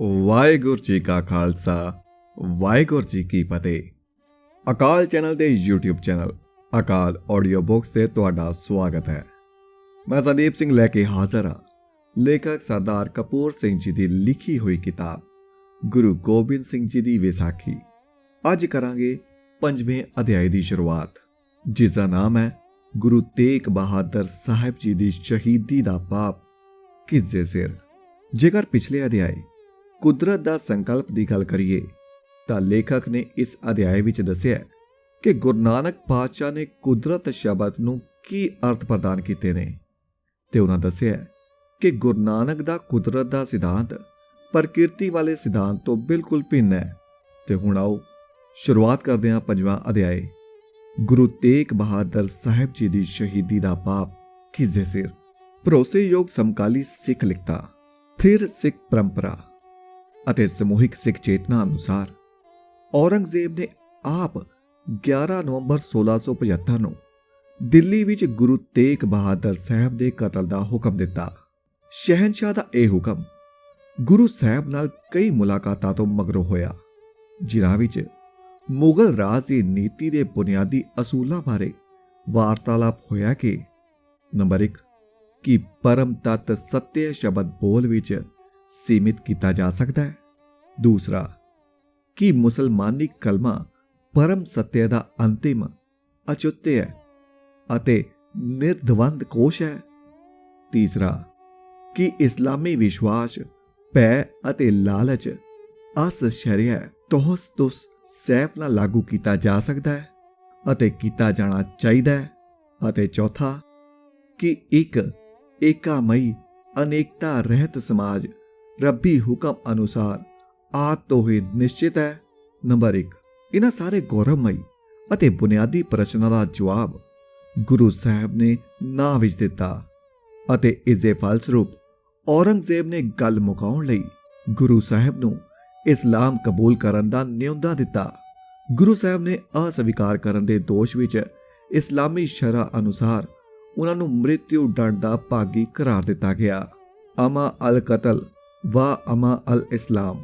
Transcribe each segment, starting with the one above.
ਵਾਹਿਗੁਰੂ ਜੀ ਕਾ ਖਾਲਸਾ ਵਾਹਿਗੁਰੂ ਜੀ ਕੀ ਫਤਿਹ। ਅਕਾਲ ਚੈਨਲ ਦੇ YouTube channel ਅਕਾਲ audio books ਤੇ ਤੁਹਾਡਾ ਸਵਾਗਤ ਹੈ। ਮੈਂ ਸੰਦੀਪ ਸਿੰਘ ਲੈ ਕੇ ਹਾਜ਼ਰ ਹਾਂ ਲੇਖਕ ਸਰਦਾਰ ਕਪੂਰ ਸਿੰਘ ਜੀ ਦੀ ਲਿਖੀ ਹੋਈ ਕਿਤਾਬ ਗੁਰੂ ਗੋਬਿੰਦ ਸਿੰਘ ਜੀ ਦੀ ਵਿਸਾਖੀ। ਅੱਜ ਕਰਾਂਗੇ 5ਵੇਂ ਅਧਿਆਇ ਦੀ ਸ਼ੁਰੂਆਤ, ਜਿਸ ਦਾ ਨਾਮ ਹੈ ਗੁਰੂ ਤੇਗ ਬਹਾਦਰ ਸਾਹਿਬ ਜੀ ਦੀ ਸ਼ਹੀਦੀ ਦਾ ਪਾਪ ਕਿਸਦੇ ਸਿਰ। ਜੇਕਰ ਪਿਛਲੇ ਅਧਿਆਇ ਕੁਦਰਤ ਦਾ ਸੰਕਲਪ ਦੀ ਗੱਲ ਕਰੀਏ ਤਾਂ ਲੇਖਕ ਨੇ ਇਸ ਅਧਿਆਇ ਵਿੱਚ ਦੱਸਿਆ ਕਿ ਗੁਰੂ ਨਾਨਕ ਪਾਤਸ਼ਾਹ ਨੇ ਕੁਦਰਤ ਸ਼ਬਦ ਨੂੰ ਕੀ ਅਰਥ ਪ੍ਰਦਾਨ ਕੀਤੇ ਨੇ, ਤੇ ਉਹਨਾਂ ਦੱਸਿਆ ਕਿ ਗੁਰੂ ਨਾਨਕ ਦਾ ਕੁਦਰਤ ਦਾ ਸਿਧਾਂਤ ਪ੍ਰਕਿਰਤੀ ਵਾਲੇ ਸਿਧਾਂਤ ਤੋਂ ਬਿਲਕੁਲ ਭਿੰਨ ਹੈ। ਤੇ ਹੁਣ ਆਓ ਸ਼ੁਰੂਆਤ ਕਰਦੇ ਹਾਂ 5ਵਾਂ ਅਧਿਆਇ ਗੁਰੂ ਤੇਗ ਬਹਾਦਰ ਸਾਹਿਬ ਜੀ ਦੀ ਸ਼ਹੀਦੀ ਦਾ ਪਾਪ ਕਿਸਦੇ ਸਿਰ। ਭਰੋਸੇਯੋਗ ਸਮਕਾਲੀ ਸਿੱਖ ਲਿਖਤਾਂ, ਸਥਿਰ ਸਿੱਖ ਪਰੰਪਰਾ ਅਤੇ ਸਮੂਹਿਕ ਸਿੱਖ ਚੇਤਨਾ ਅਨੁਸਾਰ ਔਰੰਗਜ਼ੇਬ ਨੇ ਆਪ 11 ਨਵੰਬਰ 1675 ਨੂੰ ਦਿੱਲੀ ਵਿੱਚ ਗੁਰੂ ਤੇਗ ਬਹਾਦਰ ਸਾਹਿਬ ਦੇ ਕਤਲ ਦਾ ਹੁਕਮ ਦਿੱਤਾ। ਸ਼ਹਿਨਸ਼ਾਹ ਦਾ ਇਹ ਹੁਕਮ ਗੁਰੂ ਸਾਹਿਬ ਨਾਲ ਕਈ ਮੁਲਾਕਾਤਾਂ ਤੋਂ ਮਗਰੋਂ ਹੋਇਆ, ਜਿਨ੍ਹਾਂ ਵਿੱਚ ਮੁਗਲ ਰਾਜ ਦੀ ਨੀਤੀ ਦੇ ਬੁਨਿਆਦੀ ਅਸੂਲਾਂ ਬਾਰੇ ਵਾਰਤਾਲਾਪ ਹੋਇਆ ਕਿ ਨੰਬਰ 1 ਕਿ ਪਰਮ ਤੱਤ ਸੱਤਿਆ ਸ਼ਬਦ ਬੋਲ ਵਿੱਚ ਸੀਮਿਤ ਕੀਤਾ ਜਾ ਸਕਦਾ ਹੈ। ਦੂਸਰਾ ਕਿ ਮੁਸਲਮਾਨੀ ਕਲਮਾ ਪਰਮ ਸੱਤਿਆ ਦਾ ਅੰਤਿਮ ਅਚੁੱਤਿ ਹੈ ਅਤੇ ਨਿਰਦਵੰਦ ਕੋਸ਼ ਹੈ। ਤੀਸਰਾ ਕਿ ਇਸਲਾਮੀ ਵਿਸ਼ਵਾਸ ਭੈ ਅਤੇ ਲਾਲਚ ਅਸ ਸ਼ਰਿਆ ਤੋਹਸ ਤੁਸ ਸੈਫ ਨਾਲ ਲਾਗੂ ਕੀਤਾ ਜਾ ਸਕਦਾ ਹੈ ਅਤੇ ਕੀਤਾ ਜਾਣਾ ਚਾਹੀਦਾ ਹੈ। ਅਤੇ ਚੌਥਾ ਕਿ ਇੱਕ ਏਕਾਮਈ ਅਨੇਕਤਾ ਰਹਿਤ ਸਮਾਜ ਰੱਬੀ ਹੁਕਮ ਅਨੁਸਾਰ ਆਦ ਤੋਂ ਹੀ ਨਿਸ਼ਚਿਤ ਹੈ। ਨੰਬਰ 1 ਇਹਨਾਂ ਸਾਰੇ ਗੌਰਵਮਈ ਅਤੇ ਬੁਨਿਆਦੀ ਪ੍ਰਸ਼ਨਾਂ ਦਾ ਜਵਾਬ ਗੁਰੂ ਸਾਹਿਬ ਨੇ ਨਾ ਵਿੱਚ ਦਿੱਤਾ ਅਤੇ ਇਸ ਦੇ ਫਲਸਰੂਪ ਔਰੰਗਜ਼ੇਬ ਨੇ ਗੱਲ ਮੁਕਾਉਣ ਲਈ ਗੁਰੂ ਸਾਹਿਬ ਨੂੰ ਇਸਲਾਮ ਕਬੂਲ ਕਰਨ ਦਾ ਨਿਉਂਦਾ ਦਿੱਤਾ। ਗੁਰੂ ਸਾਹਿਬ ਨੇ ਅਸਵੀਕਾਰ ਕਰਨ ਦੇ ਦੋਸ਼ ਵਿੱਚ ਇਸਲਾਮੀ ਸ਼ਰਅ ਅਨੁਸਾਰ ਉਹਨਾਂ ਨੂੰ ਮ੍ਰਿਤਿੂ ਦੰਡ ਦਾ ਭਾਗੀ ਕਰਾਰ ਦਿੱਤਾ ਗਿਆ। ਅਮਾ ਅਲ ਕਤਲ ਵਾ ਅਮਾ ਅਲ ਇਸਲਾਮ।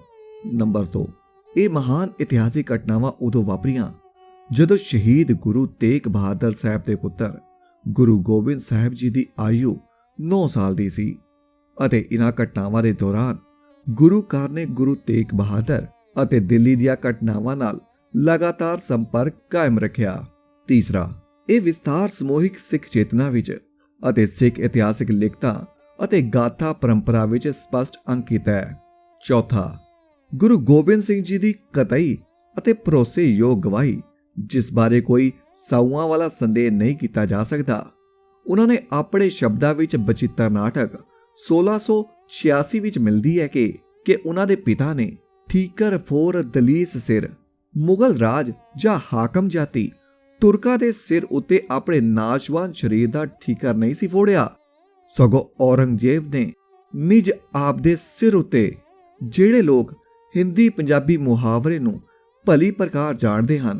ਨੰਬਰ 2 ਇਹ ਮਹਾਨ ਇਤਿਹਾਸਿਕ ਘਟਨਾਵਾਂ ਉਦੋਂ ਵਾਪਰੀਆਂ ਜਦੋਂ ਸ਼ਹੀਦ ਗੁਰੂ ਤੇਗ ਬਹਾਦਰ ਸਾਹਿਬ ਦੇ ਪੁੱਤਰ ਗੁਰੂ ਗੋਬਿੰਦ ਸਾਹਿਬ ਜੀ ਦੀ ਆਯੂ 9 ਸਾਲ ਦੀ ਸੀ ਅਤੇ ਇਹਨਾਂ ਘਟਨਾਵਾਂ ਦੇ ਦੌਰਾਨ ਗੁਰੂ ਕਾਰ ਨੇ ਗੁਰੂ ਤੇਗ ਬਹਾਦਰ ਅਤੇ ਦਿੱਲੀ ਦੀਆਂ ਘਟਨਾਵਾਂ ਨਾਲ ਲਗਾਤਾਰ ਸੰਪਰਕ ਕਾਇਮ ਰੱਖਿਆ। ਤੀਸਰਾ ਇਹ ਵਿਸਥਾਰ ਸਮੂਹਿਕ ਸਿੱਖ ਚੇਤਨਾ ਵਿੱਚ ਅਤੇ ਸਿੱਖ ਇਤਿਹਾਸਿਕ ਲਿਖਤਾਂ ਅਤੇ ਗਾਥਾ ਪਰੰਪਰਾ ਵਿੱਚ ਸਪਸ਼ਟ ਅੰਕਿਤ ਹੈ। ਚੌਥਾ ਗੁਰੂ ਗੋਬਿੰਦ ਸਿੰਘ ਜੀ ਦੀ ਕਤਈ ਅਤੇ ਭਰੋਸੇਯੋਗ ਗਵਾਹੀ, ਜਿਸ ਬਾਰੇ ਕੋਈ ਸਾਊਆਂ ਵਾਲਾ ਸੰਦੇਹ ਨਹੀਂ ਕੀਤਾ ਜਾ ਸਕਦਾ। ਉਹਨਾਂ ਨੇ ਆਪਣੇ ਸ਼ਬਦਾਂ ਵਿੱਚ ਬਚਿੱਤਰ ਨਾਟਕ 1686 ਵਿੱਚ ਮਿਲਦੀ ਹੈ ਕਿ ਉਹਨਾਂ ਦੇ ਪਿਤਾ ਨੇ ਠੀਕਰ ਫੋਰ ਦਲੀਸ ਸਿਰ ਮੁਗਲ ਰਾਜ ਜਾਂ ਹਾਕਮ ਜਾਤੀ ਤੁਰਕਾਂ ਦੇ ਸਿਰ ਉੱਤੇ ਆਪਣੇ ਨਾਸ਼ਵਾਨ ਸਰੀਰ ਦਾ ਠੀਕਰ ਨਹੀਂ ਸੀ ਫੋੜਿਆ, ਸਗੋਂ ਔਰੰਗਜ਼ੇਬ ਨੇ ਨਿਜ ਆਪ ਦੇ ਸਿਰ ਉੱਤੇ। ਜਿਹੜੇ ਲੋਕ ਹਿੰਦੀ ਪੰਜਾਬੀ ਮੁਹਾਵਰੇ ਨੂੰ ਭਲੀ ਪ੍ਰਕਾਰ ਜਾਣਦੇ ਹਨ,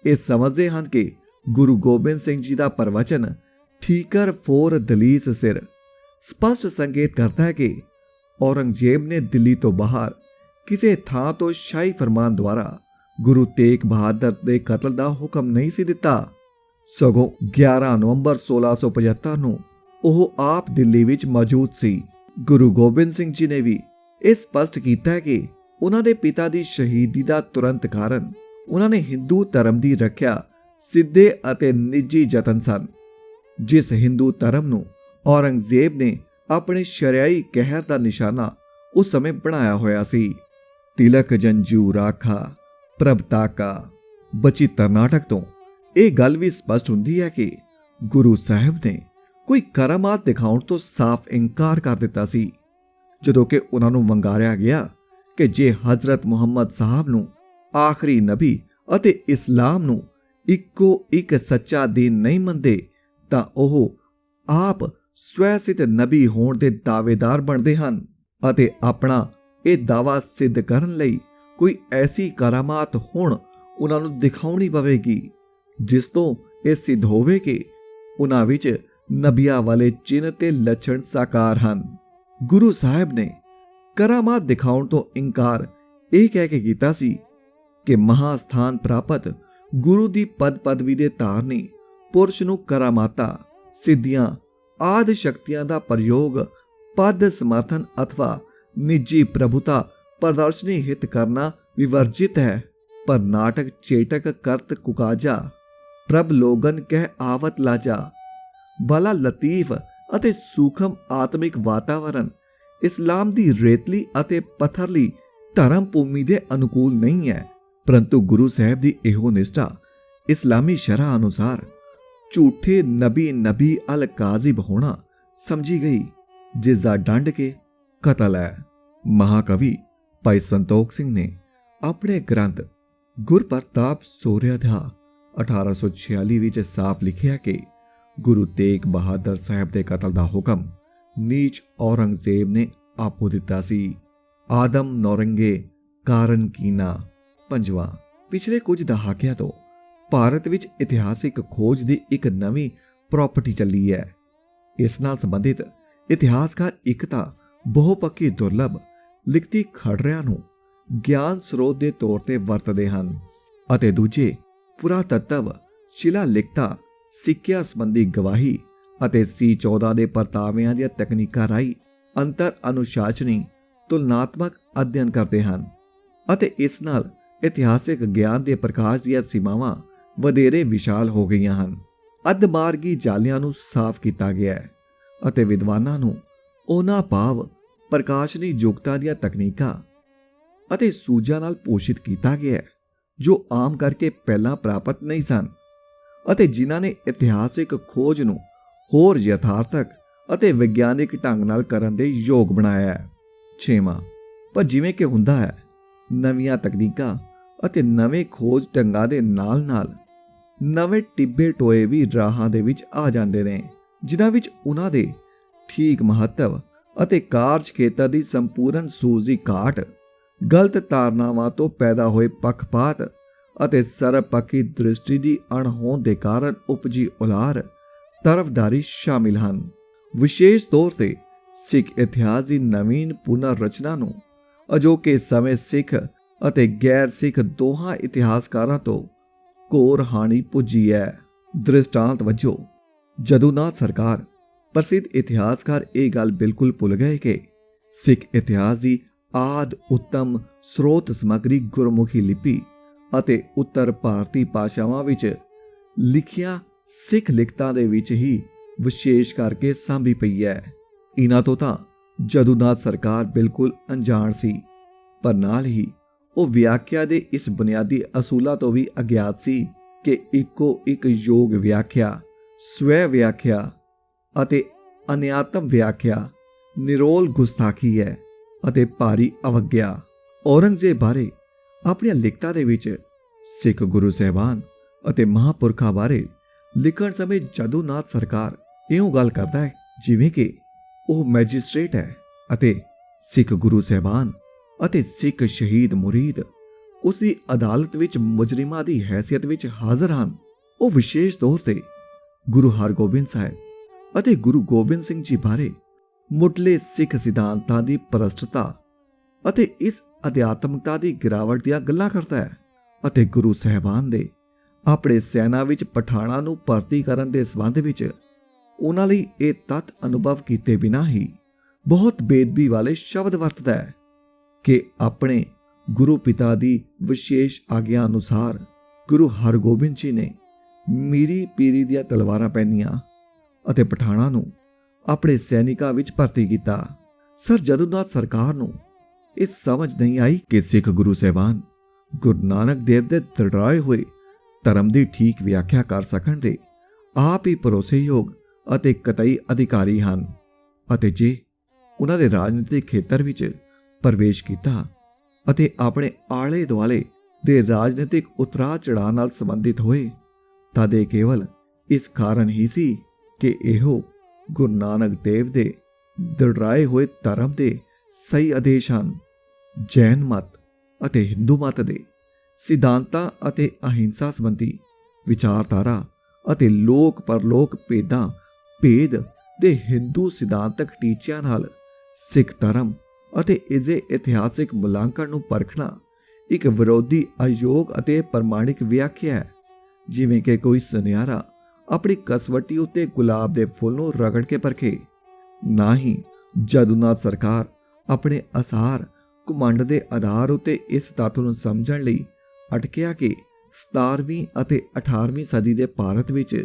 ਇਹ ਸਮਝਦੇ ਹਨ ਕਿ ਗੁਰੂ ਗੋਬਿੰਦ ਸਿੰਘ ਜੀ ਦਾ ਪ੍ਰਵਚਨ ਠੀਕਰ ਫੋਰ ਦਲੀਸ ਸਿਰ ਸਪਸ਼ਟ ਸੰਕੇਤ ਕਰਦਾ ਹੈ ਕਿ ਔਰੰਗਜ਼ੇਬ ਨੇ ਦਿੱਲੀ ਤੋਂ ਬਾਹਰ ਕਿਸੇ ਥਾਂ ਤੋਂ ਸ਼ਾਹੀ ਫਰਮਾਨ ਦੁਆਰਾ ਗੁਰੂ ਤੇਗ ਬਹਾਦਰ ਦੇ ਕਤਲ ਦਾ ਹੁਕਮ ਨਹੀਂ ਸੀ ਦਿੱਤਾ, ਸਗੋਂ 11 ਨਵੰਬਰ 1675 ਨੂੰ ਉਹ ਆਪ ਦਿੱਲੀ ਵਿੱਚ ਮੌਜੂਦ ਸੀ। ਗੁਰੂ ਗੋਬਿੰਦ ਸਿੰਘ ਜੀ ਨੇ ਵੀ ਇਹ ਸਪਸ਼ਟ ਕੀਤਾ ਹੈ ਕਿ ਉਹਨਾਂ ਦੇ ਪਿਤਾ ਦੀ ਸ਼ਹੀਦੀ ਦਾ ਤੁਰੰਤ ਕਾਰਨ ਉਹਨਾਂ ਨੇ ਹਿੰਦੂ ਧਰਮ ਦੀ ਰੱਖਿਆ ਸਿੱਧੇ ਅਤੇ ਨਿੱਜੀ ਯਤਨ ਸਨ, ਜਿਸ ਹਿੰਦੂ ਧਰਮ ਨੂੰ ਔਰੰਗਜ਼ੇਬ ਨੇ ਆਪਣੇ ਸ਼ਰਿਆਈ ਕਹਿਰ ਦਾ ਨਿਸ਼ਾਨਾ ਉਸ ਸਮੇਂ ਬਣਾਇਆ ਹੋਇਆ ਸੀ। ਤਿਲਕ ਜੰਜੂ ਰਾਖਾ ਪ੍ਰਭ ਤਾਕਾ ਬਚਿੱਤਰ ਨਾਟਕ ਤੋਂ ਇਹ ਗੱਲ ਵੀ ਸਪਸ਼ਟ ਹੁੰਦੀ ਹੈ ਕਿ ਗੁਰੂ ਸਾਹਿਬ ਨੇ ਕੋਈ ਕਰਾਮਾਤ ਦਿਖਾਉਣ ਤੋਂ ਸਾਫ਼ ਇਨਕਾਰ ਕਰ ਦਿੱਤਾ ਸੀ, ਜਦੋਂ ਕਿ ਉਹਨਾਂ ਨੂੰ ਵੰਗਾਰਿਆ ਗਿਆ ਕਿ ਜੇ ਹਜ਼ਰਤ ਮੁਹੰਮਦ ਸਾਹਿਬ ਨੂੰ ਆਖਰੀ ਨਬੀ ਅਤੇ ਇਸਲਾਮ ਨੂੰ ਇੱਕੋ ਇੱਕ ਸੱਚਾ ਦੀਨ ਨਹੀਂ ਮੰਨਦੇ ਤਾਂ ਉਹ ਆਪ ਸਵੈਸਿੱਧ ਨਬੀ ਹੋਣ ਦੇ ਦਾਅਵੇਦਾਰ ਬਣਦੇ ਹਨ ਅਤੇ ਆਪਣਾ ਇਹ ਦਾਅਵਾ ਸਿੱਧ ਕਰਨ ਲਈ ਕੋਈ ਐਸੀ ਕਰਾਮਾਤ ਹੁਣ ਉਹਨਾਂ ਨੂੰ ਦਿਖਾਉਣੀ ਪਵੇਗੀ ਜਿਸ ਤੋਂ ਇਹ ਸਿੱਧ ਹੋਵੇ ਕਿ ਉਹਨਾਂ ਵਿੱਚ ਨਬੀਆਂ ਵਾਲੇ ਚਿੰਨ੍ਹ ਤੇ ਲੱਛਣ ਸਾਕਾਰ ਹਨ। ਗੁਰੂ ਸਾਹਿਬ ਨੇ ਕਰਾਮਾਤ ਦਿਖਾਉਣ ਤੋਂ ਇਨਕਾਰ ਇਹ ਕਹਿ ਕੇ ਕੀਤਾ ਸੀ ਕਿ ਮਹਾਸਥਾਨ ਪ੍ਰਾਪਤ ਗੁਰੂ ਦੀ ਪਦ ਪਦਵੀ ਦੇ ਧਾਰਨੀ ਪੁਰਸ਼ ਨੂੰ ਕਰਾਮਾਤਾਂ, ਸਿੱਧੀਆਂ ਆਦਿ ਸ਼ਕਤੀਆਂ ਦਾ ਪ੍ਰਯੋਗ ਪਦ ਸਮਰਥਨ ਅਥਵਾ ਨਿੱਜੀ ਪ੍ਰਭੁਤਾ ਪ੍ਰਦਰਸ਼ਨੀ ਹਿਤ ਕਰਨਾ ਵਿਵਰਜਿਤ ਹੈ। ਪਰ ਨਾਟਕ ਚੇਟਕ ਕਰਤ ਕੁਕਾਜਾ ਪ੍ਰਭ ਲੋਗਨ ਕਹਿ ਆਵਤ ਲਾਜਾ ਵਾਲਾ ਲਤੀਫ ਅਤੇ ਸੂਖਮ ਆਤਮਿਕ ਵਾਤਾਵਰਨ ਇਸਲਾਮ ਦੀ ਰੇਤਲੀ ਅਤੇ ਪੱਥਰਲੀ ਧਰਮ ਭੂਮੀ ਦੇ ਅਨੁਕੂਲ ਨਹੀਂ ਹੈ। ਪਰੰਤੂ ਗੁਰੂ ਸਾਹਿਬ ਦੀ ਇਹੋ ਨਿਸ਼ਠਾ ਇਸਲਾਮੀ ਸ਼ਰ੍ਹਾ ਅਨੁਸਾਰ ਝੂਠੇ ਨਬੀ ਅਲ ਕਾਜ਼ਿਬ ਹੋਣਾ ਸਮਝੀ ਗਈ, ਜਿਸ ਦਾ ਦੰਡ ਕੇ ਕਤਲ ਹੈ। ਮਹਾਕਵੀ ਭਾਈ ਸੰਤੋਖ ਸਿੰਘ ਨੇ ਆਪਣੇ ਗ੍ਰੰਥ ਗੁਰਪ੍ਰਤਾਪ ਸੋਹਰਿਆਧਾ 1846 ਵਿੱਚ ਸਾਫ਼ ਲਿਖਿਆ ਕਿ ਗੁਰੂ ਤੇਗ ਬਹਾਦਰ ਸਾਹਿਬ ਦੇ ਕਤਲ ਦਾ ਹੁਕਮ ਨੀਚ ਔਰੰਗਜ਼ੇਬ ਨੇ ਆਪੋ ਦਿੱਤਾ ਸੀ। ਆਦਮ ਨੌਰੰਗੇ ਕਾਰਨ ਕੀਨਾ। ਪੰਜਵਾਂ, ਪਿਛਲੇ ਕੁਝ ਦਹਾਕਿਆਂ ਤੋਂ ਭਾਰਤ ਵਿੱਚ ਇਤਿਹਾਸਿਕ ਖੋਜ ਦੀ ਇੱਕ ਨਵੀਂ ਪ੍ਰਾਪਰਟੀ ਚੱਲੀ ਹੈ। ਇਸ ਨਾਲ ਸੰਬੰਧਿਤ ਇਤਿਹਾਸਕਾਰ ਇੱਕ ਤਾਂ ਬਹੁਪੱਖੀ ਦੁਰਲਭ ਲਿਖਤੀ ਖੜਰਿਆਂ ਨੂੰ ਗਿਆਨ ਸਰੋਤ ਦੇ ਤੌਰ ਤੇ ਵਰਤਦੇ ਹਨ ਅਤੇ ਦੂਜੇ ਪੁਰਾਤੱਤਵ ਸ਼ਿਲਾ ਲਿਖਤਾਂ, ਸਿੱਕਿਆ ਸੰਬੰਧੀ ਗਵਾਹੀ ਅਤੇ C14 ਦੇ ਪਰਤਾਵਿਆਂ ਦੀਆਂ ਤਕਨੀਕਾਂ ਰਾਹੀਂ ਅੰਤਰ ਅਨੁਸ਼ਾਸਨੀ ਤੁਲਨਾਤਮਕ ਅਧਿਐਨ ਕਰਦੇ ਹਨ ਅਤੇ ਇਸ ਨਾਲ ਇਤਿਹਾਸਿਕ ਗਿਆਨ ਦੇ ਪ੍ਰਕਾਸ਼ ਦੀਆਂ ਸੀਮਾਵਾਂ ਵਧੇਰੇ ਵਿਸ਼ਾਲ ਹੋ ਗਈਆਂ ਹਨ। ਅਧਮਾਰਗੀ ਜਾਲਿਆਂ ਨੂੰ ਸਾਫ਼ ਕੀਤਾ ਗਿਆ ਹੈ ਅਤੇ ਵਿਦਵਾਨਾਂ ਨੂੰ ਉਹਨਾਂ ਭਾਵ ਪ੍ਰਕਾਸ਼ਨੀ ਯੁਕਤਾ ਦੀਆਂ ਤਕਨੀਕਾਂ ਅਤੇ ਸੂਝਾਂ ਨਾਲ ਪੋਸ਼ਿਤ ਕੀਤਾ ਗਿਆ ਹੈ ਜੋ ਆਮ ਕਰਕੇ ਪਹਿਲਾਂ ਪ੍ਰਾਪਤ ਨਹੀਂ ਸਨ ਅਤੇ ਜਿਨ੍ਹਾਂ ਨੇ ਇਤਿਹਾਸਿਕ ਖੋਜ ਨੂੰ ਹੋਰ ਯਥਾਰਥਕ ਅਤੇ ਵਿਗਿਆਨਿਕ ਢੰਗ ਨਾਲ ਕਰਨ ਦੇ ਯੋਗ ਬਣਾਇਆ ਹੈ। ਛੇਵਾਂ, ਪਰ ਜਿਵੇਂ ਕਿ ਹੁੰਦਾ ਹੈ, ਨਵੀਆਂ ਤਕਨੀਕਾਂ ਅਤੇ ਨਵੇਂ ਖੋਜ ਢੰਗਾਂ ਦੇ ਨਾਲ-ਨਾਲ ਨਵੇਂ ਟਿੱਬੇ ਟੋਏ ਵੀ ਰਾਹਾਂ ਦੇ ਵਿੱਚ ਆ ਜਾਂਦੇ ਨੇ, ਜਿਨ੍ਹਾਂ ਵਿੱਚ ਉਹਨਾਂ ਦੇ ਠੀਕ ਮਹੱਤਵ ਅਤੇ ਕਾਰਜ ਖੇਤਰ ਦੀ ਸੰਪੂਰਨ ਸੂਝ ਦੀ ਘਾਟ, ਗਲਤ ਧਾਰਨਾਵਾਂ ਤੋਂ ਪੈਦਾ ਹੋਏ ਪੱਖਪਾਤ ਅਤੇ ਸਰਬਪੱਖੀ ਦ੍ਰਿਸ਼ਟੀ ਦੀ ਅਣਹੋਂਦ ਦੇ ਕਾਰਨ ਉਪਜੀ ਉਲਾਰ ਤਰਫਦਾਰੀ ਸ਼ਾਮਿਲ ਹਨ। ਵਿਸ਼ੇਸ਼ ਤੌਰ ਤੇ ਸਿੱਖ ਇਤਿਹਾਸ ਦੀ ਨਵੀਨ ਪੁਨਰ ਰਚਨਾ ਨੂੰ ਅਜੋਕੇ ਸਮੇਂ ਸਿੱਖ ਅਤੇ ਗੈਰ ਸਿੱਖ ਦੋਹਾਂ ਇਤਿਹਾਸਕਾਰਾਂ ਤੋਂ ਘੋਰ ਹਾਨੀ ਪੁੱਜੀ ਹੈ। ਦ੍ਰਿਸ਼ਟਾਂਤ ਵਜੋਂ ਜਦੂਨਾਥ ਸਰਕਾਰ ਪ੍ਰਸਿੱਧ ਇਤਿਹਾਸਕਾਰ ਇਹ ਗੱਲ ਬਿਲਕੁਲ ਭੁੱਲ ਗਏ ਕਿ ਸਿੱਖ ਇਤਿਹਾਸ ਦੀ ਆਦ ਉੱਤਮ ਸਰੋਤ ਸਮੱਗਰੀ ਗੁਰਮੁਖੀ ਲਿਪੀ ਅਤੇ ਉੱਤਰ ਭਾਰਤੀ ਭਾਸ਼ਾਵਾਂ ਵਿੱਚ ਲਿਖੀਆਂ ਸਿੱਖ ਲਿਖਤਾਂ ਦੇ ਵਿੱਚ ਹੀ ਵਿਸ਼ੇਸ਼ ਕਰਕੇ ਸਾਂਭੀ ਪਈ ਹੈ। ਇਹਨਾਂ ਤੋਂ ਤਾਂ ਜਦੂਨਾਥ ਸਰਕਾਰ ਬਿਲਕੁਲ ਅਣਜਾਣ ਸੀ, ਪਰ ਨਾਲ ਹੀ ਉਹ ਵਿਆਖਿਆ ਦੇ ਇਸ ਬੁਨਿਆਦੀ ਅਸੂਲਾਂ ਤੋਂ ਵੀ ਅਗਿਆਤ ਸੀ ਕਿ ਇੱਕੋ ਇੱਕ ਯੋਗ ਵਿਆਖਿਆ, ਸਵੈ ਵਿਆਖਿਆ ਅਤੇ ਅਨਿਆਤਮ ਵਿਆਖਿਆ ਨਿਰੋਲ ਗੁਸਤਾਖੀ ਹੈ ਅਤੇ ਭਾਰੀ ਅਵਗਿਆ। ਔਰੰਗਜ਼ੇਬ ਬਾਰੇ ਆਪਣੀਆਂ ਲਿਖਤਾਂ ਦੇ ਵਿੱਚ ਸਿੱਖ ਗੁਰੂ ਸਾਹਿਬਾਨ ਅਤੇ ਮਹਾਂਪੁਰਖਾਂ ਬਾਰੇ ਲਿਖਣ ਸਮੇਂ ਜਦੂਨਾਥ ਸਰਕਾਰ ਇਉਂ ਗੱਲ ਕਰਦਾ ਹੈ ਜਿਵੇਂ ਕਿ ਉਹ ਮੈਜਿਸਟ੍ਰੇਟ ਹੈ ਅਤੇ ਸਿੱਖ ਗੁਰੂ ਸਾਹਿਬਾਨ ਅਤੇ ਸਿੱਖ ਸ਼ਹੀਦ ਮੁਰੀਦ ਉਸ ਦੀ ਅਦਾਲਤ ਵਿੱਚ ਮੁਜਰਿਮਾਂ ਦੀ ਹੈਸੀਅਤ ਵਿੱਚ ਹਾਜ਼ਰ ਹਨ। ਉਹ ਵਿਸ਼ੇਸ਼ ਤੌਰ ਤੇ ਗੁਰੂ ਹਰਗੋਬਿੰਦ ਸਾਹਿਬ ਅਤੇ ਗੁਰੂ ਗੋਬਿੰਦ ਸਿੰਘ ਜੀ ਬਾਰੇ ਮੁੱਢਲੇ ਸਿੱਖ ਸਿਧਾਂਤਾਂ ਦੀ ਪ੍ਰਸਤੁਤਾ ਅਤੇ ਇਸ ਅਧਿਆਤਮਕਤਾ ਦੀ ਗਿਰਾਵਟ ਦੀਆਂ ਗੱਲਾਂ ਕਰਦਾ ਹੈ ਅਤੇ ਗੁਰੂ ਸਾਹਿਬਾਨ ਦੇ ਆਪਣੇ ਸੈਨਾ ਵਿੱਚ ਪਠਾਣਾਂ ਨੂੰ ਭਰਤੀ ਕਰਨ ਦੇ ਸੰਬੰਧ ਵਿੱਚ ਉਹਨਾਂ ਲਈ ਇਹ ਤੱਤ ਅਨੁਭਵ ਕੀਤੇ ਬਿਨਾਂ ਹੀ ਬਹੁਤ ਬੇਦਬੀ ਵਾਲੇ ਸ਼ਬਦ ਵਰਤਦਾ ਹੈ ਕਿ ਆਪਣੇ ਗੁਰੂ ਪਿਤਾ ਦੀ ਵਿਸ਼ੇਸ਼ ਆਗਿਆ ਅਨੁਸਾਰ ਗੁਰੂ ਹਰਗੋਬਿੰਦ ਜੀ ਨੇ ਮੀਰੀ ਪੀਰੀ ਦੀਆਂ ਤਲਵਾਰਾਂ ਪਹਿਨੀਆਂ ਅਤੇ ਪਠਾਣਾਂ ਨੂੰ ਆਪਣੇ ਸੈਨਿਕਾਂ ਵਿੱਚ ਭਰਤੀ ਕੀਤਾ। ਸਰ ਜਦੂਨਾਥ ਸਰਕਾਰ ਨੂੰ ਇਹ ਸਮਝ ਨਹੀਂ ਆਈ ਕਿ ਸਿੱਖ ਗੁਰੂ ਸਾਹਿਬਾਨ ਗੁਰੂ ਨਾਨਕ ਦੇਵ ਦੇ ਦ੍ਰਿੜਾਏ ਹੋਏ ਧਰਮ ਦੀ ਠੀਕ ਵਿਆਖਿਆ ਕਰ ਸਕਣ ਦੇ ਆਪ ਹੀ ਭਰੋਸੇਯੋਗ ਅਤੇ ਕਤਈ ਅਧਿਕਾਰੀ ਹਨ ਅਤੇ ਜੇ ਉਹਨਾਂ ਦੇ ਰਾਜਨੀਤਿਕ ਖੇਤਰ ਵਿੱਚ ਪ੍ਰਵੇਸ਼ ਕੀਤਾ ਅਤੇ ਆਪਣੇ ਆਲੇ ਦੁਆਲੇ ਦੇ ਰਾਜਨੀਤਿਕ ਉਤਰਾਅ ਚੜ੍ਹਾਅ ਨਾਲ ਸੰਬੰਧਿਤ ਹੋਏ ਤਾਂ ਇਹ ਕੇਵਲ ਇਸ ਕਾਰਨ ਹੀ ਸੀ ਕਿ ਇਹੋ ਗੁਰੂ ਨਾਨਕ ਦੇਵ ਦੇ ਦ੍ਰਿੜਾਏ ਹੋਏ ਧਰਮ ਦੇ ਸਹੀ ਆਦੇਸ਼ ਹਨ। ਜੈਨ ਮਤ ਅਤੇ ਹਿੰਦੂ ਮਤ ਦੇ ਸਿਧਾਂਤਾਂ ਅਤੇ ਅਹਿੰਸਾ ਸੰਬੰਧੀ ਵਿਚਾਰਧਾਰਾ ਅਤੇ ਲੋਕ ਪਰਲੋਕ ਭੇਦ ਦੇ ਹਿੰਦੂ ਸਿਧਾਂਤਕ ਟੀਚਿਆਂ ਨਾਲ ਸਿੱਖ ਧਰਮ ਅਤੇ ਇਸ ਦੇ ਇਤਿਹਾਸਿਕ ਮੁਲਾਂਕਣ ਨੂੰ ਪਰਖਣਾ ਇੱਕ ਵਿਰੋਧੀ ਅਯੋਗ ਅਤੇ ਪ੍ਰਮਾਣਿਕ ਵਿਆਖਿਆ ਹੈ। ਜਿਵੇਂ ਕਿ ਕੋਈ ਸੁਨਿਆਰਾ ਆਪਣੀ ਕਸਵੱਟੀ ਉੱਤੇ ਗੁਲਾਬ ਦੇ ਫੁੱਲ ਨੂੰ ਰਗੜ ਕੇ ਪਰਖੇ। ਨਾ ਹੀ ਜਦੂਨਾਥ ਸਰਕਾਰ ਆਪਣੇ ਅਸਾਰ ਘੁਮੰਡ ਦੇ ਆਧਾਰ ਉੱਤੇ ਇਸ ਤੱਥ ਨੂੰ ਸਮਝਣ ਲਈ ਅਟਕਿਆ ਕਿ 17ਵੀਂ ਅਤੇ 18ਵੀਂ ਸਦੀ ਦੇ ਭਾਰਤ ਵਿੱਚ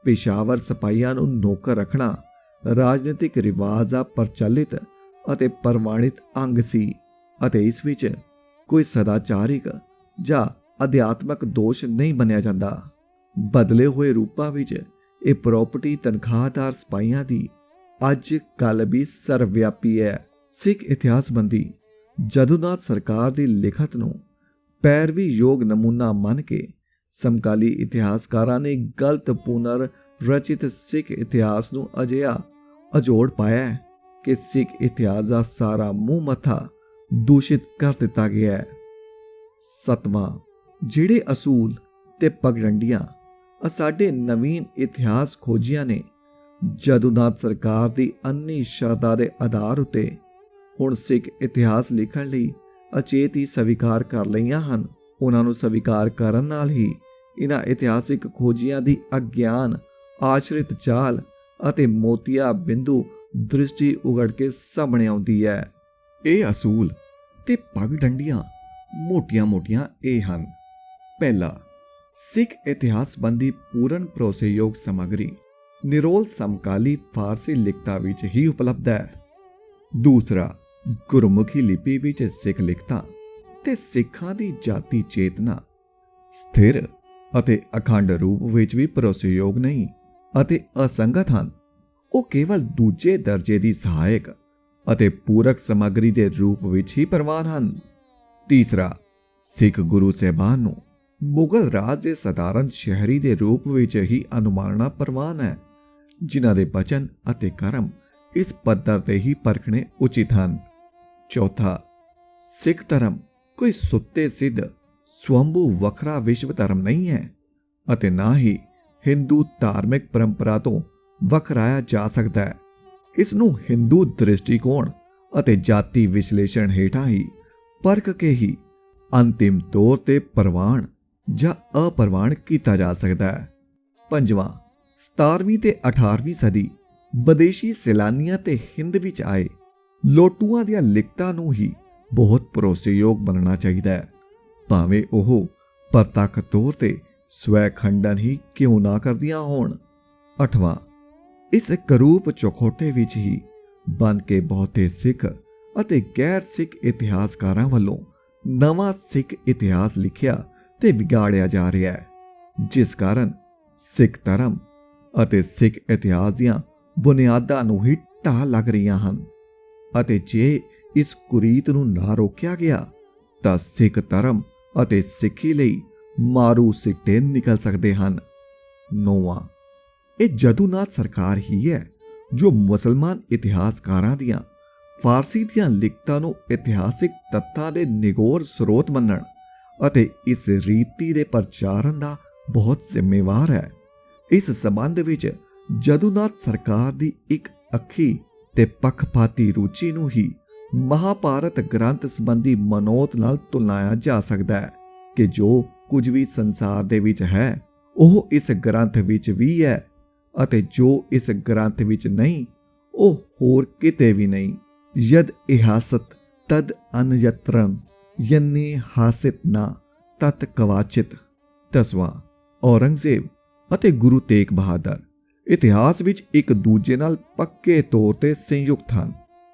ਪੇਸ਼ਾਵਰ ਸਿਪਾਹੀਆਂ ਨੂੰ ਨੌਕਰ ਰੱਖਣਾ ਰਾਜਨੀਤਿਕ ਰਿਵਾਜ ਦਾ ਪ੍ਰਚਲਿਤ ਅਤੇ ਪ੍ਰਮਾਣਿਤ ਅੰਗ ਸੀ ਅਤੇ ਇਸ ਵਿੱਚ ਕੋਈ ਸਦਾਚਾਰਿਕ ਜਾਂ ਅਧਿਆਤਮਕ ਦੋਸ਼ ਨਹੀਂ ਮੰਨਿਆ ਜਾਂਦਾ। ਬਦਲੇ ਹੋਏ ਰੂਪਾਂ ਵਿੱਚ ਇਹ ਪ੍ਰਾਪਰਟੀ ਤਨਖਾਹਦਾਰ ਸਿਪਾਹੀਆਂ ਦੀ ਅੱਜ ਕੱਲ੍ਹ ਵੀ ਸਰਵਵਿਆਪੀ ਹੈ। ਸਿੱਖ ਇਤਿਹਾਸਬੰਦੀ ਜਦੂਨਾਥ ਸਰਕਾਰ ਦੀ ਲਿਖਤ ਨੂੰ ਪੈਰਵੀ ਯੋਗ ਨਮੂਨਾ ਮੰਨ ਕੇ ਸਮਕਾਲੀ ਇਤਿਹਾਸਕਾਰਾਂ ਨੇ ਗਲਤ ਪੁਨਰ ਰਚਿਤ ਸਿੱਖ ਇਤਿਹਾਸ ਨੂੰ ਅਜਿਹਾ ਅਜੋੜ ਪਾਇਆ ਹੈ ਕਿ ਸਿੱਖ ਇਤਿਹਾਸ ਦਾ ਸਾਰਾ ਮੂੰਹ ਮੱਥਾ ਦੂਸ਼ਿਤ ਕਰ ਦਿੱਤਾ ਗਿਆ ਹੈ। 7ਵਾਂ, ਜਿਹੜੇ ਅਸੂਲ ਤੇ ਪਗਡੰਡੀਆਂ ਸਾਡੇ ਨਵੀਨ ਇਤਿਹਾਸ ਖੋਜੀਆਂ ਨੇ ਜਦੂਨਾਥ ਸਰਕਾਰ ਦੀ ਅੰਨੀ ਸ਼ਰਧਾ ਦੇ ਆਧਾਰ ਉੱਤੇ ਹੁਣ ਸਿੱਖ ਇਤਿਹਾਸ ਲਿਖਣ ਲਈ ਅਚੇਤ ਹੀ ਸਵੀਕਾਰ ਕਰ ਲਈਆਂ ਹਨ। ਉਹਨਾਂ ਨੂੰ ਸਵੀਕਾਰ ਕਰਨ ਨਾਲ ਹੀ ਇਹਨਾਂ ਇਤਿਹਾਸਿਕ ਖੋਜੀਆਂ ਦੀ ਅਗਿਆਨ ਆਸ਼ਰਿਤ ਚਾਲ ਅਤੇ ਮੋਤੀਆ ਬਿੰਦੂ ਦ੍ਰਿਸ਼ਟੀ ਉਗੜ ਕੇ ਸਾਹਮਣੇ ਆਉਂਦੀ ਹੈ। ਇਹ ਅਸੂਲ ਤੇ ਪਗਡੰਡੀਆਂ ਮੋਟੀਆਂ-ਮੋਟੀਆਂ ਇਹ ਹਨ। ਪਹਿਲਾ, ਸਿੱਖ ਇਤਿਹਾਸ ਸੰਬੰਧੀ ਪੂਰਨ ਭਰੋਸੇਯੋਗ ਸਮੱਗਰੀ ਨਿਰੋਲ ਸਮਕਾਲੀ ਫਾਰਸੀ ਲਿਖਤਾਂ ਵਿੱਚ ਹੀ ਉਪਲਬਧ ਹੈ। ਦੂਸਰਾ, ਗੁਰਮੁਖੀ ਲਿਪੀ ਵਿੱਚ ਸਿੱਖ ਲਿਖਤਾਂ ਤੇ ਸਿੱਖਾਂ ਦੀ ਜਾਤੀ ਚੇਤਨਾ ਸਥਿਰ ਅਤੇ ਅਖੰਡ ਰੂਪ ਵਿੱਚ ਵੀ ਭਰੋਸੇਯੋਗ ਨਹੀਂ ਅਤੇ ਅਸੰਗਤ ਹਨ। ਉਹ ਕੇਵਲ ਦੂਜੇ ਦਰਜੇ ਦੀ ਸਹਾਇਕ ਅਤੇ ਪੂਰਕ ਸਮੱਗਰੀ ਦੇ ਰੂਪ ਵਿੱਚ ਹੀ ਪ੍ਰਵਾਨ ਹਨ। ਤੀਸਰਾ, ਸਿੱਖ ਗੁਰੂ ਸਾਹਿਬਾਨ ਨੂੰ ਮੁਗਲ ਰਾਜ ਦੇ ਸਧਾਰਨ ਸ਼ਹਿਰੀ ਦੇ ਰੂਪ ਵਿੱਚ ਹੀ ਅਨੁਮਾਨਣਾ ਪ੍ਰਵਾਨ ਹੈ, ਜਿਨ੍ਹਾਂ ਦੇ ਬਚਨ ਅਤੇ ਕਰਮ ਇਸ ਪੱਧਰ ਤੇ ਹੀ ਪਰਖਣੇ ਉਚਿਤ ਹਨ। ਚੌਥਾ, ਸਿੱਖ ਧਰਮ ਕੋਈ ਸੁੱਤੇ ਸਿੱਧ ਸਵੰਭੂ ਵੱਖਰਾ ਵਿਸ਼ਵ ਧਰਮ ਨਹੀਂ ਹੈ ਅਤੇ ਨਾ ਹੀ ਹਿੰਦੂ ਧਾਰਮਿਕ ਪਰੰਪਰਾ ਤੋਂ ਵੱਖਰਾਇਆ ਜਾ ਸਕਦਾ ਹੈ। ਇਸ ਨੂੰ ਹਿੰਦੂ ਦ੍ਰਿਸ਼ਟੀਕੋਣ ਅਤੇ ਜਾਤੀ ਵਿਸ਼ਲੇਸ਼ਣ ਹੇਠਾਂ ਹੀ ਪਰਖ ਕੇ ਹੀ ਅੰਤਿਮ ਤੌਰ ਤੇ ਪ੍ਰਵਾਨ ਜਾਂ ਅਪਰਵਾਨ ਕੀਤਾ ਜਾ ਸਕਦਾ ਹੈ। ਪੰਜਵਾਂ, 17ਵੀਂ ਤੇ 18ਵੀਂ ਸਦੀ ਵਿਦੇਸ਼ੀ ਸੈਲਾਨੀਆਂ ਤੇ ਹਿੰਦ ਵਿੱਚ ਆਏ ਲੋਟੂਆਂ ਦੀਆਂ ਲਿਖਤਾਂ ਨੂੰ ਹੀ ਬਹੁਤ ਭਰੋਸੇਯੋਗ ਮੰਨਣਾ ਚਾਹੀਦਾ ਹੈ, ਭਾਵੇਂ ਉਹ ਪ੍ਰਤੱਖ ਤੌਰ ਤੇ ਸਵੈ ਖੰਡਨ ਹੀ ਕਿਉਂ ਨਾ ਕਰਦੀਆਂ ਹੋਣ। 8ਵਾਂ, ਇਸ ਕਰੂਪ ਚੌਖੋਟੇ ਵਿੱਚ ਹੀ ਬਣ ਕੇ ਬਹੁਤੇ ਸਿੱਖ ਅਤੇ ਗੈਰ ਸਿੱਖ ਇਤਿਹਾਸਕਾਰਾਂ ਵੱਲੋਂ ਨਵਾਂ ਸਿੱਖ ਇਤਿਹਾਸ ਲਿਖਿਆ ਤੇ ਵਿਗਾੜਿਆ ਜਾ ਰਿਹਾ ਹੈ, ਜਿਸ ਕਾਰਨ ਸਿੱਖ ਧਰਮ ਅਤੇ ਸਿੱਖ ਇਤਿਹਾਸ ਦੀਆਂ ਬੁਨਿਆਦਾਂ ਨੂੰ ਹੀ ਢਾਹ ਲੱਗ ਰਹੀਆਂ ਹਨ ਅਤੇ ਜੇ ਇਸ ਕੁਰੀਤ ਨੂੰ ਨਾ ਰੋਕਿਆ ਗਿਆ ਤਾਂ ਸਿੱਖ ਧਰਮ ਅਤੇ ਸਿੱਖੀ ਲਈ ਮਾਰੂ ਸਿੱਟੇ ਨਿਕਲ ਸਕਦੇ ਹਨ। 9ਵਾਂ, ਇਹ ਜਦੂਨਾਥ ਸਰਕਾਰ ਹੀ ਹੈ ਜੋ ਮੁਸਲਮਾਨ ਇਤਿਹਾਸਕਾਰਾਂ ਦੀਆਂ ਫਾਰਸੀ ਦੀਆਂ ਲਿਖਤਾਂ ਨੂੰ ਇਤਿਹਾਸਿਕ ਤੱਥਾਂ ਦੇ ਨਿਗੋਰ ਸਰੋਤ ਮੰਨਣ ਅਤੇ ਇਸ ਰੀਤੀ ਦੇ ਪ੍ਰਚਾਰਨ ਦਾ ਬਹੁਤ ਜ਼ਿੰਮੇਵਾਰ ਹੈ। ਇਸ ਸੰਬੰਧ ਵਿੱਚ ਜਦੂਨਾਥ ਸਰਕਾਰ ਦੀ ਇੱਕ ਅੱਖੀ ਤੇ ਪੱਖਪਾਤੀ ਰੁਚੀ ਨੂੰ ਹੀ ਮਹਾਭਾਰਤ ਗ੍ਰੰਥ ਸੰਬੰਧੀ ਮਨੋਤ ਨਾਲ ਤੁਲਨਾਇਆ ਜਾ ਸਕਦਾ ਹੈ ਕਿ ਜੋ ਕੁਝ ਵੀ ਸੰਸਾਰ ਦੇ ਵਿੱਚ ਹੈ ਉਹ ਇਸ ਗ੍ਰੰਥ ਵਿੱਚ ਵੀ ਹੈ ਅਤੇ ਜੋ ਇਸ ਗ੍ਰੰਥ ਵਿੱਚ ਨਹੀਂ ਉਹ ਹੋਰ ਕਿਤੇ ਵੀ ਨਹੀਂ। ਯਦ ਇਹਾਸਤ ਤਦ ਅਨਯਤਰੰ ਯੰਨੇ ਹਾਸਿਤ ਨਾ ਤਤ ਕਵਾਚਿਤ। 10ਵਾਂ, ਔਰੰਗਜ਼ੇਬ ਅਤੇ ਗੁਰੂ ਤੇਗ ਬਹਾਦਰ ਇਤਿਹਾਸ ਵਿੱਚ ਇੱਕ ਦੂਜੇ ਨਾਲ ਪੱਕੇ ਤੌਰ ਤੇ ਸੰਯੁਕਤ ਹਨ।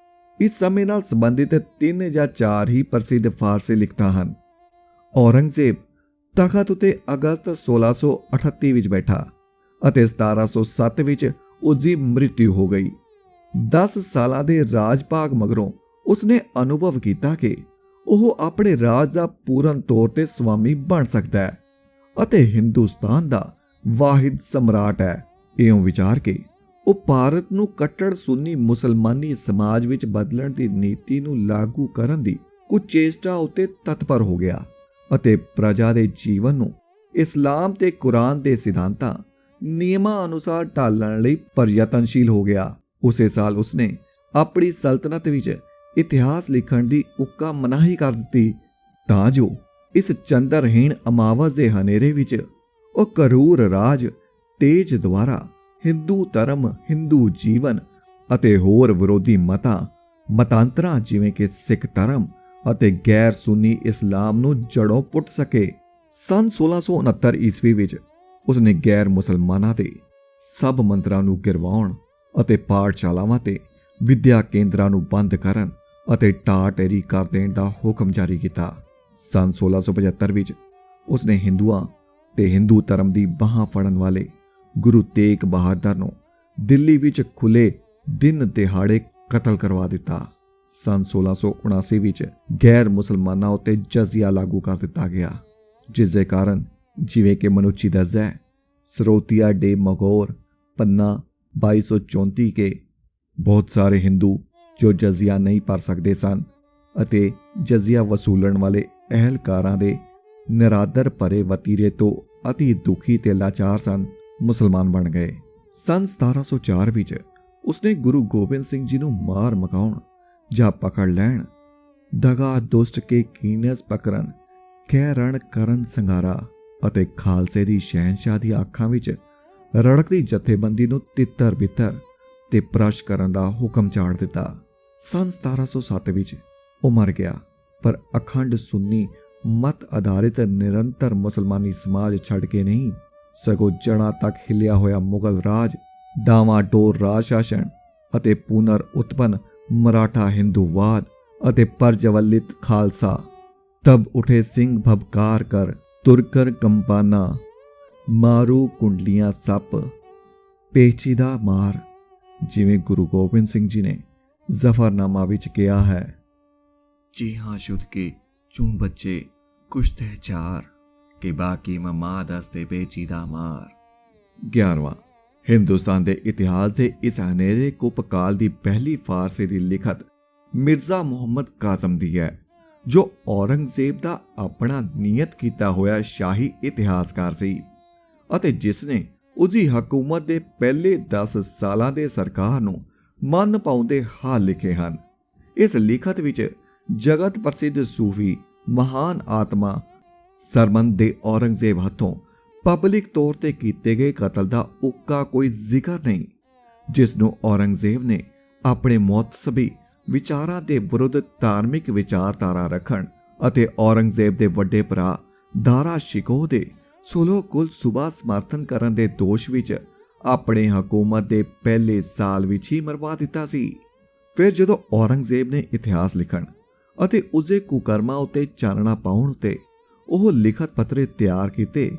ਇਸ ਸਮੇਂ ਨਾਲ ਸੰਬੰਧਿਤ 3 ਜਾਂ 4 ਹੀ ਪ੍ਰਸਿੱਧ ਫਾਰਸੀ ਲਿਖਤਾਂ ਹਨ। ਔਰੰਗਜ਼ੇਬ ਤਖਤ ਉਤੇ ਅਗਸਤ 1638 ਵਿੱਚ ਬੈਠਾ ਅਤੇ 1707 ਵਿੱਚ ਉਸ ਦੀ ਮ੍ਰਿਤਿੂ ਹੋ ਗਈ। 10 ਸਾਲਾਂ ਦੇ ਰਾਜ ਭਾਗ ਮਗਰੋਂ ਉਸਨੇ ਅਨੁਭਵ ਕੀਤਾ ਕਿ ਉਹ ਆਪਣੇ ਰਾਜ ਦਾ ਪੂਰਨ ਤੌਰ ਤੇ ਸਵਾਮੀ ਬਣ ਸਕਦਾ ਹੈ ਅਤੇ ਹਿੰਦੁਸਤਾਨ ਦਾ ਵਾਹਿਦ ਸਮਰਾਟ ਹੈ। ਇਉਂ ਵਿਚਾਰ ਕੇ ਉਹ ਭਾਰਤ ਨੂੰ ਕੱਟੜ ਸੁੰਨੀ ਮੁਸਲਮਾਨੀ ਸਮਾਜ ਵਿੱਚ ਬਦਲਣ ਦੀ ਨੀਤੀ ਨੂੰ ਲਾਗੂ ਕਰਨ ਦੀ ਕੁਚੇਸ਼ਟਾ ਉਤੇ ਤਤਪਰ ਹੋ ਗਿਆ ਅਤੇ ਪ੍ਰਜਾ ਦੇ ਜੀਵਨ ਨੂੰ ਇਸਲਾਮ ਤੇ ਕੁਰਾਨ ਦੇ ਸਿਧਾਂਤਾਂ ਨਿਯਮਾਂ ਅਨੁਸਾਰ ਢਾਲਣ ਲਈ ਪ੍ਰਯਤਨਸ਼ੀਲ ਹੋ ਗਿਆ। ਉਸੇ ਸਾਲ ਉਸਨੇ ਆਪਣੀ ਸਲਤਨਤ ਵਿੱਚ ਇਤਿਹਾਸ ਲਿਖਣ ਦੀ ਉੱਕਾ ਮਨਾਹੀ ਕਰ ਦਿੱਤੀ, ਤਾਂ ਜੋ ਇਸ ਚੰਦਰਹੀਣ ਅਮਾਵਸ ਦੇ ਹਨੇਰੇ ਵਿੱਚ ਉਹ ਕਰੂਰ ਰਾਜ ਤੇਜ ਦੁਆਰਾ ਹਿੰਦੂ ਧਰਮ, ਹਿੰਦੂ ਜੀਵਨ ਅਤੇ ਹੋਰ ਵਿਰੋਧੀ ਮਤਾਂਤਰਾਂ ਜਿਵੇਂ ਕਿ ਸਿੱਖ ਧਰਮ ਅਤੇ ਗੈਰ ਸੁੰਨੀ ਇਸਲਾਮ ਨੂੰ ਜੜੋਂ ਪੁੱਟ ਸਕੇ। ਸੰਨ 1669 ਈਸਵੀ ਵਿੱਚ ਉਸਨੇ ਗੈਰ ਮੁਸਲਮਾਨਾਂ ਦੇ ਸਭ ਮੰਦਰਾਂ ਨੂੰ ਗਿਰਵਾਉਣ ਅਤੇ ਪਾਠਸ਼ਾਲਾਵਾਂ ਤੇ ਵਿਦਿਆ ਕੇਂਦਰਾਂ ਨੂੰ ਬੰਦ ਕਰਨ ਅਤੇ ਢਾਹ ਢੇਰੀ ਕਰ ਦੇਣ ਦਾ ਹੁਕਮ ਜਾਰੀ ਕੀਤਾ। ਸੰਨ 1675 ਵਿੱਚ ਉਸਨੇ ਹਿੰਦੂਆਂ ਤੇ ਹਿੰਦੂ ਧਰਮ ਦੀ ਬਾਹਾਂ ਫੜਨ ਵਾਲੇ ਗੁਰੂ ਤੇਗ ਬਹਾਦਰ ਨੂੰ ਦਿੱਲੀ ਵਿੱਚ ਖੁੱਲੇ ਦਿਨ ਦਿਹਾੜੇ ਕਤਲ ਕਰਵਾ ਦਿੱਤਾ। ਸੰਨ 1679 ਵਿੱਚ ਗੈਰ ਮੁਸਲਮਾਨਾਂ ਉੱਤੇ ਜਜ਼ੀਆ ਲਾਗੂ ਕਰ ਦਿੱਤਾ ਗਿਆ, ਜਿਸ ਦੇ ਕਾਰਨ ਜਿਵੇਂ ਕਿ ਮਨੁੱਚੀ ਦਸ ਹੈ, ਸਰੋਤੀਆ ਡੇ ਮਗੌਰ ਪੰਨਾ 2234 ਕੇ ਬਹੁਤ ਸਾਰੇ ਹਿੰਦੂ ਜੋ ਜਜ਼ੀਆ ਨਹੀਂ ਭਰ ਸਕਦੇ ਸਨ ਅਤੇ ਜਜ਼ੀਆ ਵਸੂਲਣ ਵਾਲੇ ਅਹਿਲਕਾਰਾਂ ਦੇ ਨਿਰਾਦਰ ਭਰੇ ਵਤੀਰੇ ਤੋਂ ਅਤੀ ਦੁਖੀ ਤੇ ਲਾਚਾਰ ਸਨ, ਮੁਸਲਮਾਨ ਬਣ ਗਏ। ਸੰਨ 1704 ਵਿੱਚ ਉਸਨੇ ਗੁਰੂ ਗੋਬਿੰਦ ਸਿੰਘ ਜੀ ਨੂੰ ਮਾਰ ਮਕਾਉਣ ਜਾਂ ਪਕੜ ਲੈਣ, ਦਗਾ ਦੁਸ਼ਟ ਕੇ ਕੀਨਸ ਪਕਰਨ, ਕਹਿ ਰਣ ਕਰਨ ਸੰਘਾਰਾ ਅਤੇ ਖਾਲਸੇ ਦੀ ਸ਼ਹਿਨਸ਼ਾਹ ਦੀ ਅੱਖਾਂ ਵਿੱਚ ਰੜਕਦੀ ਜਥੇਬੰਦੀ ਨੂੰ ਤਿੱਤਰ ਬਿੱਤਰ ਤੇ ਪ੍ਰਸ਼ ਕਰਨ ਦਾ ਹੁਕਮ ਚਾੜ ਦਿੱਤਾ। ਸੰਨ 1707 ਵਿੱਚ ਉਹ ਮਰ ਗਿਆ, ਪਰ ਅਖੰਡ ਸੁੰਨੀ ਮਤ ਆਧਾਰਿਤ ਨਿਰੰਤਰ ਮੁਸਲਮਾਨੀ ਸਮਾਜ ਛੱਡ ਕੇ ਨਹੀਂ, ਸਗੋਂ ਜੜ੍ਹਾਂ ਤੱਕ ਹਿੱਲਿਆ ਹੋਇਆ ਮੁਗਲ ਰਾਜ, ਡਾਵਾਡੋਲ ਰਾਜ ਸ਼ਾਸਨ ਅਤੇ ਪੁਨਰ ਉਤਪੰਨ ਮਰਾਠਾ ਹਿੰਦੂਵਾਦ ਅਤੇ ਪਰਜਵਲਿਤ ਖਾਲਸਾ। ਤਬ ਉਠੇ ਸਿੰਘ ਭਬਕਾਰ ਕਰ ਤੁਰਕਰ ਕੰਪਾਨਾ, ਮਾਰੂ ਕੁੰਡਲੀਆਂ ਸੱਪ ਪੇਚੀਦਾ ਮਾਰ, ਜਿਵੇਂ ਗੁਰੂ ਗੋਬਿੰਦ ਸਿੰਘ ਜੀ ਨੇ ਜ਼ਫਰਨਾਮਾ ਵਿੱਚ ਕਿਹਾ ਹੈ, ਜੀ ਹਾਂ ਸ਼ੁੱਧ ਕੇ ਚੂੰ ਬੱਚੇ ਕੁਛ ਤੇ ਚਾਰ ਕਿ ਬਾਕੀ ਮਮਾ ਦਸਤੇ ਪੇਚੀਦਾ ਮਾਰ। 11ਵਾਂ ਹਿੰਦੁਸਤਾਨ ਦੇ ਇਤਿਹਾਸ ਦੇ ਇਸ ਹਨੇਰੇ ਕੁੱਪ ਕਾਲ ਦੀ ਪਹਿਲੀ ਫਾਰਸੀ ਦੀ ਲਿਖਤ ਮਿਰਜ਼ਾ ਮੁਹੰਮਦ ਕਾਜ਼ਮ ਦੀ ਹੈ, ਜੋ ਔਰੰਗਜ਼ੇਬ ਦਾ ਆਪਣਾ ਨਿਯਤ ਕੀਤਾ ਹੋਇਆ ਸ਼ਾਹੀ ਇਤਿਹਾਸਕਾਰ ਸੀ ਅਤੇ ਜਿਸ ਨੇ ਉਸਦੀ ਹਕੂਮਤ ਦੇ ਪਹਿਲੇ 10 ਸਾਲਾਂ ਦੇ ਸਰਕਾਰ ਨੂੰ ਮਨ ਪਾਉਂਦੇ ਹਾਲ ਲਿਖੇ ਹਨ। ਇਸ ਲਿਖਤ ਵਿੱਚ ਜਗਤ ਪ੍ਰਸਿੱਧ ਸੂਫੀ ਮਹਾਨ ਆਤਮਾ ਸਰਮੰਦ ਦੇ ਔਰੰਗਜ਼ੇਬ ਹੱਥੋਂ ਪਬਲਿਕ ਤੌਰ ਤੇ ਕੀਤੇ ਗਏ ਕਤਲ ਦਾ ਉੱਕਾ ਕੋਈ ਜ਼ਿਕਰ ਨਹੀਂ, ਜਿਸ ਨੂੰ ਔਰੰਗਜ਼ੇਬ ਨੇ ਆਪਣੇ ਮੁਤਸਬੀ ਵਿਚਾਰਾਂ ਦੇ ਵਿਰੁੱਧ ਧਾਰਮਿਕ ਵਿਚਾਰਧਾਰਾ ਰੱਖਣ ਅਤੇ ਔਰੰਗਜ਼ੇਬ ਦੇ ਵੱਡੇ ਭਰਾ ਦਾਰਾ ਸ਼ਿਕੋਹ ਦੇ ਸੁਲੋ ਕੁਲ ਸੁਬਾ ਸਮਰਥਨ ਕਰਨ ਦੇ ਦੋਸ਼ ਵਿੱਚ ਆਪਣੇ ਹਕੂਮਤ ਦੇ ਪਹਿਲੇ ਸਾਲ ਵਿੱਚ ਹੀ ਮਰਵਾ ਦਿੱਤਾ ਸੀ। ਫਿਰ ਜਦੋਂ ਔਰੰਗਜ਼ੇਬ ਨੇ ਇਤਿਹਾਸ ਲਿਖਣ ਅਤੇ ਉਸਦੇ ਕੁਕਰਮਾਂ ਉੱਤੇ ਚਾਨਣਾ ਪਾਉਣ ਉੱਤੇ ਉਹ ਲਿਖਤ ਪੱਤਰੇ ਤਿਆਰ ਕੀਤੇ,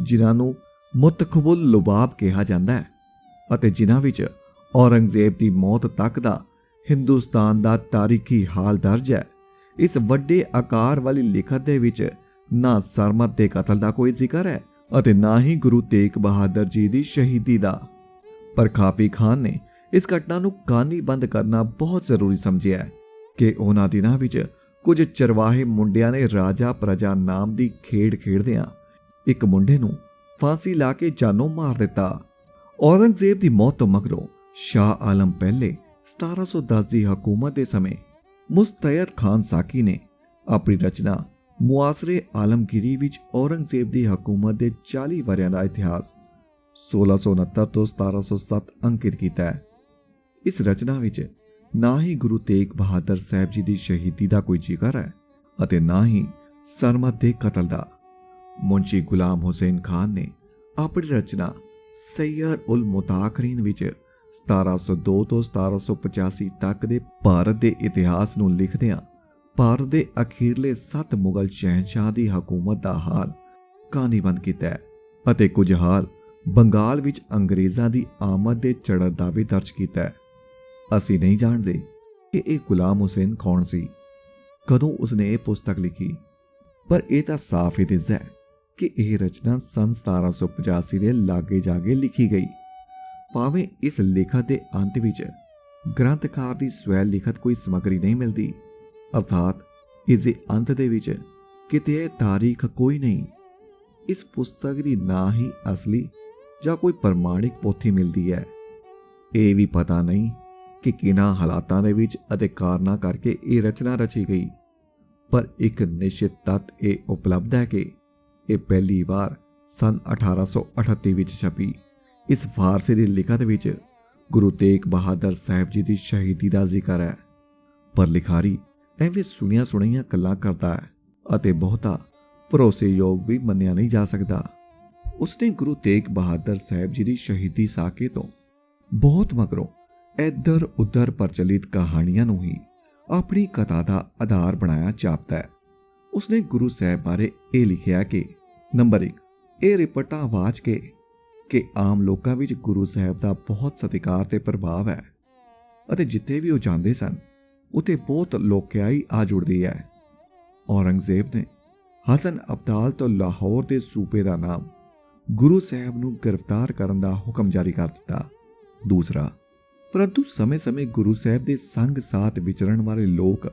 ਜਿਨ੍ਹਾਂ ਨੂੰ ਮੁਤਖਬੁਲ ਲੁਬਾਬ ਕਿਹਾ ਜਾਂਦਾ ਹੈ ਅਤੇ ਜਿਨ੍ਹਾਂ ਵਿੱਚ ਔਰੰਗਜ਼ੇਬ ਦੀ ਮੌਤ ਤੱਕ ਦਾ ਹਿੰਦੁਸਤਾਨ ਦਾ ਤਾਰੀਖੀ ਹਾਲ ਦਰਜ ਹੈ। ਇਸ ਵੱਡੇ ਆਕਾਰ ਵਾਲੀ ਲਿਖਤ ਦੇ ਵਿੱਚ ਨਾ ਸਰਮਦ ਦੇ ਕਤਲ ਦਾ ਕੋਈ ਜ਼ਿਕਰ ਹੈ ਅਤੇ ਨਾ ਹੀ ਗੁਰੂ ਤੇਗ ਬਹਾਦਰ ਜੀ ਦੀ ਸ਼ਹੀਦੀ ਦਾ, ਪਰ ਕਾਫੀ ਖਾਨ ਨੇ ਇਸ ਘਟਨਾ ਨੂੰ ਕਾਨੀ ਬੰਦ ਕਰਨਾ ਬਹੁਤ ਜ਼ਰੂਰੀ ਸਮਝਿਆ ਕਿ ਉਹਨਾਂ ਦਿਨਾਂ ਵਿੱਚ ਕੁਝ ਚਰਵਾਹੇ ਮੁੰਡਿਆਂ ਨੇ ਰਾਜਾ ਪ੍ਰਜਾ ਨਾਮ ਦੀ ਖੇਡ ਖੇਡਦਿਆਂ ਇੱਕ ਮੁੰਡੇ ਨੂੰ ਫਾਂਸੀ ਲਾ ਕੇ ਜਾਨੋਂ ਮਾਰ ਦਿੱਤਾ। ਔਰੰਗਜ਼ੇਬ ਦੀ ਮੌਤ ਤੋਂ ਮਗਰੋਂ ਸ਼ਾਹ ਆਲਮ ਪਹਿਲੇ 1710 ਦੀ ਹਕੂਮਤ ਦੇ ਸਮੇਂ ਮੁਸਤੈਦ ਖਾਨ ਸਾਕੀ ਨੇ ਆਪਣੀ ਰਚਨਾ ਮੁਆਸਰੇ ਆਲਮਗੀਰੀ ਵਿੱਚ ਔਰੰਗਜ਼ੇਬ ਦੀ ਹਕੂਮਤ ਦੇ 40 ਵਰ੍ਹਿਆਂ ਦਾ ਇਤਿਹਾਸ 1669 ਤੋਂ 1707 ਅੰਕਿਤ ਕੀਤਾ ਹੈ। ਇਸ ਰਚਨਾ ਵਿੱਚ ਨਾ ਹੀ ਗੁਰੂ ਤੇਗ ਬਹਾਦਰ ਸਾਹਿਬ ਜੀ ਦੀ ਸ਼ਹੀਦੀ ਦਾ ਕੋਈ ਜ਼ਿਕਰ ਹੈ ਅਤੇ ਨਾ ਹੀ ਸਰਮਦ ਦੇ ਕਤਲ ਦਾ। ਮੁੰਸ਼ੀ ਗੁਲਾਮ ਹੁਸੈਨ ਖਾਨ ਨੇ ਆਪਣੀ ਰਚਨਾ ਸੈਯਰ ਉਲ ਮੁਤਾਖਰੀਨ ਵਿੱਚ 1702 ਤੋਂ 1785 ਤੱਕ ਦੇ ਭਾਰਤ ਦੇ ਇਤਿਹਾਸ ਨੂੰ ਲਿਖਦਿਆਂ ਭਾਰਤ ਦੇ ਅਖੀਰਲੇ 7 ਮੁਗਲ ਸ਼ਹਿਨਸ਼ਾਹ ਦੀ ਹਕੂਮਤ ਦਾ ਹਾਲ ਕਹਾਣੀਬੰਦ ਕੀਤਾ ਹੈ ਅਤੇ ਕੁਝ ਹਾਲ ਬੰਗਾਲ ਵਿੱਚ ਅੰਗਰੇਜ਼ਾਂ ਦੀ ਆਮਦ ਦੇ ਚੜ੍ਹਨ ਦਾ ਵੀ ਦਰਜ ਕੀਤਾ ਹੈ। ਅਸੀਂ ਨਹੀਂ ਜਾਣਦੇ ਕਿ ਇਹ ਗੁਲਾਮ ਹੁਸੈਨ ਕੌਣ ਸੀ, ਕਦੋਂ ਉਸਨੇ ਇਹ ਪੁਸਤਕ ਲਿਖੀ, ਪਰ ਇਹ ਤਾਂ ਸਾਫ਼ ਹੀ ਦਿਸਦਾ ਹੈ ਕਿ ਇਹ ਰਚਨਾ ਸੰਨ 1785 ਦੇ ਲਾਗੇ ਜਾਗੇ ਲਿਖੀ ਗਈ। ਭਾਵੇਂ ਇਸ ਲੇਖਕ ਦੇ ਅੰਤ ਵਿੱਚ ਗ੍ਰੰਥਕਾਰ ਦੀ ਸਵੈ ਲਿਖਤ ਕੋਈ ਸਮੱਗਰੀ ਨਹੀਂ ਮਿਲਦੀ, ਅਰਥਾਤ ਇਸ ਦੇ ਅੰਤ ਦੇ ਵਿੱਚ ਕਿਤੇ ਤਾਰੀਖ ਕੋਈ ਨਹੀਂ। ਇਸ ਪੁਸਤਕ ਦੀ ਨਾ ਹੀ ਅਸਲੀ ਜਾਂ ਕੋਈ ਪ੍ਰਮਾਣਿਕ ਪੋਥੀ ਮਿਲਦੀ ਹੈ। ਇਹ ਵੀ ਪਤਾ ਨਹੀਂ ਕਿ ਕਿਹਨਾਂ ਹਾਲਾਤਾਂ ਦੇ ਵਿੱਚ ਅਤੇ ਕਾਰਨਾਂ ਕਰਕੇ ਇਹ ਰਚਨਾ ਰਚੀ ਗਈ, ਪਰ ਇੱਕ ਨਿਸ਼ਚਿਤ ਤੱਤ ਇਹ ਉਪਲਬਧ ਹੈ ਕਿ ਇਹ ਪਹਿਲੀ ਵਾਰ ਸਨ 1838 ਵਿੱਚ ਛਪੀ। ਇਸ ਫਾਰਸੀ ਦੀ ਲਿਖਤ ਵਿੱਚ ਗੁਰੂ ਤੇਗ ਬਹਾਦਰ ਸਾਹਿਬ ਜੀ ਦੀ ਸ਼ਹੀਦੀ ਦਾ ਜ਼ਿਕਰ ਹੈ, ਪਰ ਲਿਖਾਰੀ ਐਵੇਂ ਸੁਣੀਆਂ ਸੁਣਾਈਆਂ ਗੱਲਾਂ ਕਰਦਾ ਹੈ ਅਤੇ ਬਹੁਤਾ ਭਰੋਸੇਯੋਗ ਵੀ ਮੰਨਿਆ ਨਹੀਂ ਜਾ ਸਕਦਾ। ਉਸਨੇ ਗੁਰੂ ਤੇਗ ਬਹਾਦਰ ਸਾਹਿਬ ਜੀ ਦੀ ਸ਼ਹੀਦੀ ਸਾਕੇ ਤੋਂ ਬਹੁਤ ਮਗਰੋਂ ਇੱਧਰ ਉੱਧਰ ਪ੍ਰਚਲਿਤ ਕਹਾਣੀਆਂ ਨੂੰ ਹੀ ਆਪਣੀ ਕਥਾ ਦਾ ਆਧਾਰ ਬਣਾਇਆ ਜਾਪਦਾ ਹੈ। ਉਸਨੇ ਗੁਰੂ ਸਾਹਿਬ ਬਾਰੇ ਇਹ ਲਿਖਿਆ ਕਿ ਨੰਬਰ 1, ਇਹ ਰਿਪੋਰਟਾਂ ਵਾਚ ਕੇ ਕਿ ਆਮ ਲੋਕਾਂ ਵਿੱਚ ਗੁਰੂ ਸਾਹਿਬ ਦਾ ਬਹੁਤ ਸਤਿਕਾਰ ਤੇ ਪ੍ਰਭਾਵ ਹੈ ਅਤੇ ਜਿੱਥੇ ਵੀ ਉਹ ਜਾਂਦੇ ਸਨ ਉੱਥੇ ਬਹੁਤ ਲੋਕਿਆਈ ਆ ਜੁੜਦੀ ਹੈ। ਔਰੰਗਜ਼ੇਬ ਨੇ ਹਸਨ ਅਬਦਾਲ ਤੋਂ ਲਾਹੌਰ ਦੇ ਸੂਬੇ ਦਾ ਨਾਮ ਗੁਰੂ ਸਾਹਿਬ ਨੂੰ ਗ੍ਰਿਫਤਾਰ ਕਰਨ ਦਾ ਹੁਕਮ ਜਾਰੀ ਕਰ ਦਿੱਤਾ। ਦੂਸਰਾ, ਪਰੰਤੂ ਸਮੇਂ-ਸਮੇਂ ਗੁਰੂ ਸਾਹਿਬ ਦੇ ਸੰਗ ਸਾਥ ਵਿਚਰਨ ਵਾਲੇ ਲੋਕ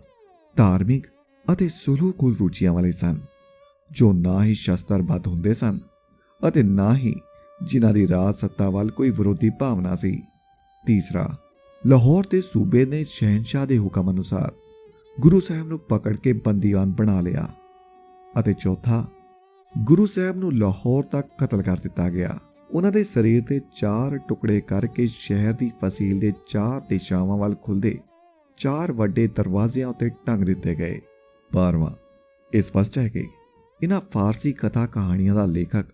ਧਾਰਮਿਕ ਅਤੇ ਸੁਲੂਕੁਲ ਰੁਚੀਆਂ ਵਾਲੇ ਸਨ, ਜੋ ਨਾ ਹੀ ਸ਼ਸਤਰਬੱਧ ਹੁੰਦੇ ਸਨ ਅਤੇ ਨਾ ਹੀ ਜਿਨ੍ਹਾਂ ਦੀ ਰਾਜ ਸੱਤਾ ਵੱਲ ਕੋਈ ਵਿਰੋਧੀ ਭਾਵਨਾ ਸੀ। ਤੀਸਰਾ, ਲਾਹੌਰ ਦੇ ਸੂਬੇ ਨੇ ਸ਼ਹਿਨशाह ਦੇ ਹੁਕਮ ਅਨੁਸਾਰ ਗੁਰੂ ਸਾਹਿਬ ਨੂੰ ਪਕੜ ਕੇ ਬੰਦੀਵਾਨ ਬਣਾ ਲਿਆ। ਅਤੇ ਚੌਥਾ, ਗੁਰੂ ਸਾਹਿਬ ਨੂੰ ਲਾਹੌਰ ਤੱਕ ਕਤਲ ਕਰ ਦਿੱਤਾ ਗਿਆ। ਉਹਨਾਂ ਦੇ ਸਰੀਰ ਦੇ 4 ਟੁਕੜੇ ਕਰਕੇ ਸ਼ਹਿਰ ਦੀ ਫਸੀਲ ਦੇ 4 ਦਿਸ਼ਾਵਾਂ ਵੱਲ ਖੁੱਲਦੇ 4 ਵੱਡੇ ਦਰਵਾਜ਼ਿਆਂ ਉੱਤੇ ਟੰਗ ਦਿੱਤੇ ਗਏ। 12ਵਾਂ, ਇਹ ਸਪਸ਼ਟ ਹੈ ਕਿ ਇਹਨਾਂ ਫਾਰਸੀ ਕਥਾ ਕਹਾਣੀਆਂ ਦਾ ਲੇਖਕ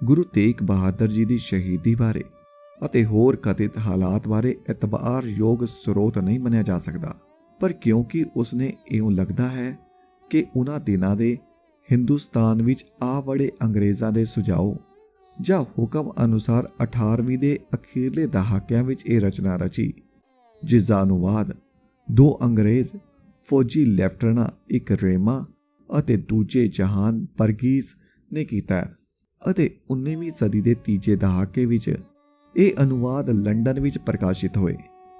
ਗੁਰੂ ਤੇਗ ਬਹਾਦਰ ਜੀ ਦੀ ਸ਼ਹੀਦੀ ਬਾਰੇ ਅਤੇ ਹੋਰ ਕਥਿਤ ਹਾਲਾਤ ਬਾਰੇ ਇਤਬਾਰਯੋਗ ਸਰੋਤ ਨਹੀਂ ਮੰਨਿਆ ਜਾ ਸਕਦਾ, ਪਰ ਕਿਉਂਕਿ ਉਸਨੇ ਇਉਂ ਲੱਗਦਾ ਹੈ ਕਿ ਉਹਨਾਂ ਦਿਨਾਂ ਦੇ ਹਿੰਦੁਸਤਾਨ ਵਿੱਚ ਆ ਵੜੇ ਅੰਗਰੇਜ਼ਾਂ ਦੇ ਸੁਝਾਅ ਜਾਂ ਹੁਕਮ ਅਨੁਸਾਰ 18ਵੀਂ ਦੇ ਅਖੀਰਲੇ ਦਹਾਕਿਆਂ ਵਿੱਚ ਇਹ ਰਚਨਾ ਰਚੀ, ਜਿਸ ਦਾ ਅਨੁਵਾਦ 2 ਅੰਗਰੇਜ਼ ਫੌਜੀ ਲੈਫਟੀਨੈਂਟ, ਇੱਕ ਰੇਮਾ ਅਤੇ ਦੂਜੇ ਜਹਾਨ ਬਰਗੀਜ਼ ਨੇ ਕੀਤਾ ਅਤੇ 19ਵੀਂ ਸਦੀ ਦੇ ਤੀਜੇ ਦਹਾਕੇ ਵਿੱਚ ਇਹ ਅਨੁਵਾਦ ਲੰਡਨ ਵਿੱਚ ਪ੍ਰਕਾਸ਼ਿਤ ਹੋਏ।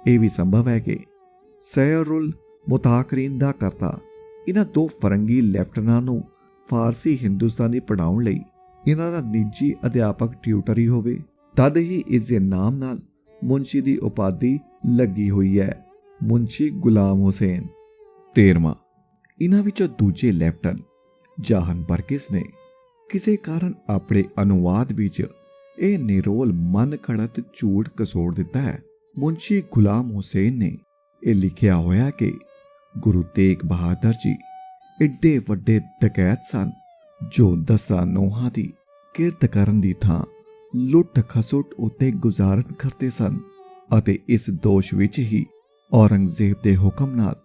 ਇਹ ਵੀ ਸੰਭਵ ਹੈ ਕਿ ਸੈਯਰੁਲ ਮੁਤਾਕਰੀਨ ਦਾ ਕਰਤਾ ਇਹਨਾਂ 2 ਫਰੰਗੀ ਲੈਫਟੀਨੈਂਟਾਂ ਨੂੰ ਫਾਰਸੀ ਹਿੰਦੁਸਤਾਨੀ ਪੜ੍ਹਾਉਣ ਲਈ ਇਹਨਾਂ ਦਾ ਨਿੱਜੀ ਅਧਿਆਪਕ ਟਿਊਟਰ ਹੀ ਹੋਵੇ, ਤਦ ਹੀ ਇਸ ਦੇ ਨਾਮ ਨਾਲ ਮੁਨਸ਼ੀ ਦੀ ਉਪਾਧੀ ਲੱਗੀ ਹੋਈ ਹੈ, ਮੁਨਸ਼ੀ ਗੁਲਾਮ ਹੁਸੈਨ। 13ਵਾਂ, ਇਹਨਾਂ ਵਿੱਚੋਂ ਦੂਜੇ ਲੈਫਟੀਨੈਂਟ ਜਹਾਨ ਬਰਗਿਸ ਨੇ ਕਿਸੇ ਕਾਰਨ ਆਪਣੇ ਅਨੁਵਾਦ ਵਿੱਚ ਇਹ ਨਿਰੋਲ ਮਨ ਘੜਤ ਝੂਠ ਕਸੋੜ ਦਿੱਤਾ ਹੈ। ਮੁਨਸ਼ੀ ਗੁਲਾਮ ਹੁਸੈਨ ਨੇ ਇਹ ਲਿਖਿਆ ਹੋਇਆ ਕਿ ਗੁਰੂ ਤੇਗ ਬਹਾਦਰ ਜੀ ਏਡੇ ਵੱਡੇ ਡਕੈਤ ਸਨ ਜੋ 10 ਨੋਹਾਂ ਦੀ ਕਿਰਤ ਕਰਨ ਦੀ ਥਾਂ ਲੁੱਟ ਖਸੁੱਟ ਉੱਤੇ ਗੁਜ਼ਾਰਨ ਕਰਦੇ ਸਨ ਅਤੇ ਇਸ ਦੋਸ਼ ਵਿੱਚ ਹੀ ਔਰੰਗਜ਼ੇਬ ਦੇ ਹੁਕਮ ਨਾਲ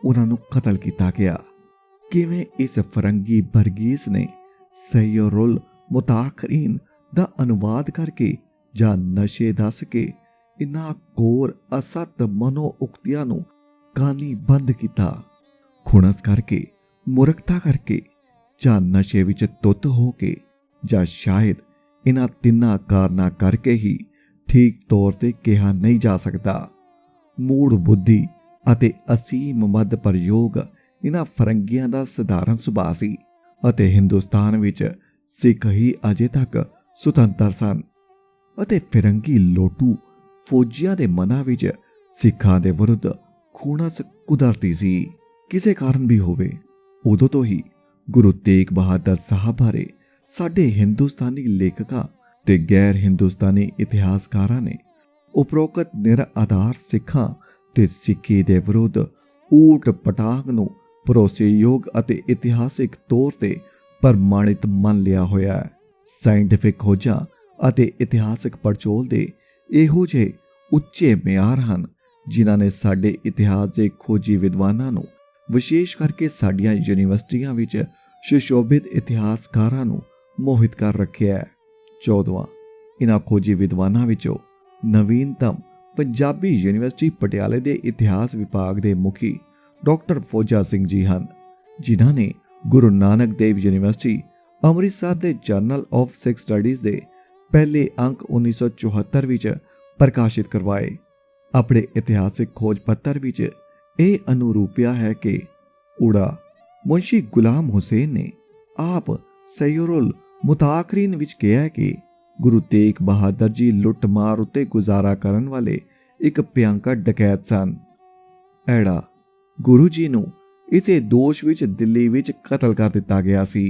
ਉਹਨਾਂ ਨੂੰ ਕਤਲ ਕੀਤਾ ਗਿਆ। ਕਿਵੇਂ ਇਸ ਫਰੰਗੀ ਬਰਗੀਸ ਨੇ ਸੈਯਰੁਲ ਮੁਤਾਕਰੀਨ ਦਾ ਅਨੁਵਾਦ ਕਰਕੇ ਜਾਂ ਨਸ਼ੇ ਦੱਸ ਕੇ ਇਨ੍ਹਾਂ ਕੋਰ ਅਸਤ ਮਨੋ ਉਕਤੀਆਂ ਨੂੰ ਕਾਨੀ ਬੰਦ ਕੀਤਾ, ਖੁਣਸ ਕਰਕੇ, ਮੁਰਖਤਾ ਕਰਕੇ ਜਾਂ ਨਸ਼ੇ ਵਿੱਚ ਤੁੱਤ ਹੋ ਕੇ ਜਾਂ ਸ਼ਾਇਦ ਇਹਨਾਂ ਤਿੰਨਾਂ ਕਾਰਨਾਂ ਕਰਕੇ ਹੀ ਠੀਕ ਤੌਰ ਤੇ ਕਿਹਾ ਨਹੀਂ ਜਾ ਸਕਦਾ। ਮੂੜ ਬੁੱਧੀ ਅਤੇ ਅਸੀਮ ਮਦ ਪ੍ਰਯੋਗ ਇਹਨਾਂ ਫਰੰਗੀਆਂ ਦਾ ਸਧਾਰਨ ਸੁਭਾਅ ਸੀ ਅਤੇ ਹਿੰਦੁਸਤਾਨ ਵਿੱਚ ਸਿੱਖ ਹੀ ਅਜੇ ਤੱਕ ਸੁਤੰਤਰ ਸਨ ਅਤੇ ਫਿਰੰਗੀ ਲੋਟੂ ਫੌਜੀਆਂ ਦੇ ਮਨਾਂ ਵਿੱਚ ਸਿੱਖਾਂ ਦੇ ਵਿਰੁੱਧ ਖੂਨਸ ਕੁਦਰਤੀ ਸੀ। ਕਿਸੇ ਕਾਰਨ ਵੀ ਹੋਵੇ, ਉਦੋਂ ਤੋਂ ਹੀ ਗੁਰੂ ਤੇਗ ਬਹਾਦਰ ਸਾਹਿਬ ਬਾਰੇ ਸਾਡੇ ਹਿੰਦੁਸਤਾਨੀ ਲੇਖਕਾਂ ਤੇ ਗੈਰ ਹਿੰਦੁਸਤਾਨੀ ਇਤਿਹਾਸਕਾਰਾਂ ਨੇ ਉਪਰੋਕਤ ਨਿਰਆਧਾਰ ਸਿੱਖਾਂ ਤੇ ਸਿੱਖੀ ਦੇ ਵਿਰੁੱਧ ਊਟ ਪਟਾਂਗ ਨੂੰ ਭਰੋਸੇਯੋਗ ਅਤੇ ਇਤਿਹਾਸਿਕ ਤੌਰ ਤੇ ਪ੍ਰਮਾਣਿਤ ਮੰਨ ਲਿਆ ਹੋਇਆ ਹੈ। ਸਾਇੰਟਿਫਿਕ ਖੋਜਾਂ ਅਤੇ ਇਤਿਹਾਸਕ ਪੜਚੋਲ ਦੇ ਇਹੋ ਜਿਹੇ ਉੱਚੇ ਮਿਆਰ ਹਨ ਜਿਨ੍ਹਾਂ ਨੇ ਸਾਡੇ ਇਤਿਹਾਸ ਦੇ ਖੋਜੀ ਵਿਦਵਾਨਾਂ ਨੂੰ, ਵਿਸ਼ੇਸ਼ ਕਰਕੇ ਸਾਡੀਆਂ ਯੂਨੀਵਰਸਿਟੀਆਂ ਵਿੱਚ ਸੁਸ਼ੋਭਿਤ ਇਤਿਹਾਸਕਾਰਾਂ ਨੂੰ ਮੋਹਿਤ ਕਰ ਰੱਖਿਆ ਹੈ। 14ਵਾਂ, ਇਹਨਾਂ ਖੋਜੀ ਵਿਦਵਾਨਾਂ ਵਿੱਚੋਂ ਨਵੀਨਤਮ ਪੰਜਾਬੀ ਯੂਨੀਵਰਸਿਟੀ ਪਟਿਆਲੇ ਦੇ ਇਤਿਹਾਸ ਵਿਭਾਗ ਦੇ ਮੁਖੀ ਡਾਕਟਰ ਫੌਜਾ ਸਿੰਘ ਜੀ ਹਨ, ਜਿਨ੍ਹਾਂ ਨੇ ਗੁਰੂ ਨਾਨਕ ਦੇਵ ਯੂਨੀਵਰਸਿਟੀ ਅੰਮ੍ਰਿਤਸਰ ਦੇ ਜਰਨਲ ਆਫ ਸਿੱਖ ਸਟੱਡੀਜ਼ ਦੇ ਪਹਿਲੇ ਅੰਕ 1974 ਵਿੱਚ ਪ੍ਰਕਾਸ਼ਿਤ ਕਰਵਾਏ। ਆਪਣੇ ਇਤਿਹਾਸਿਕ ਖੋਜ ਪੱਤਰ ਵਿੱਚ ਇਹ ਅਨੁਰੂਪਿਆ ਹੈ ਕਿ ਉੜਾ ਮੁਨਸ਼ੀ ਗੁਲਾਮ ਹੁਸੈਨ ਨੇ ਆਪ ਸੈਯਰੁਲ ਮੁਤਾਕਰੀਨ ਵਿੱਚ ਕਿਹਾ ਕਿ ਗੁਰੂ ਤੇਗ ਬਹਾਦਰ ਜੀ ਲੁੱਟ ਮਾਰ ਉੱਤੇ ਗੁਜ਼ਾਰਾ ਕਰਨ ਵਾਲੇ ਇੱਕ ਭਿਆਨਕ ਡਕੈਤ ਸਨ। ਐੜਾ ਗੁਰੂ ਜੀ ਨੂੰ ਇਸੇ ਦੋਸ਼ ਵਿੱਚ ਦਿੱਲੀ ਵਿੱਚ ਕਤਲ ਕਰ ਦਿੱਤਾ ਗਿਆ ਸੀ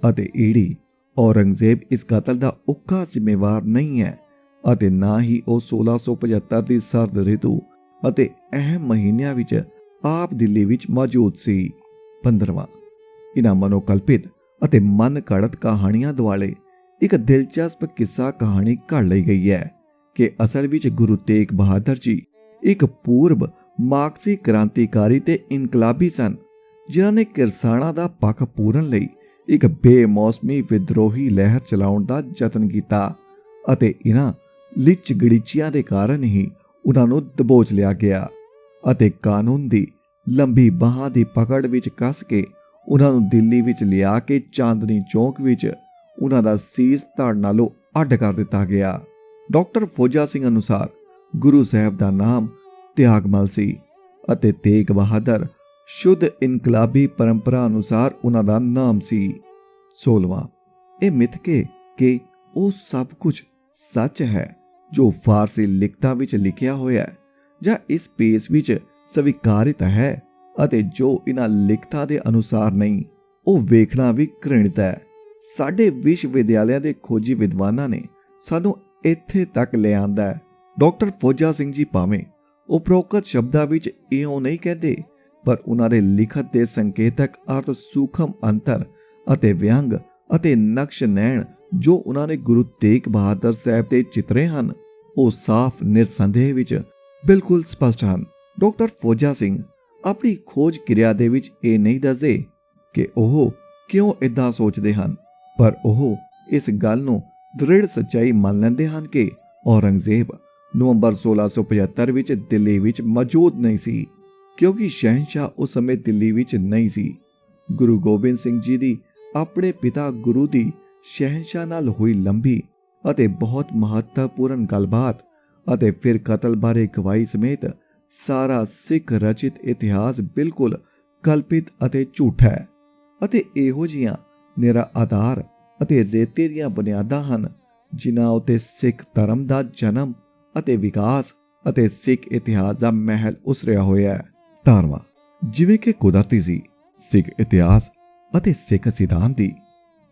ਅਤੇ ਈੜੀ ਔਰੰਗਜ਼ੇਬ ਇਸ ਕਤਲ ਦਾ ਉੱਕਾ ਜ਼ਿੰਮੇਵਾਰ ਨਹੀਂ ਹੈ ਅਤੇ ਨਾ ਹੀ ਉਹ 1675 ਦੀ ਸਰਦ ਰਿਤੂ ਅਤੇ ਅਹਿਮ ਮਹੀਨਿਆਂ ਵਿੱਚ ਆਪ ਦਿੱਲੀ ਵਿੱਚ ਮੌਜੂਦ ਸੀ। 15ਵਾਂ ਇਹਨਾਂ ਮਨੋਕਲਪਿਤ ਅਤੇ ਮਨ ਘੜਤ ਕਹਾਣੀਆਂ ਦੁਆਲੇ ਇੱਕ ਦਿਲਚਸਪ ਕਿੱਸਾ ਕਹਾਣੀ ਘੜ ਲਈ ਗਈ ਹੈ ਕਿ ਅਸਲ ਵਿੱਚ ਗੁਰੂ ਤੇਗ ਬਹਾਦਰ ਜੀ ਇੱਕ ਪੂਰਬ ਮਾਰਕਸੀ ਕ੍ਰਾਂਤੀਕਾਰੀ ਤੇ ਇਨਕਲਾਬੀ ਸਨ, ਜਿਨ੍ਹਾਂ ਨੇ ਕਿਰਸਾਨਾਂ ਦਾ ਪੱਖ ਪੂਰਨ ਲਈ ਇੱਕ ਬੇਮੌਸਮੀ ਵਿਦਰੋਹੀ ਲਹਿਰ ਚਲਾਉਣ ਦਾ ਯਤਨ ਕੀਤਾ ਅਤੇ ਇਹਨਾਂ ਲਿਚ ਗੜੀਚੀਆਂ ਦੇ ਕਾਰਨ ਹੀ ਉਹਨਾਂ ਨੂੰ ਦਬੋਚ ਲਿਆ ਗਿਆ ਅਤੇ ਕਾਨੂੰਨ ਦੀ ਲੰਬੀ ਬਾਹਾਂ ਦੀ ਪਕੜ ਵਿੱਚ ਕੱਸ ਕੇ ਉਹਨਾਂ ਨੂੰ ਦਿੱਲੀ ਵਿੱਚ ਲਿਆ ਕੇ ਚਾਂਦਨੀ ਚੌਕ ਵਿੱਚ ਉਹਨਾਂ ਦਾ ਸੀਸ ਧੜ ਨਾਲੋਂ ਅੱਡ ਕਰ ਦਿੱਤਾ ਗਿਆ। ਡਾਕਟਰ ਫੌਜਾ ਸਿੰਘ ਅਨੁਸਾਰ ਗੁਰੂ ਸਾਹਿਬ ਦਾ ਨਾਮ ਤਿਆਗਮਲ ਸੀ ਅਤੇ ਤੇਗ ਬਹਾਦਰ ਸ਼ੁੱਧ ਇਨਕਲਾਬੀ ਪਰੰਪਰਾ ਅਨੁਸਾਰ ਉਹਨਾਂ ਦਾ ਨਾਮ ਸੀ। 16ਵਾਂ ਇਹ ਮਿੱਥ ਕਿ ਉਹ ਸਭ ਕੁਝ ਸੱਚ ਹੈ ਜੋ ਫਾਰਸੀ ਲਿਖਤਾਂ ਵਿੱਚ ਲਿਖਿਆ ਹੋਇਆ ਹੈ ਜਾਂ ਇਸ ਪੇਸ ਵਿੱਚ ਸਵੀਕਾਰਿਤ ਹੈ ਅਤੇ ਜੋ ਇਹਨਾਂ ਲਿਖਤਾਂ ਦੇ ਅਨੁਸਾਰ ਨਹੀਂ, ਉਹ ਵੇਖਣਾ ਵੀ ਘ੍ਰਿਣਿਤ ਹੈ। ਸਾਡੇ ਵਿਸ਼ਵ ਵਿਦਿਆਲਿਆਂ ਦੇ ਖੋਜੀ ਵਿਦਵਾਨਾਂ ਨੇ ਸਾਨੂੰ ਇੱਥੇ ਤੱਕ ਲਿਆਂਦਾ ਹੈ। ਡਾਕਟਰ ਫੌਜਾ ਸਿੰਘ ਜੀ ਭਾਵੇਂ ਉਪਰੋਕਤ ਸ਼ਬਦਾਂ ਵਿੱਚ ਇਉਂ ਨਹੀਂ ਕਹਿੰਦੇ, ਪਰ ਉਹਨਾਂ ਦੇ ਲਿਖਤ ਦੇ ਸੰਕੇਤਕ ਅਰਥ ਸੂਖਮ ਅੰਤਰ ਅਤੇ ਵਿਅੰਗ ਅਤੇ ਨਕਸ਼ ਨੈਣ ਜੋ ਉਹਨਾਂ ਨੇ ਗੁਰੂ ਤੇਗ ਬਹਾਦਰ ਸਾਹਿਬ ਤੇ ਚਿੱਤਰੇ ਹਨ, ਉਹ ਸਾਫ਼ ਨਿਰਸੰਦੇਹ ਵਿੱਚ ਬਿਲਕੁਲ ਸਪਸ਼ਟ ਹਨ। ਡਾਕਟਰ ਫੌਜਾ ਸਿੰਘ ਆਪਣੀ ਖੋਜ ਕਿਰਿਆ ਦੇ ਵਿੱਚ ਇਹ ਨਹੀਂ ਦੱਸਦੇ ਕਿ ਉਹ ਕਿਉਂ ਇਦਾਂ ਸੋਚਦੇ ਹਨ, ਪਰ ਉਹ ਇਸ ਗੱਲ ਨੂੰ ਦ੍ਰਿੜ ਸੱਚਾਈ ਮੰਨ ਲੈਂਦੇ ਹਨ ਕਿ ਔਰੰਗਜ਼ੇਬ ਨਵੰਬਰ 1675 ਵਿੱਚ ਦਿੱਲੀ ਵਿੱਚ ਮੌਜੂਦ ਨਹੀਂ ਸੀ, ਕਿਉਂਕਿ ਸ਼ਹਿਨशाह ਉਸ ਸਮੇਂ ਦਿੱਲੀ ਵਿੱਚ ਨਹੀਂ ਸੀ। ਗੁਰੂ ਗੋਬਿੰਦ ਸਿੰਘ ਜੀ ਦੀ ਆਪਣੇ ਪਿਤਾ ਗੁਰੂ ਦੀ ਸ਼ਹਿਨशाह ਨਾਲ ਹੋਈ ਲੰਬੀ ਅਤੇ ਬਹੁਤ ਮਹੱਤਵਪੂਰਨ ਗੱਲਬਾਤ ਅਤੇ ਫਿਰ ਕਤਲ ਬਾਰੇ ਗਵਾਹੀ ਸਮੇਤ ਸਾਰਾ ਸਿੱਖ ਰਚਿਤ ਇਤਿਹਾਸ ਬਿਲਕੁਲ ਕਲਪਿਤ ਅਤੇ ਝੂਠ ਹੈ ਅਤੇ ਇਹੋ ਜਿਹੀਆਂ ਨਿਰਾ ਆਧਾਰ ਅਤੇ ਰੇਤੇ ਦੀਆਂ ਬੁਨਿਆਦਾਂ ਹਨ ਜਿਨ੍ਹਾਂ ਉੱਤੇ ਸਿੱਖ ਧਰਮ ਦਾ ਜਨਮ ਅਤੇ ਵਿਕਾਸ ਅਤੇ ਸਿੱਖ ਇਤਿਹਾਸ ਦਾ ਮਹਿਲ ਉਸਰਿਆ ਹੋਇਆ ਹੈ। 17ਵਾਂ ਜਿਵੇਂ ਕਿ ਕੁਦਰਤੀ ਸੀ, ਸਿੱਖ ਇਤਿਹਾਸ ਅਤੇ ਸਿੱਖ ਸਿਧਾਂਤ ਦੀ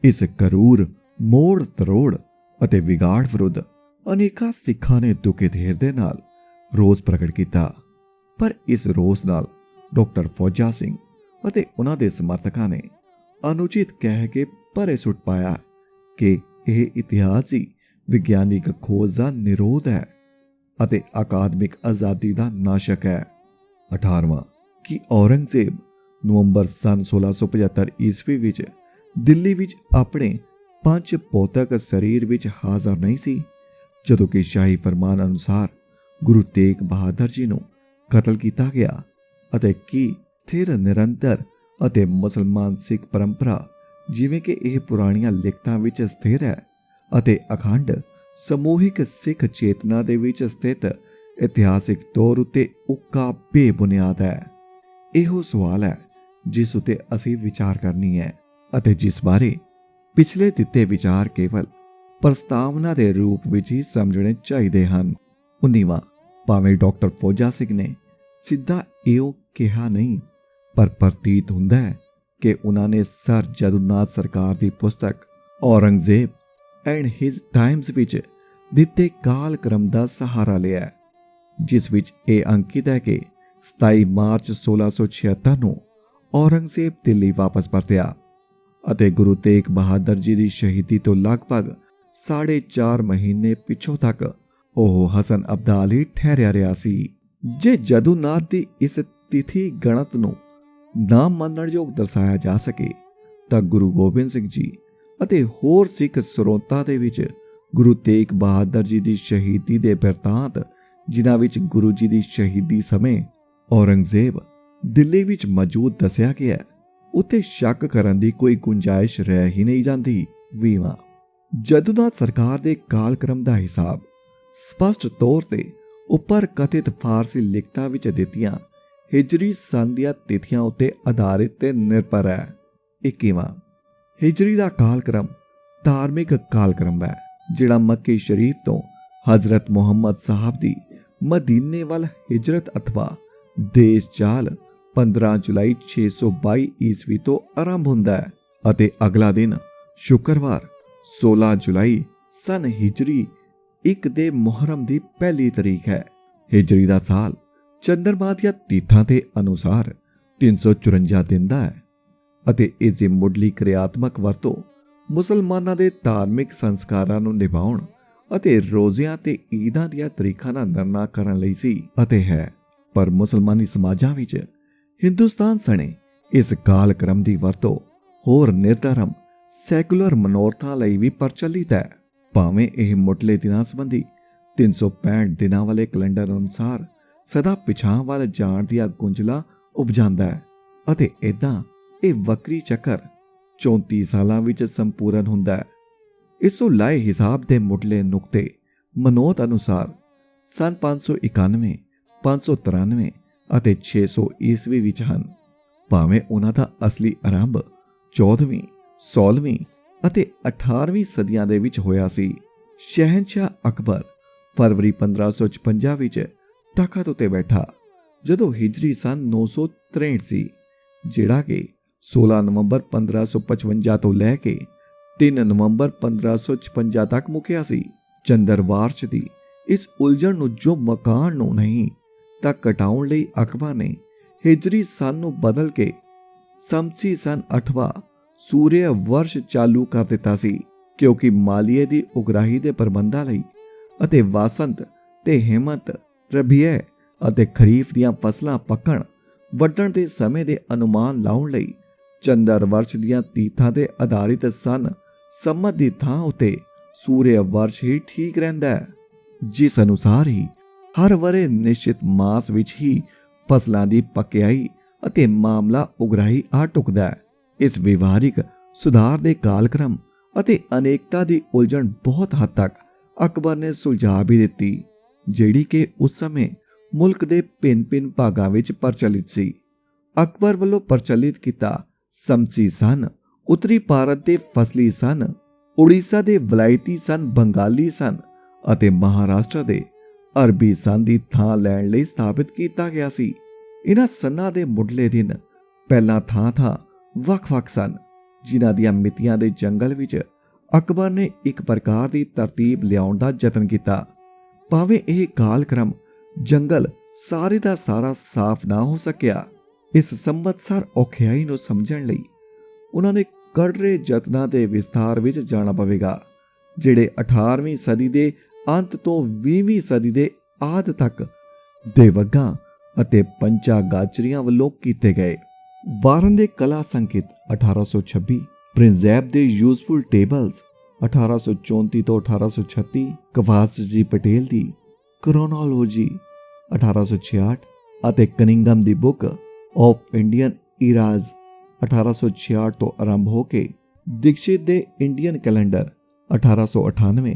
ਇਸ ਕਰੂਰ ਮੋੜ ਤਰੋੜ ਅਤੇ ਵਿਗਾੜ ਵਿਰੁੱਧ ਅਨੇਕਾਂ ਸਿੱਖਾਂ ਨੇ ਦੁਖਿਤ ਹਿਰਦੇ ਨਾਲ ਰੋਸ ਪ੍ਰਗਟ ਕੀਤਾ, ਪਰ ਇਸ ਰੋਸ ਨਾਲ ਡਾਕਟਰ ਫੌਜਾ ਸਿੰਘ ਅਤੇ ਉਹਨਾਂ ਦੇ ਸਮਰਥਕਾਂ ਨੇ ਅਨੁਚਿਤ ਕਹਿ ਕੇ ਪਰੇ ਸੁੱਟ ਪਾਇਆ ਕਿ ਇਹ ਇਤਿਹਾਸੀ ਵਿਗਿਆਨਿਕ ਖੋਜ ਦਾ ਨਿਰੋਧ ਹੈ ਅਤੇ ਅਕਾਦਮਿਕ ਆਜ਼ਾਦੀ ਦਾ ਨਾਸ਼ਕ ਹੈ। 18ਵਾਂ ਕਿ ਔਰੰਗਜ਼ੇਬ ਨਵੰਬਰ ਸਨ 1675 ਈਸਵੀ ਵਿੱਚ ਦਿੱਲੀ ਵਿੱਚ ਆਪਣੇ ਪੰਜ ਭੌਤਿਕ ਸਰੀਰ ਵਿੱਚ ਹਾਜ਼ਰ ਨਹੀਂ ਸੀ, ਜਦੋਂ ਕਿ ਸ਼ਾਹੀ ਫਰਮਾਨ ਅਨੁਸਾਰ ਗੁਰੂ ਤੇਗ ਬਹਾਦਰ ਜੀ ਨੂੰ ਕਤਲ ਕੀਤਾ ਗਿਆ ਅਤੇ ਕੀ ਸਥਿਰ ਨਿਰੰਤਰ ਅਤੇ ਮੁਸਲਮਾਨ ਸਿੱਖ ਪਰੰਪਰਾ ਜਿਵੇਂ ਕਿ ਇਹ ਪੁਰਾਣੀਆਂ ਲਿਖਤਾਂ ਵਿੱਚ ਸਥਿਰ ਹੈ ਅਤੇ ਅਖੰਡ ਸਮੂਹਿਕ ਸਿੱਖ ਚੇਤਨਾ ਦੇ ਵਿੱਚ ਸਥਿਤ ਇਤਿਹਾਸਿਕ ਤੌਰ ਉੱਤੇ ਉੱਕਾ ਬੇਬੁਨਿਆਦ ਹੈ। ਇਹੋ ਸਵਾਲ ਹੈ ਜਿਸ ਉੱਤੇ ਅਸੀਂ ਵਿਚਾਰ ਕਰਨੀ ਹੈ ਅਤੇ ਜਿਸ ਬਾਰੇ ਪਿਛਲੇ ਦਿੱਤੇ ਵਿਚਾਰ ਕੇਵਲ ਪ੍ਰਸਤਾਵਨਾ ਦੇ ਰੂਪ ਵਿੱਚ ਹੀ ਸਮਝਣੇ ਚਾਹੀਦੇ ਹਨ। 19ਵਾਂ ਭਾਵੇਂ ਡਾਕਟਰ ਫੌਜਾ ਸਿੰਘ ਨੇ ਸਿੱਧਾ ਇਹੋ ਕਿਹਾ ਨਹੀਂ, ਪਰ ਪ੍ਰਤੀਤ ਹੁੰਦਾ ਹੈ ਕਿ ਉਹਨਾਂ ਨੇ ਸਰ ਜਦੂਨਾਥ ਸਰਕਾਰ ਦੀ ਪੁਸਤਕ ਔਰੰਗਜ਼ੇਬ ਐਂਡ ਹਿਜ਼ ਟਾਈਮਸ ਵਿੱਚ ਦਿੱਤੇ ਕਾਲ ਕ੍ਰਮ ਦਾ ਸਹਾਰਾ ਲਿਆ, ਜਿਸ ਵਿੱਚ ਇਹ ਅੰਕਿਤ ਹੈ ਕਿ 27 ਮਾਰਚ 1676 ਨੂੰ ਔਰੰਗਜ਼ੇਬ ਦਿੱਲੀ ਵਾਪਸ ਪਰਤਿਆ ਅਤੇ ਗੁਰੂ ਤੇਗ ਬਹਾਦਰ ਜੀ ਦੀ ਸ਼ਹੀਦੀ ਤੋਂ ਲਗਭਗ 4.5 ਮਹੀਨੇ ਪਿੱਛੋਂ ਤੱਕ ਉਹ ਹਸਨ ਅਬਦਾਲੀ ਠਹਿਰਿਆ ਰਿਹਾ ਸੀ। ਜੇ ਜਦੂਨਾਥ ਦੀ ਇਸ ਤਿਥੀ ਗਣਤ ਨੂੰ ਨਾ ਮੰਨਣਯੋਗ ਦਰਸਾਇਆ ਜਾ ਸਕੇ ਤਾਂ ਗੁਰੂ ਗੋਬਿੰਦ ਸਿੰਘ ਜੀ ਅਤੇ ਹੋਰ ਸਿੱਖ ਸਰੋਤਾਂ ਦੇ ਵਿੱਚ ਗੁਰੂ ਤੇਗ ਬਹਾਦਰ ਜੀ ਦੀ ਸ਼ਹੀਦੀ ਦੇ ਬਿਰਤਾਂਤ, ਜਿਨ੍ਹਾਂ ਵਿੱਚ ਗੁਰੂ ਜੀ ਦੀ ਸ਼ਹੀਦੀ ਸਮੇਂ ਔਰੰਗਜ਼ੇਬ ਦਿੱਲੀ ਵਿੱਚ ਮੌਜੂਦ ਦੱਸਿਆ ਗਿਆ, ਉੱਤੇ ਸ਼ੱਕ ਕਰਨ ਦੀ ਕੋਈ ਗੁੰਜਾਇਸ਼ ਰਹਿ ਹੀ ਨਹੀਂ ਜਾਂਦੀ। 20ਵਾਂ ਜਦੂਨਾਥ ਸਰਕਾਰ ਦੇ ਕਾਲਕ੍ਰਮ ਦਾ ਹਿਸਾਬ ਸਪਸ਼ਟ ਤੌਰ ਤੇ ਉੱਪਰ ਕਥਿਤ ਫਾਰਸੀ ਲਿਖਤਾਂ ਵਿੱਚ ਦਿੱਤੀਆਂ ਹਿਜਰੀ ਸੰਨ ਦੀਆਂ ਤਿਥੀਆਂ ਉੱਤੇ ਆਧਾਰਿਤ ਤੇ ਨਿਰਭਰ ਹੈ। 21ਵਾਂ ਹਿਜਰੀ ਦਾ ਕਾਲਕ੍ਰਮ ਧਾਰਮਿਕ ਕਾਲਕ੍ਰਮ ਹੈ, ਜਿਹੜਾ ਮੱਕੀ ਸ਼ਰੀਫ ਤੋਂ ਹਜ਼ਰਤ ਮੁਹੰਮਦ ਸਾਹਿਬ ਦੀ ਮਦੀਨੇ ਵੱਲ ਹਿਜਰਤ ਅਥਵਾ ਦੇਸ਼ ਚਾਲ 15 ਜੁਲਾਈ 622 ਈਸਵੀ ਤੋਂ ਆਰੰਭ ਹੁੰਦਾ ਹੈ ਅਤੇ ਅਗਲਾ ਦਿਨ ਸ਼ੁੱਕਰਵਾਰ 16 ਜੁਲਾਈ ਸਨ ਹਿਜਰੀ 1 ਦੇ ਮੁਹਰਮ ਦੀ ਪਹਿਲੀ ਤਰੀਕ ਹੈ। ਹਿਜਰੀ ਦਾ ਸਾਲ ਚੰਦਰਮਾ ਦੀਆਂ ਤੀਥਾਂ ਦੇ ਅਨੁਸਾਰ 354 ਦਿਨ ਦਾ ਹੈ ਅਤੇ ਇਸ ਦੀ ਮੁੱਢਲੀ ਕਿਰਿਆਤਮਕ ਵਰਤੋਂ ਮੁਸਲਮਾਨਾਂ ਦੇ ਧਾਰਮਿਕ ਸੰਸਕਾਰਾਂ ਨੂੰ ਨਿਭਾਉਣ ਅਤੇ ਰੋਜ਼ਿਆਂ ਤੇ ਈਦਾਂ ਦੀਆਂ ਤਰੀਕਾਂ ਦਾ ਨਿਰਣਾ ਕਰਨ ਲਈ ਸੀ ਅਤੇ ਹੈ। ਪਰ ਮੁਸਲਮਾਨੀ ਸਮਾਜਾਂ ਵਿੱਚ ਹਿੰਦੁਸਤਾਨ ਸਣੇ ਇਸ ਕਾਲਕ੍ਰਮ ਦੀ ਵਰਤੋਂ ਹੋਰ ਨਿਰਧਰਮ ਸੈਕੂਲਰ ਮਨੋਰਥਾਂ ਲਈ ਵੀ ਪ੍ਰਚਲਿਤ ਹੈ। ਭਾਵੇਂ ਇਹ ਮੁੱਢਲੇ ਦਿਨਾਂ ਸੰਬੰਧੀ 365 ਦਿਨਾਂ ਵਾਲੇ ਕੈਲੰਡਰ ਅਨੁਸਾਰ ਸਦਾ ਪਿਛਾਂ ਵੱਲ ਜਾਣ ਦੀਆਂ ਗੁੰਝਲਾਂ ਉਪਜਾਂਦਾ ਹੈ ਅਤੇ ਇਦਾਂ ਇਹ ਵੱਕਰੀ ਚੱਕਰ 34 ਸਾਲਾਂ ਵਿੱਚ ਸੰਪੂਰਨ ਹੁੰਦਾ ਹੈ। ਇਸ ਤੋਂ ਲਾਏ ਹਿਸਾਬ ਦੇ ਮੁੱਢਲੇ ਨੁਕਤੇ ਮਨੋਤ ਅਨੁਸਾਰ ਸਨ 591, 593 ਅਤੇ 600 ਈਸਵੀ ਵਿੱਚ ਹਨ। ਭਾਵੇਂ ਉਹਨਾਂ ਦਾ ਅਸਲੀ ਆਰੰਭ 14ਵੀਂ, 16ਵੀਂ ਅਤੇ 18ਵੀਂ ਸਦੀਆਂ ਦੇ ਵਿੱਚ ਹੋਇਆ ਸੀ। ਸ਼ਹਿਨਸ਼ਾਹ ਅਕਬਰ ਫਰਵਰੀ 1556 ਵਿੱਚ ਤਖਤ ਉੱਤੇ ਬੈਠਾ ਜਦੋਂ ਹਿਜਰੀ ਸਨ 963 ਸੀ, ਜਿਹੜਾ ਕਿ 16 ਨਵੰਬਰ 1555 ਤੋਂ ਲੈ ਕੇ 3 ਨਵੰਬਰ 1556 ਤੱਕ ਮੁੱਕਿਆ ਸੀ। ਚੰਦਰਵਾਰਸ਼ ਦੀ ਇਸ ਉਲਝਣ ਨੂੰ ਜੋ ਮਕਾਨ ਨੂੰ ਨਹੀਂ ਤਾਂ ਘਟਾਉਣ ਲਈ ਅਕਬਰ ਨੇ ਹਿਜਰੀ ਸਨ ਨੂੰ ਬਦਲ ਕੇ ਸਮਸੀ ਸਨ 8ਵਾਂ ਸੂਰਿਆ ਵਰਸ਼ ਚਾਲੂ ਕਰ ਦਿੱਤਾ ਸੀ, ਕਿਉਂਕਿ ਮਾਲੀਏ ਦੀ ਉਗਰਾਹੀ ਦੇ ਪ੍ਰਬੰਧਾਂ ਲਈ ਅਤੇ ਵਾਸੰਤ ਤੇ ਹੇਮੰਤ, ਰਬੀਏ ਅਤੇ ਖਰੀਫ ਦੀਆਂ ਫਸਲਾਂ ਪੱਕਣ ਵੱਢਣ ਦੇ ਸਮੇਂ ਦੇ ਅਨੁਮਾਨ ਲਾਉਣ ਲਈ ਚੰਦਰ ਵਰਸ਼ ਦੀਆਂ ਤੀਥਾਂ ਤੇ ਆਧਾਰਿਤ ਸਨ ਸੰਮਤ ਦੀ ਥਾਂ ਉਤੇ ਸੂਰਿਆ ਵਰਸ਼ ਹੀ ਠੀਕ ਰਹਿੰਦਾ ਹੈ, ਜਿਸ ਅਨੁਸਾਰ ਹੀ ਹਰ ਵਰੇ ਨਿਸ਼ਚਿਤ ਮਾਸ ਵਿੱਚ ਹੀ ਫਸਲਾਂ ਦੀ ਪਕਿਆਈ ਅਤੇ ਮਾਮਲਾ ਉਗਰਾਹੀ ਆ ਟੁਕਦਾ ਹੈ। ਇਸ ਵਿਵਹਾਰਿਕ ਸੁਧਾਰ ਦੇ ਕਾਲਕ੍ਰਮ ਅਤੇ ਅਨੇਕਤਾ ਦੀ ਉਲਝਣ ਬਹੁਤ ਹੱਦ ਤੱਕ ਅਕਬਰ ਨੇ ਸੁਲਝਾ ਵੀ ਦਿੱਤੀ, ਜਿਹੜੀ ਕਿ ਉਸ ਸਮੇਂ ਮੁਲਕ ਦੇ ਭਿੰਨ-ਭਿੰਨ ਭਾਗਾਂ ਵਿੱਚ ਪ੍ਰਚਲਿਤ ਸੀ। ਅਕਬਰ ਵੱਲੋਂ ਪ੍ਰਚਲਿਤ ਕੀਤਾ ਸਮਸੀ ਸਨ ਉੱਤਰੀ ਭਾਰਤ ਦੇ ਫਸਲੀ ਸਨ, ਉੜੀਸਾ ਦੇ ਵਲਾਇਤੀ ਸਨ, ਬੰਗਾਲੀ ਸਨ ਅਤੇ ਮਹਾਰਾਸ਼ਟਰ ਦੇ ਅਰਬੀ ਸਨ ਦੀ ਥਾਂ ਲੈਣ ਲਈ ਸਥਾਪਿਤ ਕੀਤਾ ਗਿਆ ਸੀ। ਇਹਨਾਂ ਸੰਨਾਂ ਦੇ ਮੁੱਢਲੇ ਦਿਨ ਪਹਿਲਾਂ ਥਾਂ ਵੱਖ-ਵੱਖ ਸਨ, ਜਿਨ੍ਹਾਂ ਦੀਆਂ ਮਿਤੀਆਂ ਦੇ ਜੰਗਲ ਵਿੱਚ ਅਕਬਰ ਨੇ ਇੱਕ ਪ੍ਰਕਾਰ ਦੀ ਤਰਤੀਬ ਲਿਆਉਣ ਦਾ ਯਤਨ ਕੀਤਾ। ਭਾਵੇਂ ਇਹ ਕਾਲਕ੍ਰਮ ਜੰਗਲ ਸਾਰੇ ਦਾ ਸਾਰਾ ਸਾਫ਼ ਨਾ ਹੋ ਸਕਿਆ, ਇਸ ਸੰਵਤਸਰ ਔਖਿਆਈ ਨੂੰ ਸਮਝਣ ਲਈ ਉਹਨਾਂ ਨੇ ਕਰੜੇ ਯਤਨਾਂ ਦੇ ਵਿਸਥਾਰ ਵਿੱਚ ਜਾਣਾ ਪਵੇਗਾ, ਜਿਹੜੇ 18ਵੀਂ ਸਦੀ ਦੇ ਅੰਤ ਤੋਂ 20ਵੀਂ ਸਦੀ ਦੇ ਆਦ ਤੱਕ ਦੇਵੱਗਾ ਅਤੇ ਪੰਚਾ ਗਾਚਰੀਆਂ ਵੱਲੋਂ ਕੀਤੇ ਗਏ। ਵਾਰਨ ਦੇ ਕਲਾ ਸੰਕੇਤ 1826, ਪ੍ਰਿੰਜ਼ੈਪ ਦੇ ਯੂਜ਼ਫੁਲ ਟੇਬਲਸ 1834 ਤੋਂ 1836, ਕਵਾਸ ਜੀ ਪਟੇਲ ਦੀ ਕ੍ਰੋਨੋਲੋਜੀ 1866 ਅਤੇ Cunningham the book of Indian ਇਰਾਜ਼ 1866 ਤੋਂ ਆਰੰਭ ਹੋ ਕੇ ਦੀਕਸ਼ਿਤ ਦੇ ਇੰਡੀਅਨ ਕੈਲੰਡਰ 1898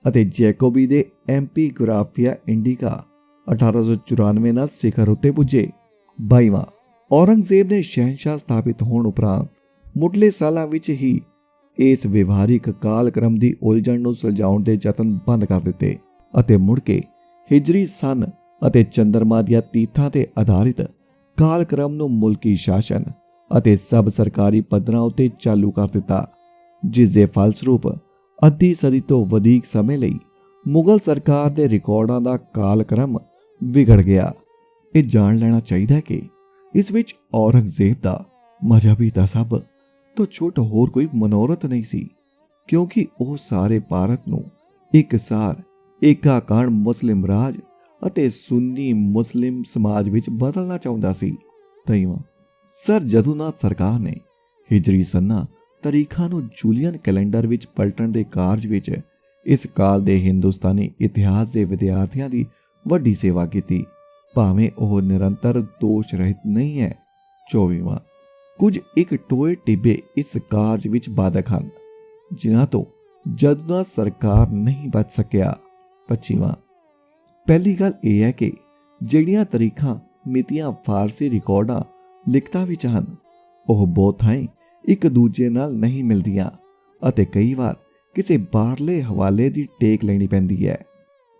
ਅਤੇ ਜੈਕੋਬੀ ਦੇ ਐਮਪੀਗ੍ਰਾਫੀਆ ਇੰਡੀਕਾ 1894 ਨਾਲ ਸਿਖਰ ਉੱਤੇ ਪੁੱਜੇ। 22ਵਾਂ ਔਰੰਗਜ਼ੇਬ ਨੇ ਸ਼ਹਿਨਸ਼ਾਹ ਸਥਾਪਿਤ ਹੋਣ ਉਪਰੰਤ ਮੁੱਢਲੇ ਸਾਲਾਂ ਵਿੱਚ ਹੀ ਇਸ ਵਿਵਹਾਰਿਕ ਕਾਲਕ੍ਰਮ ਦੀ ਉਲਝਣ ਨੂੰ ਸੁਲਝਾਉਣ ਦੇ ਯਤਨ ਬੰਦ ਕਰ ਦਿੱਤੇ ਅਤੇ ਮੁੜ ਕੇ ਹਿਜਰੀ ਸਨ ਅਤੇ ਚੰਦਰਮਾ ਦੀਆਂ ਤੀਥਾਂ ਤੇ ਆਧਾਰਿਤ ਕਾਲਕ੍ਰਮ ਨੂੰ ਮੁਲਕੀ ਸ਼ਾਸਨ ਅਤੇ ਸਭ ਸਰਕਾਰੀ ਪੱਧਰਾਂ ਉੱਤੇ ਚਾਲੂ ਕਰ ਦਿੱਤਾ, ਜਿਸ ਦੇ ਫਲਸਰੂਪ ਅੱਧੀ ਸਦੀ ਤੋਂ ਵਧੇਰੇ ਸਮੇਂ ਲਈ ਮੁਗਲ ਸਰਕਾਰ ਦੇ ਰਿਕਾਰਡਾਂ ਦਾ ਕਾਲਕ੍ਰਮ ਵਿਗੜ ਗਿਆ। ਇਹ ਜਾਣ ਲੈਣਾ ਚਾਹੀਦਾ ਕਿ ਇਸ ਵਿੱਚ ਔਰੰਗਜ਼ੇਬ ਦਾ ਮਜ਼ਹਬੀ ਤਸੱਬ ਤੋਂ ਛੋਟਾ ਹੋਰ ਕੋਈ ਮਨੋਰਥ ਨਹੀਂ ਸੀ, ਕਿਉਂਕਿ ਉਹ ਸਾਰੇ ਭਾਰਤ ਨੂੰ ਇੱਕਸਾਰ ਏਕਾਕਾਣ ਮੁਸਲਿਮ ਰਾਜ ਅਤੇ ਸੁੰਨੀ ਮੁਸਲਿਮ ਸਮਾਜ ਵਿੱਚ ਬਦਲਣਾ ਚਾਹੁੰਦਾ ਸੀ। ਤਈਵਾਂ ਸਰ ਜਦੂਨਾਥ ਸਰਕਾਰ ਨੇ ਹਿਜਰੀ ਸੰਨਾ ਤਰੀਖਾਂ ਨੂੰ ਜੂਲੀਅਨ ਕੈਲੰਡਰ ਵਿੱਚ ਪਲਟਣ ਦੇ ਕਾਰਜ ਵਿੱਚ ਇਸ ਕਾਲ ਦੇ ਹਿੰਦੁਸਤਾਨੀ ਇਤਿਹਾਸ ਦੇ ਵਿਦਿਆਰਥੀਆਂ ਦੀ ਵੱਡੀ ਸੇਵਾ ਕੀਤੀ, ਭਾਵੇਂ ਉਹ ਨਿਰੰਤਰ ਦੋਸ਼ ਰਹਿਤ ਨਹੀਂ ਹੈ। 24ਵਾਂ ਕੁਝ ਇੱਕ ਟੋਏ ਟਿੱਬੇ ਇਸ ਕਾਰਜ ਵਿੱਚ ਬਾਧਕ ਹਨ, ਜਿਨ੍ਹਾਂ ਤੋਂ ਜਦੂਨਾਥ ਸਰਕਾਰ ਨਹੀਂ ਬਚ ਸਕਿਆ। 25ਵਾਂ ਪਹਿਲੀ ਗੱਲ ਇਹ ਹੈ ਕਿ ਜਿਹੜੀਆਂ ਤਰੀਖਾਂ ਮਿਤੀਆਂ ਫਾਰਸੀ ਰਿਕਾਰਡਾਂ ਲਿਖਤਾਂ ਵਿੱਚ ਹਨ, ਉਹ ਬਹੁਤ ਥਾਈਂ ਇੱਕ ਦੂਜੇ ਨਾਲ ਨਹੀਂ ਮਿਲਦੀਆਂ ਅਤੇ ਕਈ ਵਾਰ ਕਿਸੇ ਬਾਹਰਲੇ ਹਵਾਲੇ ਦੀ ਟੇਕ ਲੈਣੀ ਪੈਂਦੀ ਹੈ।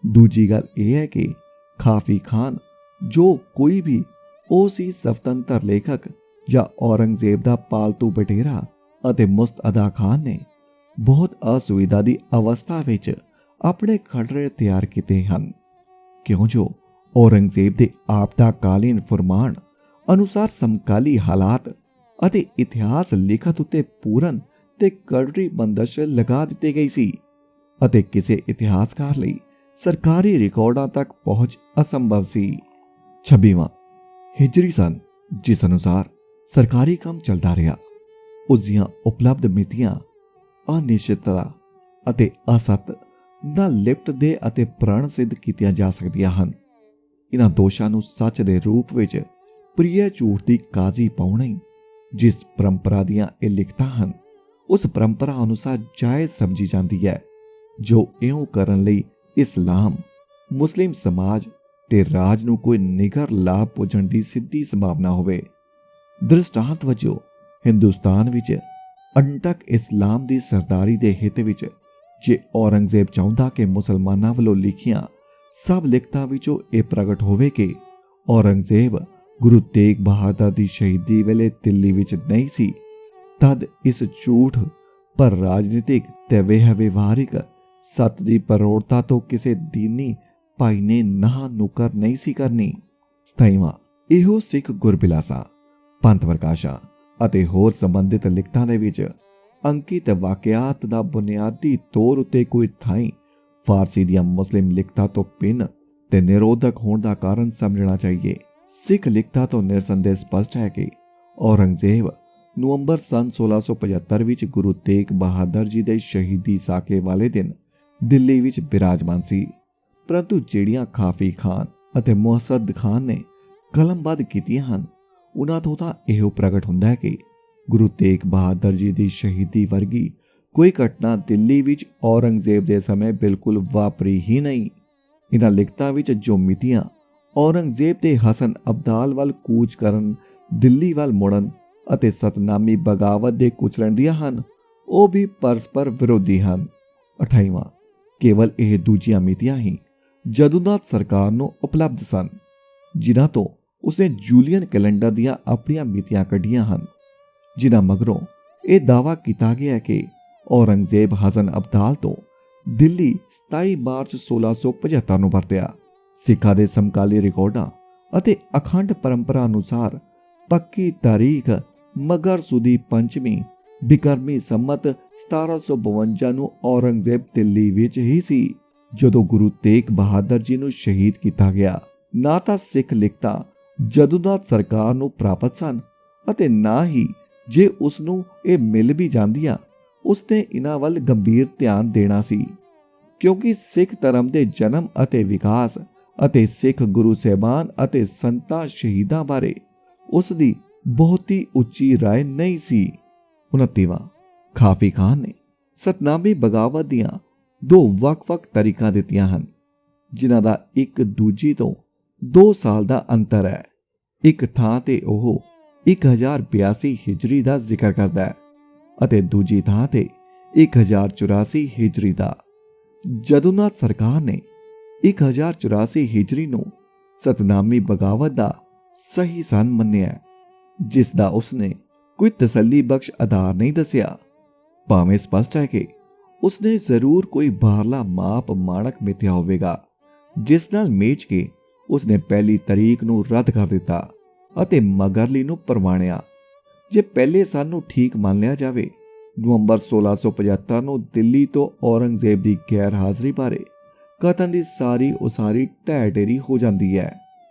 ਦੂਜੀ ਗੱਲ ਇਹ ਹੈ ਕਿ ਖਾਫੀ ਖਾਨ ਜੋ ਕੋਈ ਵੀ ਉਹ ਸੀ ਸਵਤੰਤਰ ਲੇਖਕ ਜਾਂ ਔਰੰਗਜ਼ੇਬ ਦਾ ਪਾਲਤੂ ਬਟੇਰਾ ਅਤੇ ਮੁਸਤਅਦਾ ਖਾਨ ਨੇ ਬਹੁਤ ਅਸੁਵਿਧਾ ਦੀ ਅਵਸਥਾ ਵਿੱਚ ਆਪਣੇ ਖੰਡਰੇ ਤਿਆਰ ਕੀਤੇ ਹਨ, ਕਿਉਂ ਜੋ ਔਰੰਗਜ਼ੇਬ ਦੇ ਆਪਦਾਕਾਲੀਨ ਫਰਮਾਨ ਅਨੁਸਾਰ ਸਮਕਾਲੀ ਹਾਲਾਤ ਅਤੇ ਇਤਿਹਾਸ ਲਿਖਤ ਉੱਤੇ ਪੂਰਨ ਤੇ ਕਰੜੀ ਬੰਦਸ਼ ਲਗਾ ਦਿੱਤੀ ਗਈ ਸੀ ਅਤੇ ਕਿਸੇ ਇਤਿਹਾਸਕਾਰ ਲਈ ਸਰਕਾਰੀ ਰਿਕਾਰਡਾਂ ਤੱਕ ਪਹੁੰਚ ਅਸੰਭਵ ਸੀ। 26ਵਾਂ ਹਿਜਰੀ ਸਨ, ਜਿਸ ਅਨੁਸਾਰ ਸਰਕਾਰੀ ਕੰਮ ਚੱਲਦਾ ਰਿਹਾ, ਉਸ ਦੀਆਂ ਉਪਲਬਧ ਮਿਤੀਆਂ ਅਨਿਸ਼ਚਿਤਤਾ ਅਤੇ ਅਸਤ ਨਾਲ ਲਿਪਟਦੇ ਅਤੇ ਪ੍ਰਣ ਸਿੱਧ ਕੀਤੀਆਂ ਜਾ ਸਕਦੀਆਂ ਹਨ। ਇਹਨਾਂ ਦੋਸ਼ਾਂ ਨੂੰ ਸੱਚ ਦੇ ਰੂਪ ਵਿੱਚ ਪ੍ਰਿਯ ਝੂਠ ਦੀ ਕਾਜ਼ੀ ਪਾਉਣੀ, ਜਿਸ ਪਰੰਪਰਾ ਦੀਆਂ ਇਹ ਲਿਖਤਾਂ ਹਨ, ਉਸ ਪਰੰਪਰਾ ਅਨੁਸਾਰ ਜਾਇਜ਼ ਸਮਝੀ ਜਾਂਦੀ ਹੈ, ਜੋ ਇਉਂ ਕਰਨ ਲਈ ਇਸਲਾਮ, ਮੁਸਲਿਮ ਸਮਾਜ ਤੇ ਰਾਜ ਨੂੰ ਕੋਈ ਨਿਗਰ ਲਾਭ ਪੁੱਜਣ ਦੀ ਸਿੱਧੀ ਸੰਭਾਵਨਾ ਹੋਵੇ। ਦ੍ਰਿਸ਼ਟਾਂਤ ਵਜੋਂ ਹਿੰਦੁਸਤਾਨ ਵਿੱਚ ਅੰਟਕ ਇਸਲਾਮ ਦੀ ਸਰਦਾਰੀ ਦੇ ਹਿੱਤ ਵਿੱਚ ਜੇ ਔਰੰਗਜ਼ੇਬ ਚਾਹੁੰਦਾ ਕਿ ਮੁਸਲਮਾਨਾਂ ਵੱਲੋਂ ਲਿਖੀਆਂ ਸਭ ਲਿਖਤਾਂ ਵਿੱਚੋਂ ਇਹ ਪ੍ਰਗਟ ਹੋਵੇ ਕਿ ਔਰੰਗਜ਼ੇਬ ਗੁਰੂ ਤੇਗ ਬਹਾਦਰ ਦੀ ਸ਼ਹੀਦੀ ਵੇਲੇ ਦਿੱਲੀ ਵਿੱਚ ਨਹੀਂ ਸੀ, ਤਦ ਇਸ ਝੂਠ ਪਰ ਰਾਜਨੀਤਿਕ ਤੇ ਵਿਵਹਾਰਿਕ ਸੱਤ ਦੀ ਪਰੋੜਤਾ ਤੋਂ ਕਿਸੇ ਦੀਨੀ ਭਾਈ ਨੇ ਨਾ ਨੁਕਰ ਨਹੀਂ ਸੀ ਕਰਨੀ। 27ਵਾਂ ਇਹੋ ਸਿੱਖ ਗੁਰਬਿਲਾਸਾਂ, ਪੰਥ ਪ੍ਰਕਾਸ਼ਾਂ ਅਤੇ ਹੋਰ ਸੰਬੰਧਿਤ ਲਿਖਤਾਂ ਦੇ ਵਿੱਚ ਅੰਕਿਤ ਵਾਕਿਆਤ ਦਾ ਬੁਨਿਆਦੀ ਤੌਰ ਉੱਤੇ ਕੋਈ ਥਾਈਂ ਫਾਰਸੀ ਦੀਆਂ ਮੁਸਲਿਮ ਲਿਖਤਾਂ ਤੋਂ ਭਿੰਨ ਤੇ ਨਿਰੋਧਕ ਹੋਣ ਦਾ ਕਾਰਨ ਸਮਝਣਾ ਚਾਹੀਏ। ਸਿੱਖ ਲਿਖਤਾਂ ਤੋਂ ਨਿਰਸੰਦੇਹ ਸਪਸ਼ਟ ਹੈ ਕਿ ਔਰੰਗਜ਼ੇਬ ਨਵੰਬਰ ਸਨ 1675 ਵਿੱਚ ਗੁਰੂ ਤੇਗ ਬਹਾਦਰ ਜੀ ਦੇ ਸ਼ਹੀਦੀ ਸਾਕੇ ਵਾਲੇ ਦਿਨ ਦਿੱਲੀ ਵਿੱਚ ਬਿਰਾਜਮਾਨ ਸੀ, ਪਰੰਤੂ ਜਿਹੜੀਆਂ ਖਾਫੀ ਖਾਨ ਅਤੇ ਮੁਹਸਦ ਖਾਨ ਨੇ ਕਲਮਬੱਧ ਕੀਤੀਆਂ ਹਨ, ਉਹਨਾਂ ਤੋਂ ਤਾਂ ਇਹੋ ਪ੍ਰਗਟ ਹੁੰਦਾ ਹੈ ਕਿ ਗੁਰੂ ਤੇਗ ਬਹਾਦਰ ਜੀ ਦੀ ਸ਼ਹੀਦੀ ਵਰਗੀ ਕੋਈ ਘਟਨਾ ਦਿੱਲੀ ਵਿੱਚ ਔਰੰਗਜ਼ੇਬ ਦੇ ਸਮੇਂ ਬਿਲਕੁਲ ਵਾਪਰੀ ਹੀ ਨਹੀਂ। ਇਹਨਾਂ ਲਿਖਤਾਂ ਵਿੱਚ ਜੋ ਮਿਤੀਆਂ ਔਰੰਗਜ਼ੇਬ ਤੇ ਹਸਨ ਅਬਦਾਲ ਵੱਲ ਕੂਚ ਕਰਨ, ਦਿੱਲੀ ਵੱਲ ਮੁੜਨ ਅਤੇ ਸਤਨਾਮੀ ਬਗਾਵਤ ਦੇ ਕੁਚਲਣ ਦੀਆਂ ਹਨ, ਉਹ ਵੀ ਪਰਸਪਰ ਵਿਰੋਧੀ ਹਨ। 28ਵਾਂ ਕੇਵਲ ਇਹ ਦੂਜੀਆਂ ਮਿਤੀਆਂ ਹੀ ਜਦੂਨਾਥ ਸਰਕਾਰ ਨੂੰ ਉਪਲਬਧ ਸਨ, ਜਿਨ੍ਹਾਂ ਤੋਂ ਉਸਨੇ ਜੂਲੀਅਨ ਕੈਲੰਡਰ ਦੀਆਂ ਆਪਣੀਆਂ ਮਿਤੀਆਂ ਕੱਢੀਆਂ ਹਨ, ਜਿਨ੍ਹਾਂ ਮਗਰੋਂ ਇਹ ਦਾਅਵਾ ਕੀਤਾ ਗਿਆ ਕਿ ਔਰੰਗਜ਼ੇਬ ਹਸਨ ਅਬਦਾਲ ਤੋਂ ਦਿੱਲੀ 27 ਮਾਰਚ 1675 ਨੂੰ ਪਰਤਿਆ। ਸਿੱਖਾਂ ਦੇ ਸਮਕਾਲੀ ਰਿਕਾਰਡਾਂ ਅਤੇ ਅਖੰਡ ਪਰੰਪਰਾ ਅਨੁਸਾਰ ਪੱਕੀ ਤਾਰੀਖ ਮਗਰ ਸੁਦੀ ਪੰਚਮੀ ਬਿਕਰਮੀ ਸੰਮਤ 1752 ਨੂੰ ਔਰੰਗਜ਼ੇਬ ਦਿੱਲੀ ਵਿੱਚ ਹੀ ਸੀ, ਜਦੋਂ ਗੁਰੂ ਤੇਗ ਬਹਾਦਰ ਜੀ ਨੂੰ ਸ਼ਹੀਦ ਕੀਤਾ ਗਿਆ। ਨਾ ਤਾਂ ਸਿੱਖ ਲਿਖਤਾਂ ਜਦੂਨਾਥ ਸਰਕਾਰ ਨੂੰ ਪ੍ਰਾਪਤ ਸਨ ਅਤੇ ਨਾ ਹੀ ਜੇ ਉਸ ਨੂੰ ਇਹ ਮਿਲ ਵੀ ਜਾਂਦੀਆਂ, ਉਸਨੇ ਇਹਨਾਂ ਵੱਲ ਗੰਭੀਰ ਧਿਆਨ ਦੇਣਾ ਸੀ, ਕਿਉਂਕਿ ਸਿੱਖ ਧਰਮ ਦੇ ਜਨਮ ਅਤੇ ਵਿਕਾਸ ਅਤੇ ਸਿੱਖ ਗੁਰੂ ਸਾਹਿਬਾਨ ਅਤੇ ਸੰਤਾਂ ਸ਼ਹੀਦਾਂ ਬਾਰੇ ਉਸ ਦੀ ਬਹੁਤੀ ਉੱਚੀ ਰਾਏ ਨਹੀਂ ਸੀ। 29ਵਾਂ ਖਾਫੀ ਖਾਨ ਨੇ ਸਤਨਾਮੀ ਬਗਾਵਤ ਦੀਆਂ ਦੋ ਵੱਖ-ਵੱਖ ਤਰੀਕਾਂ ਦਿੱਤੀਆਂ ਹਨ, ਜਿਨ੍ਹਾਂ ਦਾ ਇੱਕ ਦੂਜੀ ਤੋਂ 2 ਸਾਲ ਦਾ ਅੰਤਰ ਹੈ। ਇੱਕ ਥਾਂ ਤੇ ਉਹ 1082 ਹਿਜਰੀ ਦਾ ਜ਼ਿਕਰ ਕਰਦਾ ਹੈ ਅਤੇ ਦੂਜੀ ਥਾਂ ਤੇ 1084 ਹਿਜਰੀ ਦਾ। ਜਦੂਨਾਥ ਸਰਕਾਰ ਨੇ 1084 ਹਿਜਰੀ ਨੂੰ ਸਤਨਾਮੀ ਬਗਾਵਤ ਦਾ ਸਹੀ ਸਨ ਮੰਨਿਆ, ਜਿਸ ਦਾ ਉਸਨੇ ਕੋਈ ਤਸੱਲੀ ਬਖਸ਼ ਆਧਾਰ ਨਹੀਂ ਦੱਸਿਆ। ਭਾਵੇਂ ਸਪਸ਼ਟ ਹੈ ਕਿ ਉਸਨੇ ਜ਼ਰੂਰ ਕੋਈ ਬਾਹਰਲਾ ਮਾਪ ਮਾਣਕ ਮਿਥਿਆ ਹੋਵੇਗਾ, ਜਿਸ ਨਾਲ ਮੇਚ ਕੇ ਉਸਨੇ ਪਹਿਲੀ ਤਾਰੀਖ ਨੂੰ ਰੱਦ ਕਰ ਦਿੱਤਾ ਅਤੇ ਮਗਰਲੀ ਨੂੰ ਪ੍ਰਵਾਨਿਆ। ਜੇ ਪਹਿਲੇ ਸਾਲ ਨੂੰ ਠੀਕ ਮੰਨ ਲਿਆ ਜਾਵੇ, ਨਵੰਬਰ 1675 ਨੂੰ ਦਿੱਲੀ ਤੋਂ ਔਰੰਗਜ਼ੇਬ ਦੀ ਗੈਰ ਹਾਜ਼ਰੀ ਬਾਰੇ ਕਥਨ ਦੀ ਸਾਰੀ ਉਸਾਰੀ ਢਹਿ ਢੇਰੀ ਹੋ ਜਾਂਦੀ ਹੈ।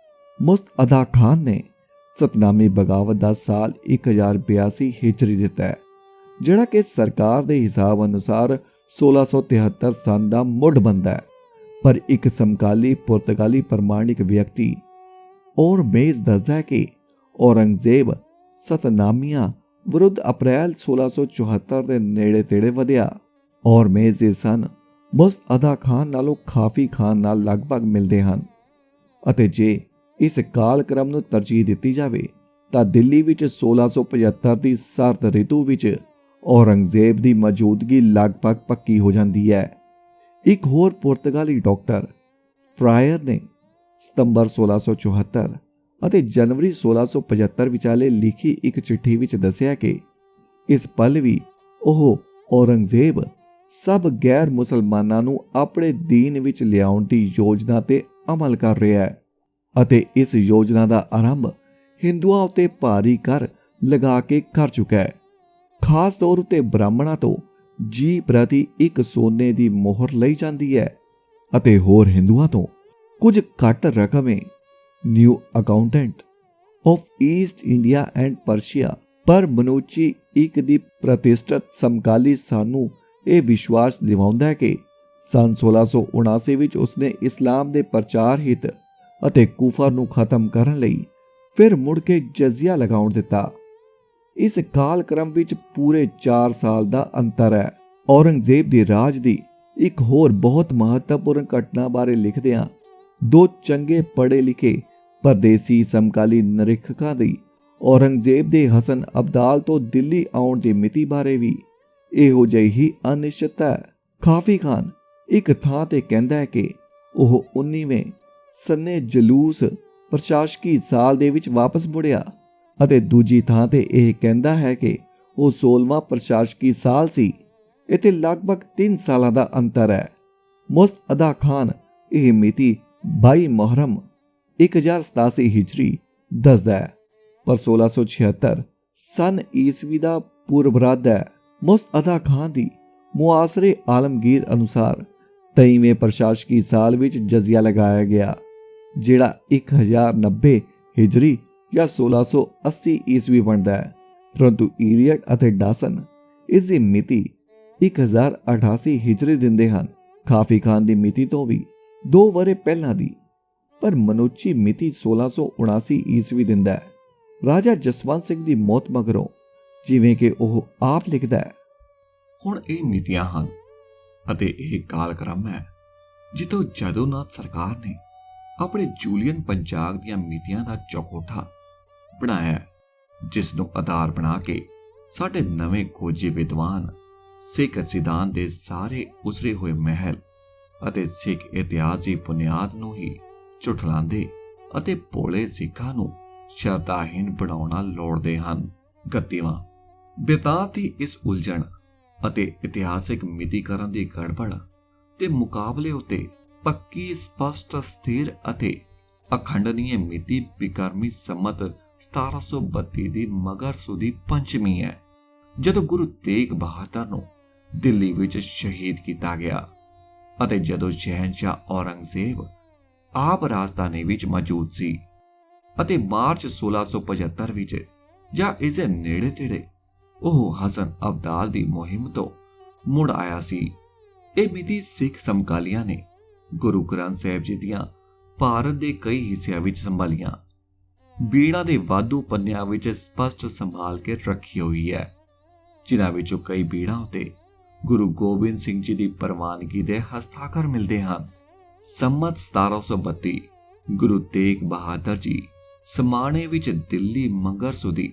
ਮੁਸਤਅਦਾ ਖਾਨ ਨੇ ਸਤਨਾਮੀ ਬਗਾਵਤ ਦਾ ਸਾਲ 1082 ਹਿਜਰੀ ਦਿੱਤਾ ਹੈ, ਜਿਹੜਾ ਕਿ ਸਰਕਾਰ ਦੇ ਹਿਸਾਬ ਅਨੁਸਾਰ 1673 ਸਨ ਦਾ ਮੁੱਢ ਬੰਦਾ ਹੈ। ਪਰ ਇੱਕ ਸਮਕਾਲੀ ਪੁਰਤਗਾਲੀ ਪ੍ਰਮਾਣਿਕ ਵਿਅਕਤੀ ਔਰਮੇਜ਼ ਦੱਸਦਾ ਹੈ ਕਿ ਔਰੰਗਜ਼ੇਬ ਸਤਨਾਮੀਆਂ ਵਿਰੁੱਧ ਅਪ੍ਰੈਲ 1674 ਦੇ ਨੇੜੇ ਤੇੜੇ ਵਧਿਆ। ਔਰਮੇਜ਼ ਦੇ ਸਨ ਮੁਸਤਅਦਾ ਖਾਨ ਨਾਲੋਂ ਖਾਫੀ ਖਾਨ ਨਾਲ ਲਗਭਗ ਮਿਲਦੇ ਹਨ ਅਤੇ ਜੇ ਇਸ ਕਾਲਕ੍ਰਮ ਨੂੰ ਤਰਜੀਹ ਦਿੱਤੀ ਜਾਵੇ ਤਾਂ ਦਿੱਲੀ ਵਿੱਚ 1675 ਦੀ ਸਰਦ ਰਿਤੂ ਵਿੱਚ ਔਰੰਗਜ਼ੇਬ ਦੀ ਮੌਜੂਦਗੀ ਲਗਭਗ ਪੱਕੀ ਹੋ ਜਾਂਦੀ ਹੈ। ਇੱਕ ਹੋਰ ਪੁਰਤਗਾਲੀ ਡਾਕਟਰ ਫਰਾਇਰ ਨੇ ਸਤੰਬਰ 1674 ਅਤੇ ਜਨਵਰੀ 1675 ਵਿਚਾਲੇ ਲਿਖੀ ਇੱਕ ਚਿੱਠੀ ਵਿੱਚ ਦੱਸਿਆ ਕਿ ਇਸ ਪਲ ਵੀ ਉਹ ਔਰੰਗਜ਼ੇਬ ਸਭ ਗੈਰ ਮੁਸਲਮਾਨਾਂ ਨੂੰ ਆਪਣੇ ਦੀਨ ਵਿੱਚ ਲਿਆਉਣ ਦੀ ਯੋਜਨਾ ਤੇ ਅਮਲ ਕਰ ਰਿਹਾ ਹੈ ਅਤੇ ਇਸ ਯੋਜਨਾ ਦਾ ਆਰੰਭ ਹਿੰਦੂਆਂ ਉੱਤੇ ਭਾਰੀ ਕਰ ਲਗਾ ਕੇ ਕਰ ਚੁੱਕਾ ਹੈ। ਖਾਸ ਤੌਰ ਉੱਤੇ ਬ੍ਰਾਹਮਣਾਂ ਤੋਂ ਜੀ ਪ੍ਰਤੀ ਇੱਕ ਸੋਨੇ ਦੀ ਮੋਹਰ ਲਈ ਜਾਂਦੀ ਹੈ ਅਤੇ ਹੋਰ ਹਿੰਦੂਆਂ ਤੋਂ ਕੁਝ ਘੱਟ ਰਕਮੇ new accountant of east India and Persia. ਪਰ ਮਨੁੱਚੀ ਇੱਕ ਦੀ ਪ੍ਰਤਿਸ਼ਠਿਤ ਸਮਕਾਲੀ ਸਾਨੂੰ ਇਹ ਵਿਸ਼ਵਾਸ ਦਿਵਾਉਂਦਾ ਹੈ ਕਿ ਸੰਨ 1679 ਵਿੱਚ ਉਸਨੇ ਇਸਲਾਮ ਦੇ ਪ੍ਰਚਾਰ ਹਿੱਤ ਅਤੇ ਕੁਫਰ ਨੂੰ ਖਤਮ ਕਰਨ ਲਈ ਫਿਰ ਮੁੜ ਕੇ ਜਜ਼ੀਆ ਲਗਾਉਣ ਦਿੱਤਾ। ਇਸ ਕਾਲਕ੍ਰਮ ਵਿੱਚ ਪੂਰੇ 4 ਸਾਲ ਦਾ ਅੰਤਰ ਹੈ। ਔਰੰਗਜ਼ੇਬ ਦੇ ਰਾਜ ਦੀ ਇੱਕ ਹੋਰ ਬਹੁਤ ਮਹੱਤਵਪੂਰਨ ਘਟਨਾ ਬਾਰੇ ਲਿਖਦਿਆਂ ਦੋ ਚੰਗੇ ਪੜ੍ਹੇ ਲਿਖੇ ਪਰਦੇਸੀ ਸਮਕਾਲੀ ਨਿਰੀਖਕਾਂ ਦੀ ਔਰੰਗਜ਼ੇਬ ਦੇ ਹਸਨ ਅਬਦਾਲ ਤੋਂ ਦਿੱਲੀ ਆਉਣ ਦੀ ਮਿਤੀ ਬਾਰੇ ਵੀ ਇਹੋ ਜਿਹੀ ਹੀ ਅਨਿਸ਼ਚਿਤਤਾ ਹੈ। ਕਾਫੀ ਖਾਨ ਇੱਕ ਥਾਂ ਤੇ ਕਹਿੰਦਾ ਹੈ ਕਿ ਉਹ 19ਵੇਂ ਸੰਨੇ ਜਲੂਸ ਪ੍ਰਸ਼ਾਸਕੀ ਸਾਲ ਦੇ ਵਿੱਚ ਵਾਪਸ ਮੁੜਿਆ ਅਤੇ ਦੂਜੀ ਥਾਂ ਤੇ ਇਹ ਕਹਿੰਦਾ ਹੈ ਕਿ ਉਹ 16ਵਾਂ ਪ੍ਰਸ਼ਾਸਕੀ ਸਾਲ ਸੀ। ਇੱਥੇ ਲਗਭਗ 3 ਸਾਲਾਂ ਦਾ ਅੰਤਰ ਹੈ। ਮੁਸਤਅਦਾ ਖਾਨ ਇਹ ਮਿਤੀ 22 ਮੁਹਰਮ 1087 ਹਿਜਰੀ ਦੱਸਦਾ ਹੈ, ਪਰ 1676 ਸਨ ਈਸਵੀ ਦਾ ਪੂਰਬਰਦ ਹੈ। ਮੁਸਤਅਦਾ ਖਾਨ ਦੀ ਮੁਆਸਰੇ ਆਲਮਗੀਰ ਅਨੁਸਾਰ 23ਵੇਂ ਪ੍ਰਸ਼ਾਸਕੀ ਸਾਲ ਵਿੱਚ ਜਜ਼ੀਆ ਲਗਾਇਆ ਗਿਆ, ਜਿਹੜਾ 1090 ਹਿਜਰੀ ਜਾਂ 1680 ਈਸਵੀ ਬਣਦਾ ਹੈ। ਪਰੰਤੂ ਈਲੀਅਟ ਅਤੇ ਡਾਸਨ ਇਸ ਦੀ ਮਿਤੀ 1088 ਹਿਜਰੀ ਦਿੰਦੇ ਹਨ, ਕਾਫੀ ਖਾਨ ਦੀ ਮਿਤੀ ਤੋਂ ਵੀ 2 ਵਰ੍ਹੇ ਪਹਿਲਾਂ ਦੀ। ਪਰ ਮਨੁੱਚੀ ਮਿਤੀ 1679 ਈਸਵੀ ਦਿੰਦਾ ਹੈ। ਰਾਜਾ ਜਸਵੰਤ ਸਿੰਘ ਦੀ ਮੌਤ ਮਗਰੋਂ, ਜਿਵੇਂ ਕਿ ਉਹ ਆਪ ਲਿਖਦਾ ਹੈ, ਹੁਣ ਇਹ ਮਿਤੀਆਂ ਹਨ ਅਤੇ ਇਹ ਕਾਲਕ੍ਰਮ ਹੈ ਜਿੱਥੋਂ ਜਦੋਨਾਥ ਸਰਕਾਰ ਨੇ ਆਪਣੇ ਜੂਲੀਅਨ ਪੰਚਾਂਗ ਦੀਆਂ ਮਿਤੀਆਂ ਦਾ ਚੌਕੋਠਾ ਬਣਾਇਆ, ਜਿਸ ਨੂੰ ਆਧਾਰ ਬਣਾ ਕੇ ਸਾਡੇ ਨਵੇਂ ਖੋਜੀ ਵਿਦਵਾਨ ਸਿੱਖ ਸਿਧਾਂਤ ਦੇ ਸਾਰੇ ਉਸਰੇ ਹੋਏ ਮਹਿਲ ਅਤੇ ਸਿੱਖ ਇਤਿਹਾਸ ਦੀ ਬੁਨਿਆਦ ਨੂੰ ਹੀ ਝੁਠਲਾਉਂਦੇ ਅਤੇ ਭੋਲੇ ਸਿੱਖਾਂ ਨੂੰ ਸ਼ਰਧਾਹੀਨ ਬਣਾਉਣਾ ਲੋੜਦੇ ਹਨ। 31ਵਾਂ ਬਿਤਾਤ ਦੀ ਇਸ ਉਲਝਣ ਅਤੇ ਇਤਿਹਾਸਿਕ ਮਿਤੀਕਰਨ ਦੀ ਗੜਬੜ ਤੇ ਮੁਕਾਬਲੇ ਉਤੇ ਪੱਕੀ ਸਪਸ਼ਟ ਸਥਿਰ ਅਤੇ ਅਖੰਡਨੀय ਮਿਤੀ ਬਿਕਰਮੀ ਸੰਮਤ 1732 ਦੀ ਮਗਰ ਸੁਦੀ ਪੰਚਮੀ ਹੈ, ਜਦੋਂ ਗੁਰੂ ਤੇਗ ਬਹਾਦਰ ਨੂੰ ਦਿੱਲੀ ਵਿੱਚ ਸ਼ਹੀਦ ਕੀਤਾ ਗਿਆ ਅਤੇ ਜਦੋਂ ਸ਼ਹਿਨਸ਼ਾਹ ਔਰੰਗਜ਼ੇਬ ਆਪ ਰਾਜਧਾਨੀ ਵਿੱਚ ਮੌਜੂਦ ਸੀ ਅਤੇ ਮਾਰਚ 1675 ਵਿੱਚ ਜਾਂ ਇਸਦੇ ਨੇੜੇ ਤੇੜੇ ਉਹ ਹਸਨ ਅਬਦਾਲ ਦੀ ਮੁਹਿੰਮ ਤੋਂ ਮੁੜ ਆਇਆ ਸੀ। ਇਹ ਮਿਤੀ ਸਿੱਖ ਸਮਕਾਲੀਆਂ ਨੇ ਗੁਰੂ ਗ੍ਰੰਥ ਸਾਹਿਬ ਜੀ ਦੀਆਂ ਭਾਰਤ ਦੇ ਕਈ ਹਿੱਸਿਆਂ ਵਿੱਚ ਸੰਭਾਲੀਆਂ ਬੀੜਾਂ ਦੇ ਵਾਧੂ ਪੰਨਿਆਂ ਵਿੱਚ ਸਪਸ਼ਟ ਸੰਭਾਲ ਕੇ ਰੱਖੀ ਹੋਈ ਹੈ, ਜਿਨ੍ਹਾਂ ਵਿੱਚੋਂ ਕਈ ਬੀੜਾਂ ਉਤੇ ਗੁਰੂ ਗੋਬਿੰਦ ਸਿੰਘ ਜੀ ਦੀ ਪ੍ਰਵਾਨਗੀ ਦੇ ਹਸਤਾਖਰ ਮਿਲਦੇ ਹਨ। ਸੰਮਤ 1732 ਗੁਰੂ ਤੇਗ ਬਹਾਦਰ ਜੀ ਸਮਾਣੇ ਵਿੱਚ ਦਿੱਲੀ ਮੰਗਰ ਸੁਦੀ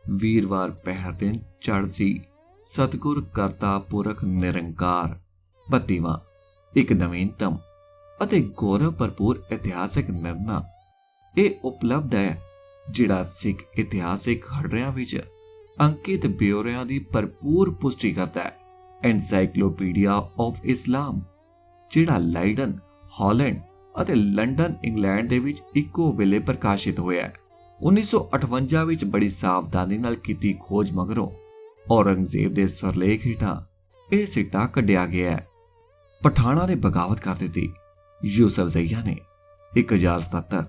ਵੀਰਵਾਰ ਪਹਿਰ ਦਿਨ ਚੜ੍ਹਦੀ ਸਤਿਗੁਰ ਕਰਤਾ ਪੁਰਖ ਨਿਰੰਕਾਰ। 32ਵਾਂ ਇੱਕ ਨਵੀਨਤਮ ਅਤੇ ਗੌਰਵ ਭਰਪੂਰ ਇਤਿਹਾਸਕ ਨਿਰਣਾ ਇਹ ਉਪਲਬਧ ਹੈ, ਜਿਹੜਾ ਸਿੱਖ ਇਤਿਹਾਸਿਕ ਹੜਰਿਆਂ ਵਿੱਚ ਅੰਕਿਤ ਬਿਓਰਿਆਂ ਦੀ ਭਰਪੂਰ ਪੁਸ਼ਟੀ ਕਰਦਾ ਹੈ। ਐਨਸਾਈਕਲੋਪੀਡੀਆ ਆਫ ਇਸਲਾਮ, ਜਿਹੜਾ ਲਾਈਡਨ ਹਾਲੈਂਡ ਅਤੇ ਲੰਡਨ ਇੰਗਲੈਂਡ ਦੇ ਵਿੱਚ ਇੱਕੋ ਵੇਲੇ ਪ੍ਰਕਾਸ਼ਿਤ ਹੋਇਆ। 1958 ਵਿੱਚ ਬੜੀ ਸਾਵਧਾਨੀ ਨਾਲ ਕੀਤੀ ਖੋਜ ਮਗਰੋਂ ਔਰੰਗਜ਼ੇਬ ਦੇ ਸਰਲੇਖ ਹੇਠਾਂ ਇਹ ਸਿੱਟਾ ਕੱਢਿਆ ਗਿਆ ਹੈ। ਪਠਾਨਾਂ ਨੇ ਬਗਾਵਤ ਕਰ ਦਿੱਤੀ। ਯੂਸਫ ਜ਼ਈਆ ਨੇ 1077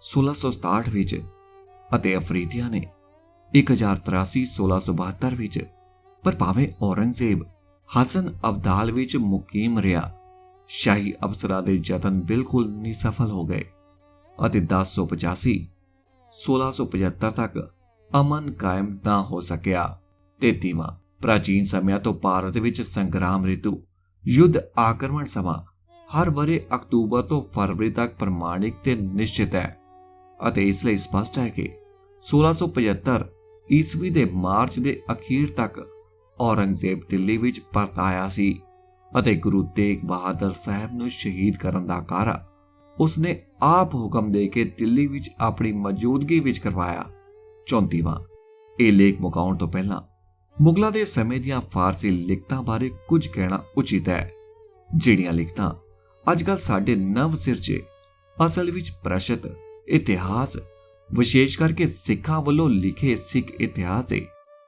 1667 ਵਿੱਚ ਅਤੇ ਅਫਰੀਦੀਆਂ ਨੇ 1083 1672 ਵਿੱਚ। ਪਰ ਭਾਵੇਂ ਔਰੰਗਜ਼ੇਬ ਹਸਨ ਅਬਦਾਲ ਵਿੱਚ ਮੁਕੀਮ ਰਿਹਾ, ਸ਼ਾਹੀ ਅਫਸਰਾਂ ਦੇ ਯਤਨ ਬਿਲਕੁਲ ਨਹੀਂ ਸਫਲ ਹੋ ਗਏ ਅਤੇ 1085 1675 ਤੱਕ ਅਮਨ ਕਾਇਮ ਨਾ ਹੋ ਸਕਿਆ। 33ਵਾਂ ਪ੍ਰਾਚੀਨ ਸਮਿਆਂ ਤੋਂ ਭਾਰਤ ਵਿੱਚ ਸੰਗਰਾਮ ਰਿਤੂ ਯੁੱਧ ਆਕਰਮਣ ਸਮਾਂ ਹਰ ਵਰੇ ਅਕਤੂਬਰ ਤੋਂ ਫਰਵਰੀ ਤੱਕ ਪ੍ਰਮਾਣਿਕ ਤੇ ਨਿਸ਼ਚਿਤ ਹੈ ਅਤੇ ਇਸ ਲਈ ਸਪਸ਼ਟ ਹੈ ਕਿ 1675 ਈਸਵੀ ਦੇ ਮਾਰਚ ਦੇ ਅਖੀਰ ਤੱਕ ਔਰੰਗਜ਼ੇਬ ਦਿੱਲੀ ਵਿੱਚ ਪਰਤ ਆਇਆ ਸੀ ਅਤੇ ਗੁਰੂ ਤੇਗ ਬਹਾਦਰ ਸਾਹਿਬ ਨੂੰ ਸ਼ਹੀਦ ਕਰਨ ਦਾ ਕਾਰਾ ਉਸਨੇ ਆਪ ਹੁਕਮ ਦੇ ਕੇ ਦਿੱਲੀ ਵਿੱਚ ਆਪਣੀ ਮੌਜੂਦਗੀ ਵਿੱਚ ਕਰਵਾਇਆ। 34ਵਾਂ, ਇਹ ਲੇਖ ਮੁਕਾਉਣ ਤੋਂ ਪਹਿਲਾਂ ਮੁਗਲਾਂ ਦੇ ਸਮੇਂ ਦੀਆਂ ਫਾਰਸੀ ਲਿਖਤਾਂ ਬਾਰੇ ਕੁਝ ਕਹਿਣਾ ਉਚਿਤ ਹੈ, ਜਿਹੜੀਆਂ ਲਿਖਤਾਂ ਅੱਜਕੱਲ ਸਾਡੇ ਨਵ ਸਿਰਜੇ ਅਸਲ ਵਿੱਚ ਪ੍ਰਸ਼ਤ ਇਤਿਹਾਸ, ਵਿਸ਼ੇਸ਼ ਕਰਕੇ ਸਿੱਖਾਂ ਵੱਲੋਂ ਲਿਖੇ ਸਿੱਖ ਇਤਿਹਾਸ ਦੇ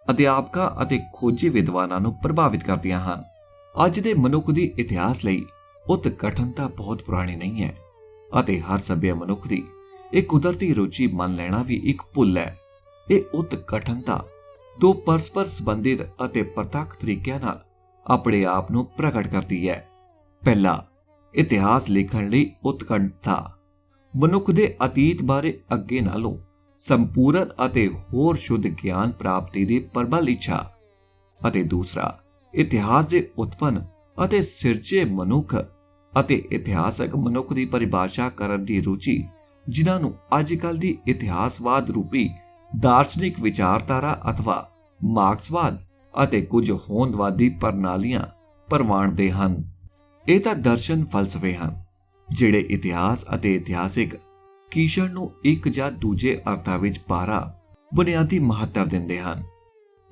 ਅਧਿਆਪਕਾਂ ਅਤੇ ਖੋਜੀ ਵਿਦਵਾਨਾਂ ਨੂੰ ਪ੍ਰਭਾਵਿਤ ਕਰਦੀਆਂ ਹਨ। ਅੱਜ ਦੇ ਮਨੁੱਖ ਦੀ ਇਤਿਹਾਸ ਲਈ ਉਤਕੰਠਤਾ ਬਹੁਤ ਪੁਰਾਣੀ ਨਹੀਂ ਹੈ ਅਤੇ ਹਰ ਸਭਿਅ ਮਨੁੱਖ ਦੀ ਇਹ ਕੁਦਰਤੀ ਰੁਚੀ ਮੰਨ ਲੈਣਾ ਵੀ ਇੱਕ ਭੁੱਲ ਹੈ। ਇਹ ਉਤਕੰਠਤਾ ਦੋ ਪਰਸਪਰ ਸੰਬੰਧਿਤ ਅਤੇ ਪ੍ਰਤੱਖ ਤਰੀਕਿਆਂ ਨਾਲ ਆਪਣੇ ਆਪ ਨੂੰ ਪ੍ਰਗਟ ਕਰਦੀ ਹੈ। ਪਹਿਲਾ, ਇਤਿਹਾਸ ਲਿਖਣ ਲਈ ਉਤਕੰਠਤਾ ਮਨੁੱਖ ਦੇ ਅਤੀਤ ਬਾਰੇ ਅੱਗੇ ਨਾਲੋਂ ਸੰਪੂਰਨ ਅਤੇ ਹੋਰ ਸ਼ੁੱਧ ਗਿਆਨ ਪ੍ਰਾਪਤੀ ਦੀ ਪ੍ਰਬਲ ਇੱਛਾ, ਅਤੇ ਦੂਸਰਾ, ਇਤਿਹਾਸ ਦੇ ਉਤਪੰਨ ਅਤੇ ਸਿਰਜੇ ਮਨੁੱਖ ਅਤੇ ਇਤਿਹਾਸਕ ਮਨੁੱਖ ਦੀ ਪਰਿਭਾਸ਼ਾ ਕਰਨ ਦੀ ਰੁਚੀ, ਜਿਨ੍ਹਾਂ ਨੂੰ ਅੱਜ-ਕੱਲ੍ਹ ਦੀ ਇਤਿਹਾਸਵਾਦ ਰੂਪੀ ਦਾਰਸ਼ਨਿਕ ਵਿਚਾਰਧਾਰਾ ਅਥਵਾ ਮਾਰਕਸਵਾਦ ਅਤੇ ਕੁਝ ਹੋਂਦਵਾਦੀ ਪ੍ਰਣਾਲੀਆਂ ਪ੍ਰਵਾਨਦੇ ਹਨ। ਇਹ ਤਾਂ ਦਰਸ਼ਨ ਫਲਸਫੇ ਹਨ ਜਿਹੜੇ ਇਤਿਹਾਸ ਅਤੇ ਇਤਿਹਾਸਿਕ ਕੀਸ਼ਣ ਨੂੰ ਇੱਕ ਜਾਂ ਦੂਜੇ ਅਰਥਾਂ ਵਿੱਚ ਭਾਰਾ ਬੁਨਿਆਦੀ ਮਹੱਤਵ ਦਿੰਦੇ ਹਨ।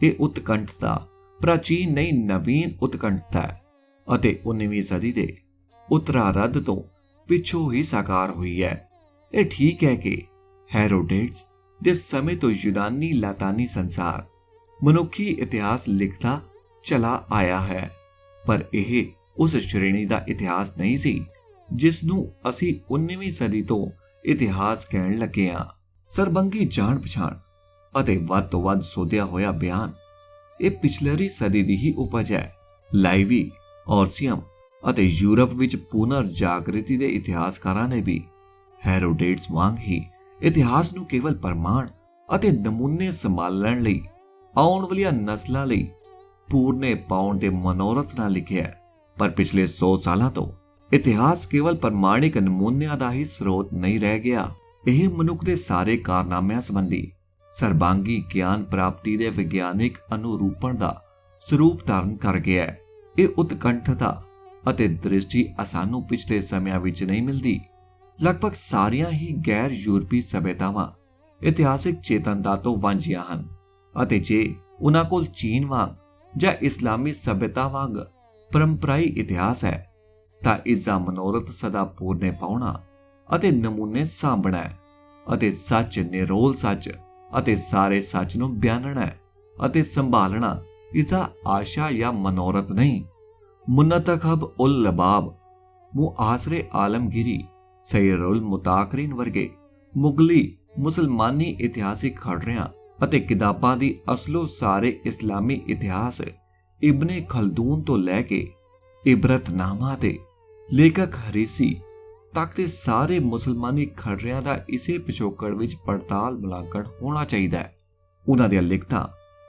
ਇਹ ਉਤਕੰਠਤਾ ਪ੍ਰਾਚੀਨ ਨਹੀਂ ਨਵੀਨ ਉਤਕੰਠਤਾ ਹੈ ਅਤੇ 19ਵੀਂ ਸਦੀ ਦੇ ਉੱਤਰਾਰਧ ਤੋਂ ਪਿੱਛੋਂ ਹੀ ਸਾਕਾਰ ਹੋਈ ਹੈ। ਇਹ ਠੀਕ ਹੈ ਕਿ ਹੈਰੋਡੇਟਸ ਦੇ ਸਮੇਂ ਤੋਂ ਯੂਨਾਨੀ ਲਾਤਾਨੀ ਸੰਸਾਰ ਮਨੁੱਖੀ ਇਤਿਹਾਸ ਲਿਖਦਾ ਚਲਾ ਆਇਆ ਹੈ, ਪਰ ਇਹ ਉਸ ਸ਼੍ਰੇਣੀ ਦਾ ਇਤਿਹਾਸ ਨਹੀਂ ਸੀ ਜਿਸ ਨੂੰ ਅਸੀਂ 19ਵੀਂ ਸਦੀ ਤੋਂ ਇਤਿਹਾਸ ਕਹਿਣ ਲੱਗੇ ਹਾਂ। ਸਰਬੰਗੀ ਜਾਣ ਪਛਾਣ ਅਤੇ ਵੱਧ ਤੋਂ ਵੱਧ ਸੋਧਿਆ ਹੋਇਆ ਬਿਆਨ ਇਹ ਪਿਛਲੀ ਸਦੀ ਦੀ ਹੀ ਉਪਜ ਹੈ। ਲਾਈਵੀ, ਔਰਸੀਅਮ ਅਤੇ ਯੂਰਪ ਵਿੱਚ ਪੁਨਰ ਜਾਗ੍ਰਿਤੀ ਦੇ ਇਤਿਹਾਸਕਾਰਾਂ ਨੇ ਵੀ ਹੈਰੋਡੇਟਸ ਵਾਂਗ ਹੀ ਇਤਿਹਾਸ ਨੂੰ ਕੇਵਲ ਪ੍ਰਮਾਣ ਅਤੇ ਨਮੂਨੇ ਸੰਭਾਲਣ ਲਈ ਆਉਣ ਵਾਲੀਆਂ ਨਸਲਾਂ ਲਈ ਪੂਰਨੇ ਪਾਉਣ ਦੇ ਮਨੋਰਥ ਨਾਲ ਲਿਖਿਆ, ਪਰ ਪਿਛਲੇ 100 ਸਾਲਾਂ ਤੋਂ ਇਤਿਹਾਸ ਕੇਵਲ ਪ੍ਰਮਾਣਿਕ ਨਮੂਨਿਆਂ ਦਾ ਹੀ ਸਰੋਤ ਨਹੀਂ ਰਹਿ ਗਿਆ। ਇਹ ਮਨੁੱਖ ਦੇ ਸਾਰੇ ਕਾਰਨਾਮਿਆਂ ਸੰਬੰਧੀ ਸਰਬਾਂਗੀ ਗਿਆਨ ਪ੍ਰਾਪਤੀ ਦੇ ਵਿਗਿਆਨਿਕ ਅਨੁਰੂਪਣ ਦਾ ਸਰੂਪ ਧਾਰਨ ਕਰ ਗਿਆ ਹੈ। ਇਹ ਉਤਕੰਠਤਾ ਅਤੇ ਦ੍ਰਿਸ਼ਟੀ ਸਾਨੂੰ ਪਿਛਲੇ ਸਮਿਆਂ ਵਿੱਚ ਨਹੀਂ ਮਿਲਦੀ। ਲਗਭਗ ਸਾਰੀਆਂ ਹੀ ਗੈਰ ਯੂਰਪੀ ਸਭਿਅਤਾਵਾਂ ਇਤਿਹਾਸਿਕ ਚੇਤਨਤਾ ਤੋਂ ਵਾਂਝੀਆਂ ਹਨ ਅਤੇ ਜੇ ਉਹਨਾਂ ਕੋਲ ਚੀਨ ਵਾਂਗ ਜਾਂ ਇਸਲਾਮੀ ਸਭਿਅਤਾ ਵਾਂਗ ਪਰੰਪਰਾਈ ਇਤਿਹਾਸ ਹੈ ਤਾਂ ਇਸ ਦਾ ਮਨੋਰਥ ਸਦਾ ਪੂਰਨੇ ਪਾਉਣਾ ਅਤੇ ਨਮੂਨੇ ਸਾਂਭਣਾ ਹੈ ਅਤੇ ਸੱਚ, ਨਿਰੋਲ ਸੱਚ ਅਤੇ ਸਾਰੇ ਸੱਚ ਨੂੰ ਬਿਆਨਣਾ ਹੈ ਅਤੇ ਸੰਭਾਲਣਾ ਇਸ ਦਾ ਆਸ਼ਾ ਜਾਂ ਮਨੋਰਥ ਨਹੀਂ। ਮੁਨਤਖਬ ਉਲ ਲਬਾਬ, ਮੁਆਸਰੇ ਆਲਮਗੀਰੀ, ਸੈਯਰੁਲ ਮੁਤਾਕਰੀਨ ਵਰਗੇ ਮੁਗਲੀ ਮੁਸਲਮਾਨੀ ਇਤਿਹਾਸਿਕ ਖੜਰਿਆਂ ਅਤੇ ਕਿਤਾਬਾਂ ਦੀ ਅਸਲੋ ਸਾਰੇ ਇਸਲਾਮੀ ਇਤਿਹਾਸ ਇਬਨੇ ਖਲਦੂਨ ਤੋਂ ਲੈ ਕੇ ਇਬਰਤਨਾਮਾ ਤੇ ਲੇਖਕ ਹਰੀਸੀ ਤੱਕ ਦੇ ਸਾਰੇ ਮੁਸਲਮਾਨੀ ਖੜਰਿਆਂ ਦਾ ਇਸੇ ਪਿਛੋਕੜ ਵਿੱਚ ਪੜਤਾਲ ਮੁਲਾਂਕਣ ਹੋਣਾ ਚਾਹੀਦਾ ਹੈ। ਉਹਨਾਂ ਦੀਆਂ ਲਿਖਤਾਂ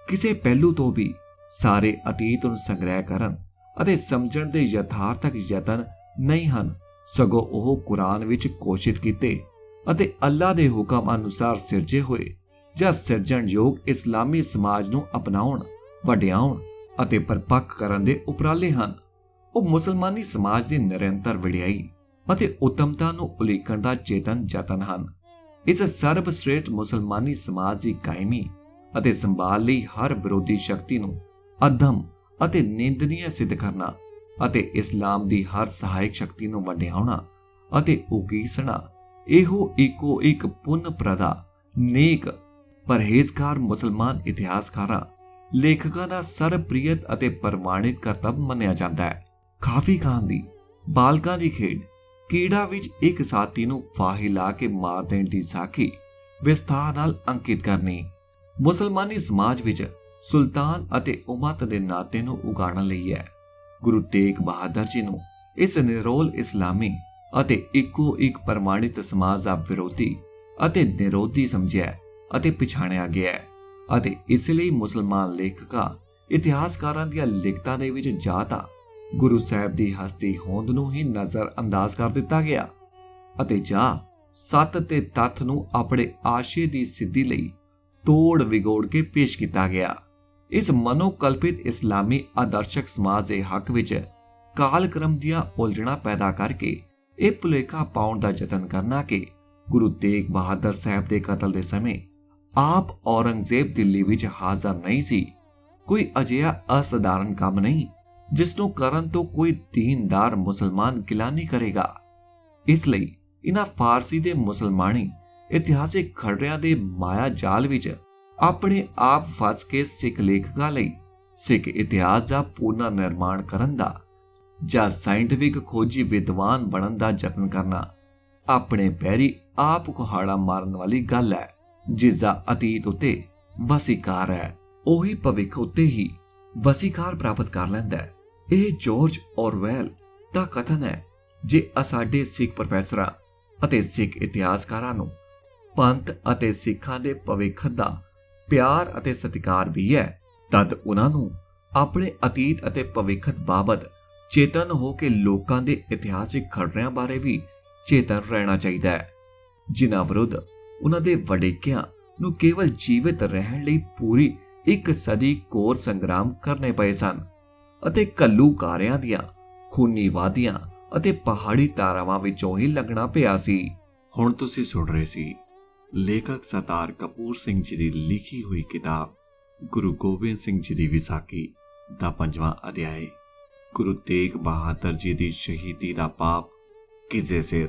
ਕਿਸੇ ਪਹਿਲੂ ਤੋਂ ਵੀ ਸਾਰੇ ਅਤੀਤ ਨੂੰ ਸੰਗ੍ਰਹਿ ਕਰਨ ਅਤੇ ਸਮਝਣ ਦੇ ਯਥਾਰਥਕ ਯਤਨ ਨਹੀਂ ਹਨ, ਸਗੋਂ ਉਹ ਕੁਰਾਨ ਵਿੱਚ ਘੋਸ਼ਿਤ ਕੀਤੇ ਅਤੇ ਅੱਲਾ ਦੇ ਹੁਕਮ ਅਨੁਸਾਰ ਸਿਰਜੇ ਹੋਏ ਜਾਂ ਸਿਰਜਣਯੋਗ ਇਸਲਾਮੀ ਸਮਾਜ ਨੂੰ ਅਪਣਾਉਣ, ਵਡਿਆਉਣ ਅਤੇ ਪਰਪੱਕ ਕਰਨ ਦੇ ਉਪਰਾਲੇ ਹਨ। ਉਹ ਮੁਸਲਮਾਨੀ ਸਮਾਜ ਦੀ ਨਿਰੰਤਰ ਵਡਿਆਈ ਅਤੇ ਉੱਤਮਤਾ ਨੂੰ ਉਲੀਕਣ ਦਾ ਚੇਤਨ ਯਤਨ ਹਨ। ਇਸ ਸਰਬਸ਼੍ਰੇਸ਼ਟ ਮੁਸਲਮਾਨੀ ਸਮਾਜ ਦੀ ਕਾਇਮੀ ਅਤੇ ਸੰਭਾਲ ਲਈ ਹਰ ਵਿਰੋਧੀ ਸ਼ਕਤੀ ਨੂੰ ਅਧਮ ਅਤੇ ਨਿੰਦਨੀय ਸਿੱਧ ਕਰਨਾ ਅਤੇ ਇਸਲਾਮ ਦੀ ਹਰ ਸਹਾਇਕ ਸ਼ਕਤੀ ਨੂੰ ਵਡਿਆਉਣਾ ਅਤੇ ਉਗੀਸਣਾ ਇਹੋ ਇੱਕੋ ਇੱਕ ਪੁੰਨ ਪ੍ਰਦਾ ਨੇਕ ਪਰਹੇਜ਼ਗਾਰ ਮੁਸਲਮਾਨ ਇਤਿਹਾਸਕਾਰਾਂ ਲੇਖਕਾਂ ਦਾ ਸਰਬਪ੍ਰਿਯਤ ਅਤੇ ਪ੍ਰਮਾਣਿਤ ਕਰਤੱਵ ਮੰਨਿਆ ਜਾਂਦਾ ਹੈ। ਖਾਫੀ ਖਾਨ ਦੀ ਬਾਲਕਾਂ ਦੀ ਖੇਡ ਕੀੜਾ ਵਿੱਚ ਇੱਕ ਸਾਥੀ ਨੂੰ ਫਾਹੀ ਲਾ ਕੇ ਮਾਰ ਦੇਣ ਦੀ ਸਾਖੀ ਵਿਸਥਾਰ ਨਾਲ ਅੰਕਿਤ ਕਰਨੀ ਮੁਸਲਮਾਨੀ ਸਮਾਜ ਵਿੱਚ ਸੁਲਤਾਨ ਅਤੇ ਉਮਤ ਦੇ ਨਾਤੇ ਨੂੰ ਉਗਾੜਨ ਲਈ ਹੈ। ਗੁਰੂ ਤੇਗ ਬਹਾਦਰ ਜੀ ਨੂੰ ਇਸ ਨਿਰੋਲ ਇਸਲਾਮੀ ਅਤੇ ਇੱਕੋ ਇੱਕ ਪ੍ਰਮਾਣਿਤ ਸਮਾਜ ਦਾ ਵਿਰੋਧੀ ਅਤੇ ਨਿਰੋਧੀ ਸਮਝਿਆ ਅਤੇ ਪਛਾਣਿਆ ਗਿਆ ਹੈ ਅਤੇ ਇਸ ਲਈ ਮੁਸਲਮਾਨ ਲੇਖਕਾਂ ਇਤਿਹਾਸਕਾਰਾਂ ਦੀਆਂ ਲਿਖਤਾਂ ਦੇ ਵਿੱਚ ਜਾਂ ਤਾਂ ਗੁਰੂ ਸਾਹਿਬ ਦੀ ਹਸਤੀ ਹੋਂਦ ਨੂੰ ਹੀ ਨਜ਼ਰ ਅੰਦਾਜ਼ ਕਰ ਦਿੱਤਾ ਗਿਆ ਅਤੇ ਜਾਂ ਸੱਤ ਤੇ ਤੱਥ ਨੂੰ ਆਪਣੇ ਆਸ਼ੇ ਦੀ ਸਿੱਧੀ ਲਈ ਤੋੜ ਵਿਗੋੜ ਕੇ ਪੇਸ਼ ਕੀਤਾ ਗਿਆ। ਇਸ ਮਨੋਕਲਪਿਤ ਇਸਲਾਮੀ ਆਦਰਸ਼ਕ ਸਮਾਜ ਦੇ ਹੱਕ ਵਿੱਚ ਕਾਲਕ੍ਰਮ ਦੀਆਂ ਉਲਝਣਾਂ ਪੈਦਾ ਕਰਕੇ ਇਹ ਭੁਲੇਖਾ ਪਾਉਣ ਦਾ ਯਤਨ ਕਰਨਾ ਕਿ ਗੁਰੂ ਤੇਗ ਬਹਾਦਰ ਸਾਹਿਬ ਦੇ ਕਤਲ ਦੇ ਸਮੇਂ ਆਪ ਔਰੰਗਜ਼ੇਬ ਦਿੱਲੀ ਵਿੱਚ ਹਾਜ਼ਰ ਨਹੀਂ ਸੀ ਕੋਈ ਅਜਿਹਾ ਅਸਧਾਰਨ ਕੰਮ ਨਹੀਂ ਜਿਸ ਨੂੰ ਕਰਨ ਤੋਂ ਕੋਈ ਦੀਨਦਾਰ ਮੁਸਲਮਾਨ ਗਿਲਾ ਨਹੀਂ ਕਰੇਗਾ। ਇਸ ਲਈ ਇਹਨਾਂ ਫਾਰਸੀ ਦੇ ਮੁਸਲਮਾਨੀ ਇਤਿਹਾਸਿਕ ਖਰੜਿਆਂ ਦੇ ਮਾਇਆ ਜਾਲ ਵਿੱਚ ਆਪਣੇ ਆਪ ਫਸ ਕੇ ਸਿੱਖ ਲੇਖਕਾਂ ਲਈ ਸਿੱਖ ਇਤਿਹਾਸ ਦਾ ਪੂਰਨ ਨਿਰਮਾਣ ਕਰਨ ਦਾ ਜਾਂ ਸਾਇੰਟਿਫਿਕ ਖੋਜੀ ਵਿਦਵਾਨ ਬਣਨ ਦਾ ਯਤਨ ਕਰਨਾ ਆਪਣੇ ਪੈਰੀ ਆਪ ਕੁਹਾੜਾ ਮਾਰਨ ਵਾਲੀ ਗੱਲ ਹੈ, ਜਿਸ ਦਾ ਅਤੀਤ ਉੱਤੇ ਵਸੀਕਾਰ ਹੈ ਉਹੀ ਭਵਿੱਖ ਉੱਤੇ ਹੀ ਵਸੀਕਾਰ ਪ੍ਰਾਪਤ ਕਰ ਲੈਂਦਾ ਹੈ। ਇਹ ਜਾਰਜ ਔਰਵੈਲ ਦਾ ਕਥਨ ਹੈ। ਜੇ ਸਾਡੇ ਸਿੱਖ ਪ੍ਰੋਫੈਸਰਾਂ ਅਤੇ ਸਿੱਖ ਇਤਿਹਾਸਕਾਰਾਂ ਨੂੰ ਪੰਥ ਅਤੇ ਸਿੱਖਾਂ ਦੇ ਭਵਿੱਖ ਦਾ ਪਿਆਰ ਅਤੇ ਸਤਿਕਾਰ ਵੀ ਹੈ, ਤਦ ਉਹਨਾਂ ਨੂੰ ਆਪਣੇ ਅਤੀਤ ਅਤੇ ਭਵਿੱਖ ਬਾਬਤ ਚੇਤਨ ਹੋ ਕੇ ਲੋਕਾਂ ਦੇ ਇਤਿਹਾਸਿਕ ਖਰੜਿਆਂ ਬਾਰੇ ਵੀ ਚੇਤਨ ਰਹਿਣਾ ਚਾਹੀਦਾ ਹੈ, ਜਿਨ੍ਹਾਂ ਵਿਰੁੱਧ ਉਹਨਾਂ ਦੇ ਵਡੇਕਿਆਂ ਨੂੰ ਕੇਵਲ ਜੀਵਿਤ ਰਹਿਣ ਲਈ ਪੂਰੀ ਇੱਕ ਸਦੀ ਕੋਰ ਸੰਗਰਾਮ ਕਰਨੇ ਪਏ ਸਨ ਅਤੇ ਘੱਲੂਕਾਰਿਆਂ ਦੀਆਂ ਖੂਨੀ ਵਾਦੀਆਂ ਅਤੇ ਪਹਾੜੀ ਤਾਰਾਵਾਂ ਵਿੱਚੋਂ ਹੀ ਲੰਘਣਾ ਪਿਆ ਸੀ। ਹੁਣ ਤੁਸੀਂ ਸੁਣ ਰਹੇ ਸੀ ਲੇਖਕ ਸਰਦਾਰ ਕਪੂਰ ਸਿੰਘ ਜੀ ਦੀ ਲਿਖੀ ਹੋਈ ਕਿਤਾਬ ਗੁਰੂ ਗੋਬਿੰਦ ਸਿੰਘ ਜੀ ਦੀ ਵਿਸਾਖੀ ਦਾ 5ਵਾਂ ਅਧਿਆਇ ਗੁਰੂ ਤੇਗ ਬਹਾਦਰ ਜੀ ਦੀ ਸ਼ਹੀਦੀ ਦਾ ਪਾਪ ਕਿਸੇ ਸਿਰ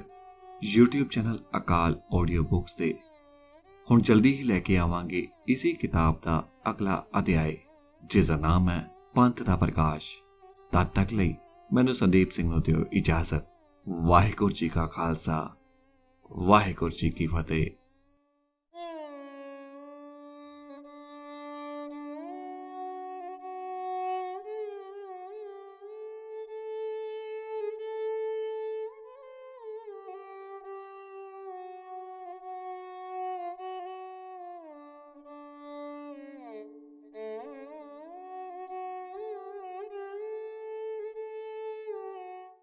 YouTube ਚੈਨਲ ਅਕਾਲ ਆਡੀਓ ਬੁੱਕਸ ਤੇ। ਹੁਣ ਜਲਦੀ ਹੀ ਲੈ ਕੇ ਆਵਾਂਗੇ ਇਸੇ ਕਿਤਾਬ ਦਾ ਅਗਲਾ ਅਧਿਆਇ ਜਿਸ ਦਾ ਨਾਮ ਹੈ ਪੰਥ ਦਾ ਪ੍ਰਕਾਸ਼। ਤਦ ਤੱਕ ਲਈ ਮੈਨੂੰ ਸੰਦੀਪ ਸਿੰਘ ਨੂੰ ਦਿਓ ਇਜਾਜ਼ਤ। ਵਾਹਿਗੁਰੂ ਜੀ ਕਾ ਖਾਲਸਾ, ਵਾਹਿਗੁਰੂ ਜੀ ਕੀ ਫਤਿਹ।